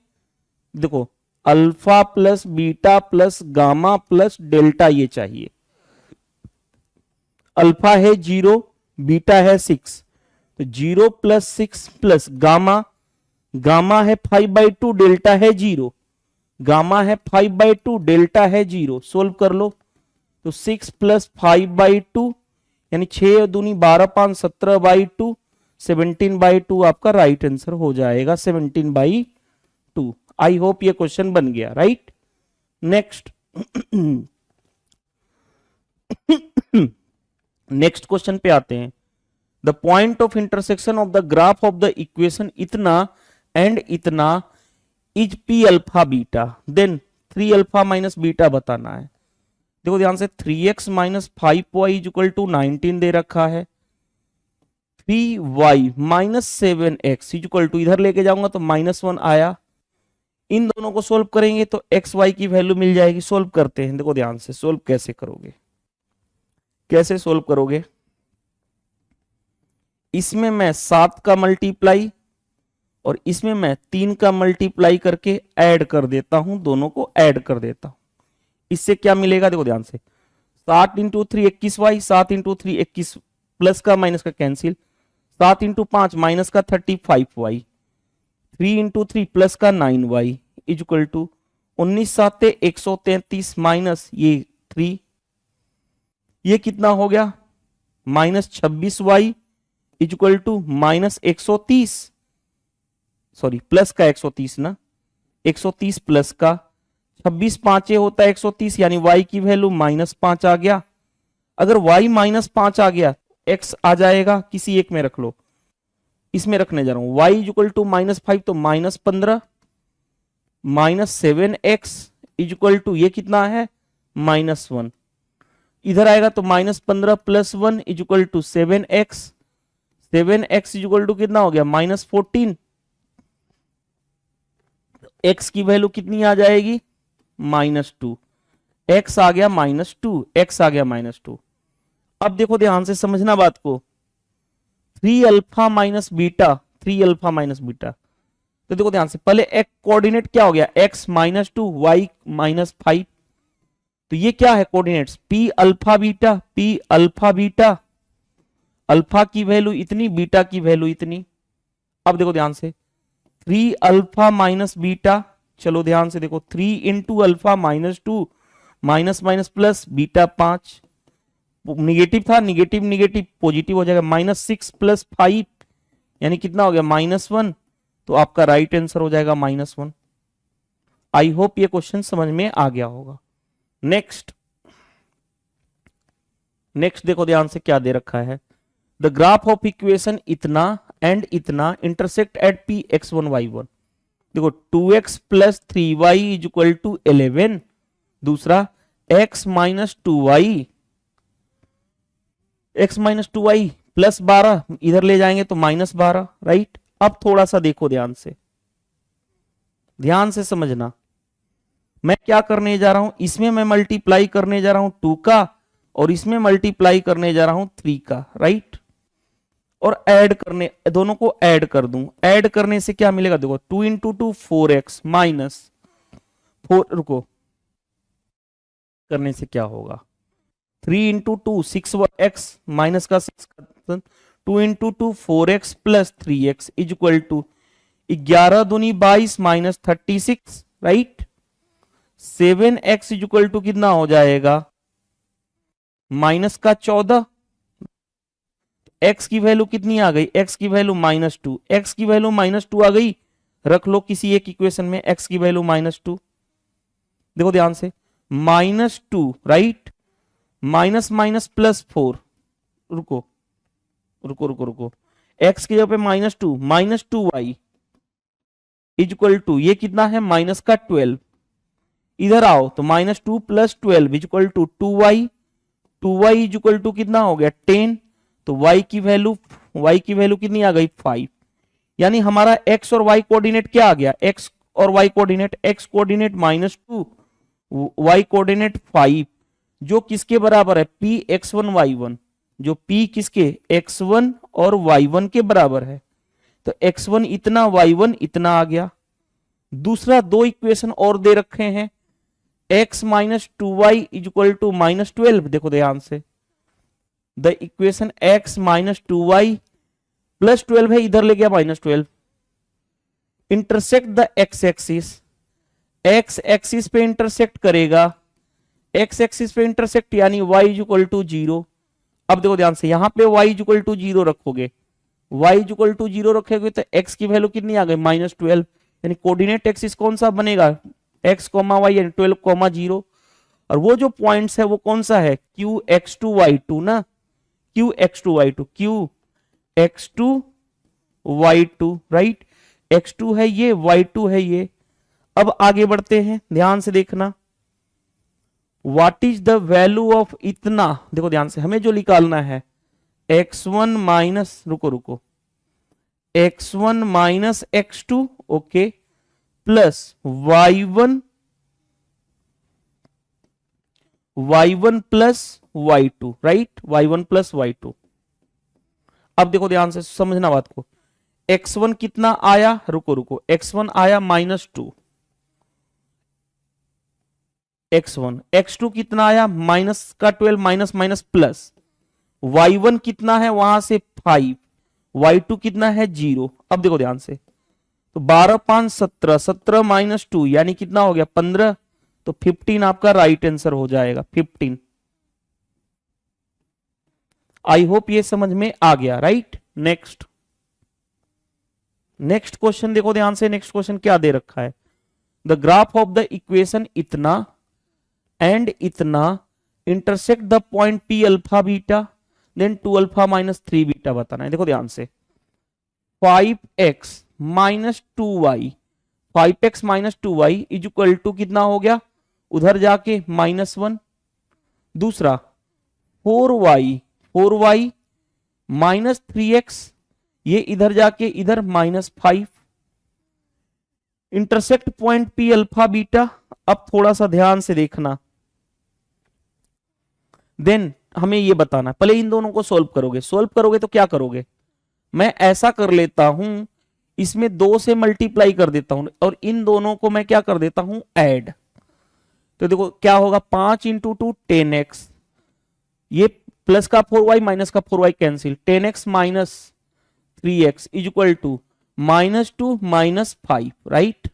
S2: देखो alpha plus beta plus gamma plus delta ये चाहिए। अल्फा है 0, बीटा है 6, तो 0 प्लस 6 प्लस गामा, गामा है 5/2, डेल्टा है 0, गामा है 5/2, डेल्टा है 0, सोल्व कर लो। तो 6 प्लस 5/2 यानी 6 दूनी 12, 5 17/2, 17/2 आपका राइट आंसर हो जाएगा, 17/2। आई होप ये क्वेश्चन बन गया, राइट। नेक्स्ट नेक्स्ट क्वेश्चन पे आते हैं। The point of intersection of the graph of the equation इतना एंड इतना is P alpha beta, then 3 alpha minus beta बताना है। देखो ध्यान से, 3x minus 5y is equal to 19 दे रखा है, 3y minus 7x is equal to, इधर लेके जाऊंगा तो -1 आया, इन दोनों को सोल्व करेंगे तो एक्स वाई की वैल्यू मिल जाएगी। सोल्व करते हैं, देखो ध्यान से, सोल्व कैसे करोगे, कैसे सोल्व करोगे, इसमें मैं 7 का मल्टीप्लाई और इसमें मैं 3 का मल्टीप्लाई करके ऐड कर देता हूं, दोनों को ऐड कर देता हूं। इससे क्या मिलेगा, देखो ध्यान से, 7 इंटू 3 21y, 7 इंटू 3 21, प्लस का माइनस का कैंसिल, 7 इंटू 5 माइनस का 35y, 3 इंटू 3 प्लस का 9y is equal to 19 7 133 minus ये 3, ये कितना हो गया, -26y is equal to -130, sorry plus का 130 ना, 130 प्लस का 26 5 होता है 130, यानी y की वैल्यू -5 आ गया। अगर y -5 आ गया, x आ जाएगा, किसी एक में रख लो, इसमें रखने जा रहा हूं, y इज इक्वल टू -5 तो -15, -7x इज इक्वल टू ये कितना है, -1, इधर आएगा तो -15 plus 1 is equal to 7x, 7x is equal to कितना हो गया, -14, x की वैल्यू कितनी आ जाएगी, -2, x आ गया -2, x आ गया -2। अब देखो ध्यान से समझना बात को, 3 alpha minus beta, 3 alpha minus beta, तो देखो ध्यान से, पहले एक कोऑर्डिनेट क्या हो गया, x -2 y -5, तो ये क्या है coordinates, p alpha beta, p alpha beta, alpha की वैल्यू इतनी, बीटा की वैल्यू इतनी। अब देखो ध्यान से, 3 अल्फा माइनस बीटा, चलो ध्यान से देखो, 3 into alpha -2 minus minus plus, beta 5, negative था, निगेटिव निगेटिव पॉजिटिव हो जाएगा, -6 प्लस 5 यानी कितना हो गया, -1, तो आपका राइट आंसर हो जाएगा -1। आई होप ये क्वेश्चन समझ में आ गया होगा। नेक्स्ट देखो ध्यान से क्या दे रखा है, द ग्राफ ऑफ इक्वेशन इतना एंड इतना intersect eight p x1 y1। देखो 2x plus 3y is equal to 11, दूसरा x minus 2y, x minus 2y plus 12, इधर ले जाएंगे तो -12, राइट। अब थोड़ा सा देखो ध्यान से, ध्यान से समझना, मैं क्या करने जा रहा हूं, इसमें मैं मल्टीप्लाई करने जा रहा हूं 2 का और इसमें मल्टीप्लाई करने जा रहा हूं 3 का, राइट। और ऐड करने, दोनों को ऐड कर दूं, ऐड करने से क्या मिलेगा देखो, 2 इंटू 2 4x माइनस 4, रुको, करने से क्या होगा, 3 इंटू 2 6x माइनस का 6, 2 into 2 4x plus 3x is equal to 11 दूनी 22 minus 36, right. 7x is equal to कितना हो जाएगा, माइनस का 14, x की वैल्यू कितनी आ गई, x की वैल्यू -2, x की वैल्यू -2 आ गई, रख लो किसी एक इक्वेशन में x की वैल्यू -2, देखो ध्यान से, -2, राइट, माइनस माइनस +4, रुको रुको रुको रुको, x की जगह पे -2y इज इक्वल टू, ये कितना है, माइनस का 12, इधर आओ तो -2 + 12 is equal to 2y, 2y is equal to कितना हो गया 10, तो y की वैल्यू कितनी आ गई 5, यानी हमारा x और y कोऑर्डिनेट क्या आ गया, x और y coordinate, x coordinate -2, y coordinate 5, जो किसके बराबर है, p x1 y1, जो p किसके, x1 और y1 के बराबर है, तो x1 इतना y1 इतना आ गया। दूसरा दो इक्वेशन और दे रखे हैं, x minus 2y is equal to -12, देखो ध्यान से, the equation x minus 2y plus 12 है, इधर ले गया -12, intersect the x axis, x axis पे इंटरसेक्ट करेगा, x एक्सिस पे इंटरसेक्ट यानी y इज इक्वल टू 0। अब देखो ध्यान से, यहां पे y इज इक्वल टू 0 रखोगे, y इज इक्वल टू 0 रखोगे तो x की वैल्यू कितनी आ गई -12, यानी कोऑर्डिनेट एक्सिस कौन सा बनेगा, x, y यानी 12, 0, और वो जो पॉइंट्स है वो कौन सा है, qx2y2 ना, qx2y2, qx2y2, राइट, x2 है ये, y2 है ये। अब आगे बढ़ते हैं, ध्यान से देखना, what is the value of इतना, देखो ध्यान से, हमें जो निकालना है x1 माइनस, रुको x1 minus x2, okay, plus y1 plus y2, right, y1 plus y2। अब देखो ध्यान से समझना बात को, x1 कितना आया, रुको x1 आया -2, x1, x2 कितना आया माइनस का 12, माइनस माइनस प्लस, y1 कितना है वहां से 5, y2 कितना है 0। अब देखो ध्यान से, तो 12 5 17, 17 माइनस 2 यानी कितना हो गया 15, तो 15 आपका राइट आंसर हो जाएगा, 15। आई होप ये समझ में आ गया, राइट। नेक्स्ट क्वेश्चन देखो ध्यान से, नेक्स्ट क्वेश्चन क्या दे रखा है, the graph of the equation इतना एंड इतना intersect the point p alpha beta then 2 alpha minus 3 beta बताना है। देखो ध्यान से, 5x minus 2y, 5x minus 2y is equal to कितना हो गया, उधर जाके -1। दूसरा 4y माइनस 3x, ये इधर जाके इधर -5। Intersect point p alpha beta. अब थोड़ा सा ध्यान से देखना, देन हमें ये बताना, पहले इन दोनों को सोल्व करोगे तो क्या करोगे, मैं ऐसा कर लेता हूं, इसमें 2 से मल्टीप्लाई कर देता हूं और इन दोनों को मैं क्या कर देता हूं ऐड। तो देखो क्या होगा, 5 इंटू 2 10x, ये प्लस का 4y माइनस का 4y cancel, 10x minus 3x is equal to -2 -5, right.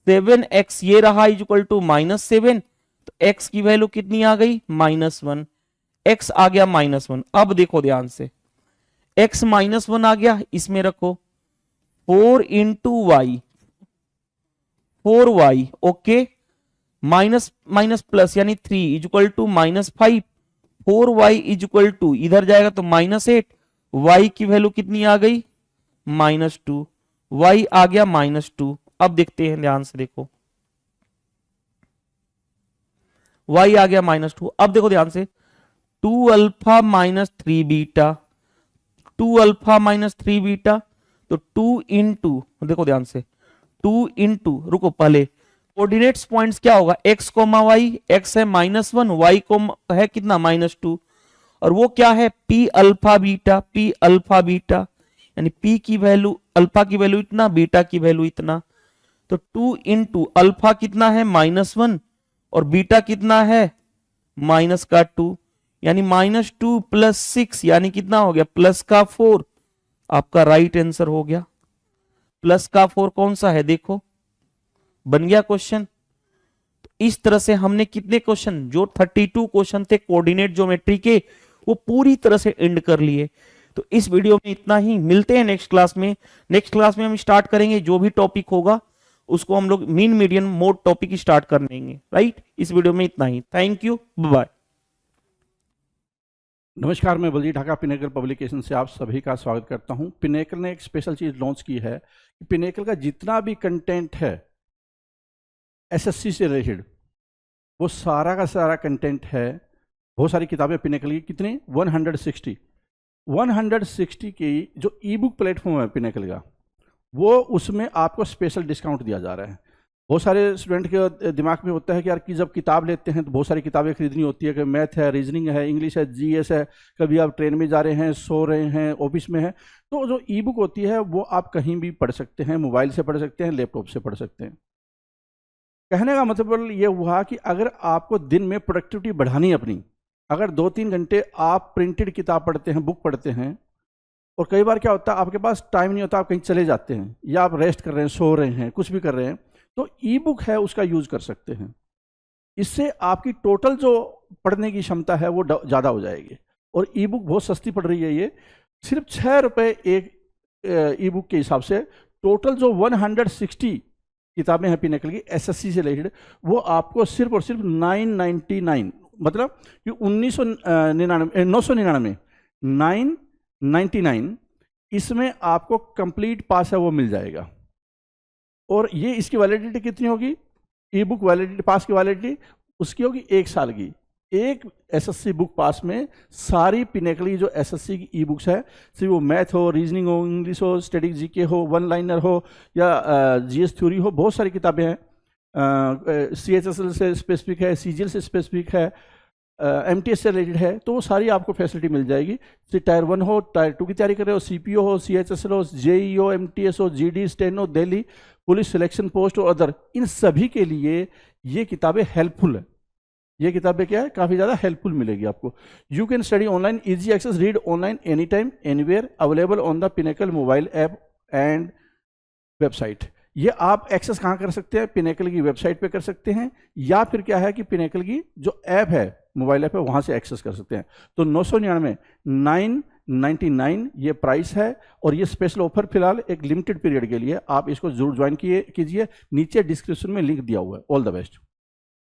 S2: 7x ये रहा इज इक्वल टू -7, तो x की वैल्यू कितनी आ गई -1, x आ गया -1। अब देखो ध्यान से, x -1 आ गया, इसमें रखो 4 into y, 4y, okay, minus minus plus यानी 3 is equal to -5, 4y is equal to इधर जाएगा तो -8, y की वैल्यू कितनी आ गई -2, y आ गया -2। अब देखते हैं ध्यान से, देखो y आ गया -2। अब देखो ध्यान से, 2 alpha minus 3 beta, 2 alpha minus 3 beta, तो 2 इंटू, देखो ध्यान से, 2 इंटू, रुको पहले कोऑर्डिनेट्स पॉइंट्स क्या होगा, x, y, x है -1, y को है कितना -2, और वो क्या है, P alpha beta, P alpha beta, यानी पी की वैल्यू, अल्फा की वैल्यू इतना, बीटा की वैल्यू इतना। तो 2 इंटू अल्फा कितना है -1 और बीटा कितना है -2, यानी -2 + 6 यानी कितना हो गया +4। आपका राइट आंसर हो गया। +4 कौन सा है, देखो बन गया क्वेश्चन। तो इस तरह से हमने कितने क्वेश्चन, जो 32 क्वेश्चन थे कोऑर्डिनेट ज्योमेट्री के, वो पूरी तरह से एंड कर लिए। तो इस वीडियो में इतना ही, मिलते हैं नेक्स्ट क्लास में। नेक्स्ट क्लास में हम स्टार्ट करेंगे, जो भी टॉपिक होगा उसको हम लोग mean median mode topic start कर देंगे, राइट। इस वीडियो में इतना ही, थैंक यू, बाय।
S1: नमस्कार, मैं बलजीत ढाका पिनेकल पब्लिकेशन से आप सभी का स्वागत करता हूं। पिनेकल ने एक स्पेशल चीज़ लॉन्च की है कि पिनेकल का जितना भी कंटेंट है एसएससी से रिलेटेड, वो सारा का सारा कंटेंट है। बहुत सारी किताबें पिनेकल की, कितनी 160 की जो ई बुक प्लेटफॉर्म है पिनेकल का, वो उसमें आपको स्पेशल डिस्काउंट दिया जा रहा है। बहुत सारे स्टूडेंट के दिमाग में होता है कि यार कि जब किताब लेते हैं तो बहुत सारी किताबें खरीदनी होती है, कि मैथ है, रीजनिंग है, इंग्लिश है, जीएस है, कभी आप ट्रेन में जा रहे हैं, सो रहे हैं, ऑफिस में हैं, तो जो ई बुक होती है वो आप कहीं भी पढ़ सकते हैं, मोबाइल से पढ़ सकते हैं, लैपटॉप से पढ़ सकते हैं। कहने का मतलब ये हुआ कि अगर आपको दिन में प्रोडक्टिविटी बढ़ानी है अपनी, अगर 2-3 घंटे आप प्रिंटेड किताब पढ़ते हैं, बुक पढ़ते हैं, और कई बार क्या होता है आपके पास टाइम नहीं होता, आप कहीं चले जाते हैं या आप रेस्ट कर रहे हैं, सो रहे हैं, कुछ भी कर रहे हैं, तो ई बुक है उसका यूज़ कर सकते हैं। इससे आपकी टोटल जो पढ़ने की क्षमता है वो ज़्यादा हो जाएगी। और ई बुक बहुत सस्ती पड़ रही है, ये सिर्फ 6 रुपये एक ई बुक के हिसाब से। टोटल जो 160 किताबें हैं पिनेकल की एसएससी से रिलेटेड, वो आपको सिर्फ और सिर्फ 999, मतलब कि 999 इसमें आपको कंप्लीट पास है वो मिल जाएगा। और ये इसकी वैलिडिटी कितनी होगी, ई बुक वैलिडिटी, पास की वैलिडिटी उसकी होगी 1 साल की। एक एसएससी बुक पास में सारी पिनेकल की जो एसएससी की ई बुक्स है, सिर्फ वो मैथ हो, रीजनिंग हो, इंग्लिश हो, स्टैटिक जीके हो, वन लाइनर हो या जीएस थ्योरी हो, बहुत सारी किताबें हैं। सीएचएसएल से स्पेसिफिक है, सीजीएल से स्पेसिफिक है, एमटीएस से रिलेटेड है, तो वो सारी आपको फैसिलिटी मिल जाएगी। चाहे टायर 1 हो, टायर 2 की तैयारी कर रहे हो, सीपीओ हो, सीएचएसएल हो, जेई हो, एमटीएस हो, GD, steno, Delhi police selection post और अदर, इन सभी के लिए ये किताबें हेल्पफुल है। ये किताबें क्या है, काफ़ी ज़्यादा हेल्पफुल मिलेगी आपको। You can study online, easy access, read online any time anywhere, available on the Pinnacle mobile app and website. ये आप एक्सेस कहाँ कर सकते हैं, पिनेकल की वेबसाइट पे कर सकते हैं, या फिर क्या है कि पिनेकल की जो ऐप है, मोबाइल ऐप है, वहाँ से एक्सेस कर सकते हैं। तो 999 ये प्राइस है, और ये स्पेशल ऑफर फिलहाल एक लिमिटेड पीरियड के लिए। आप इसको जरूर ज्वाइन कीजिए। नीचे डिस्क्रिप्शन में लिंक दिया हुआ है। All the best.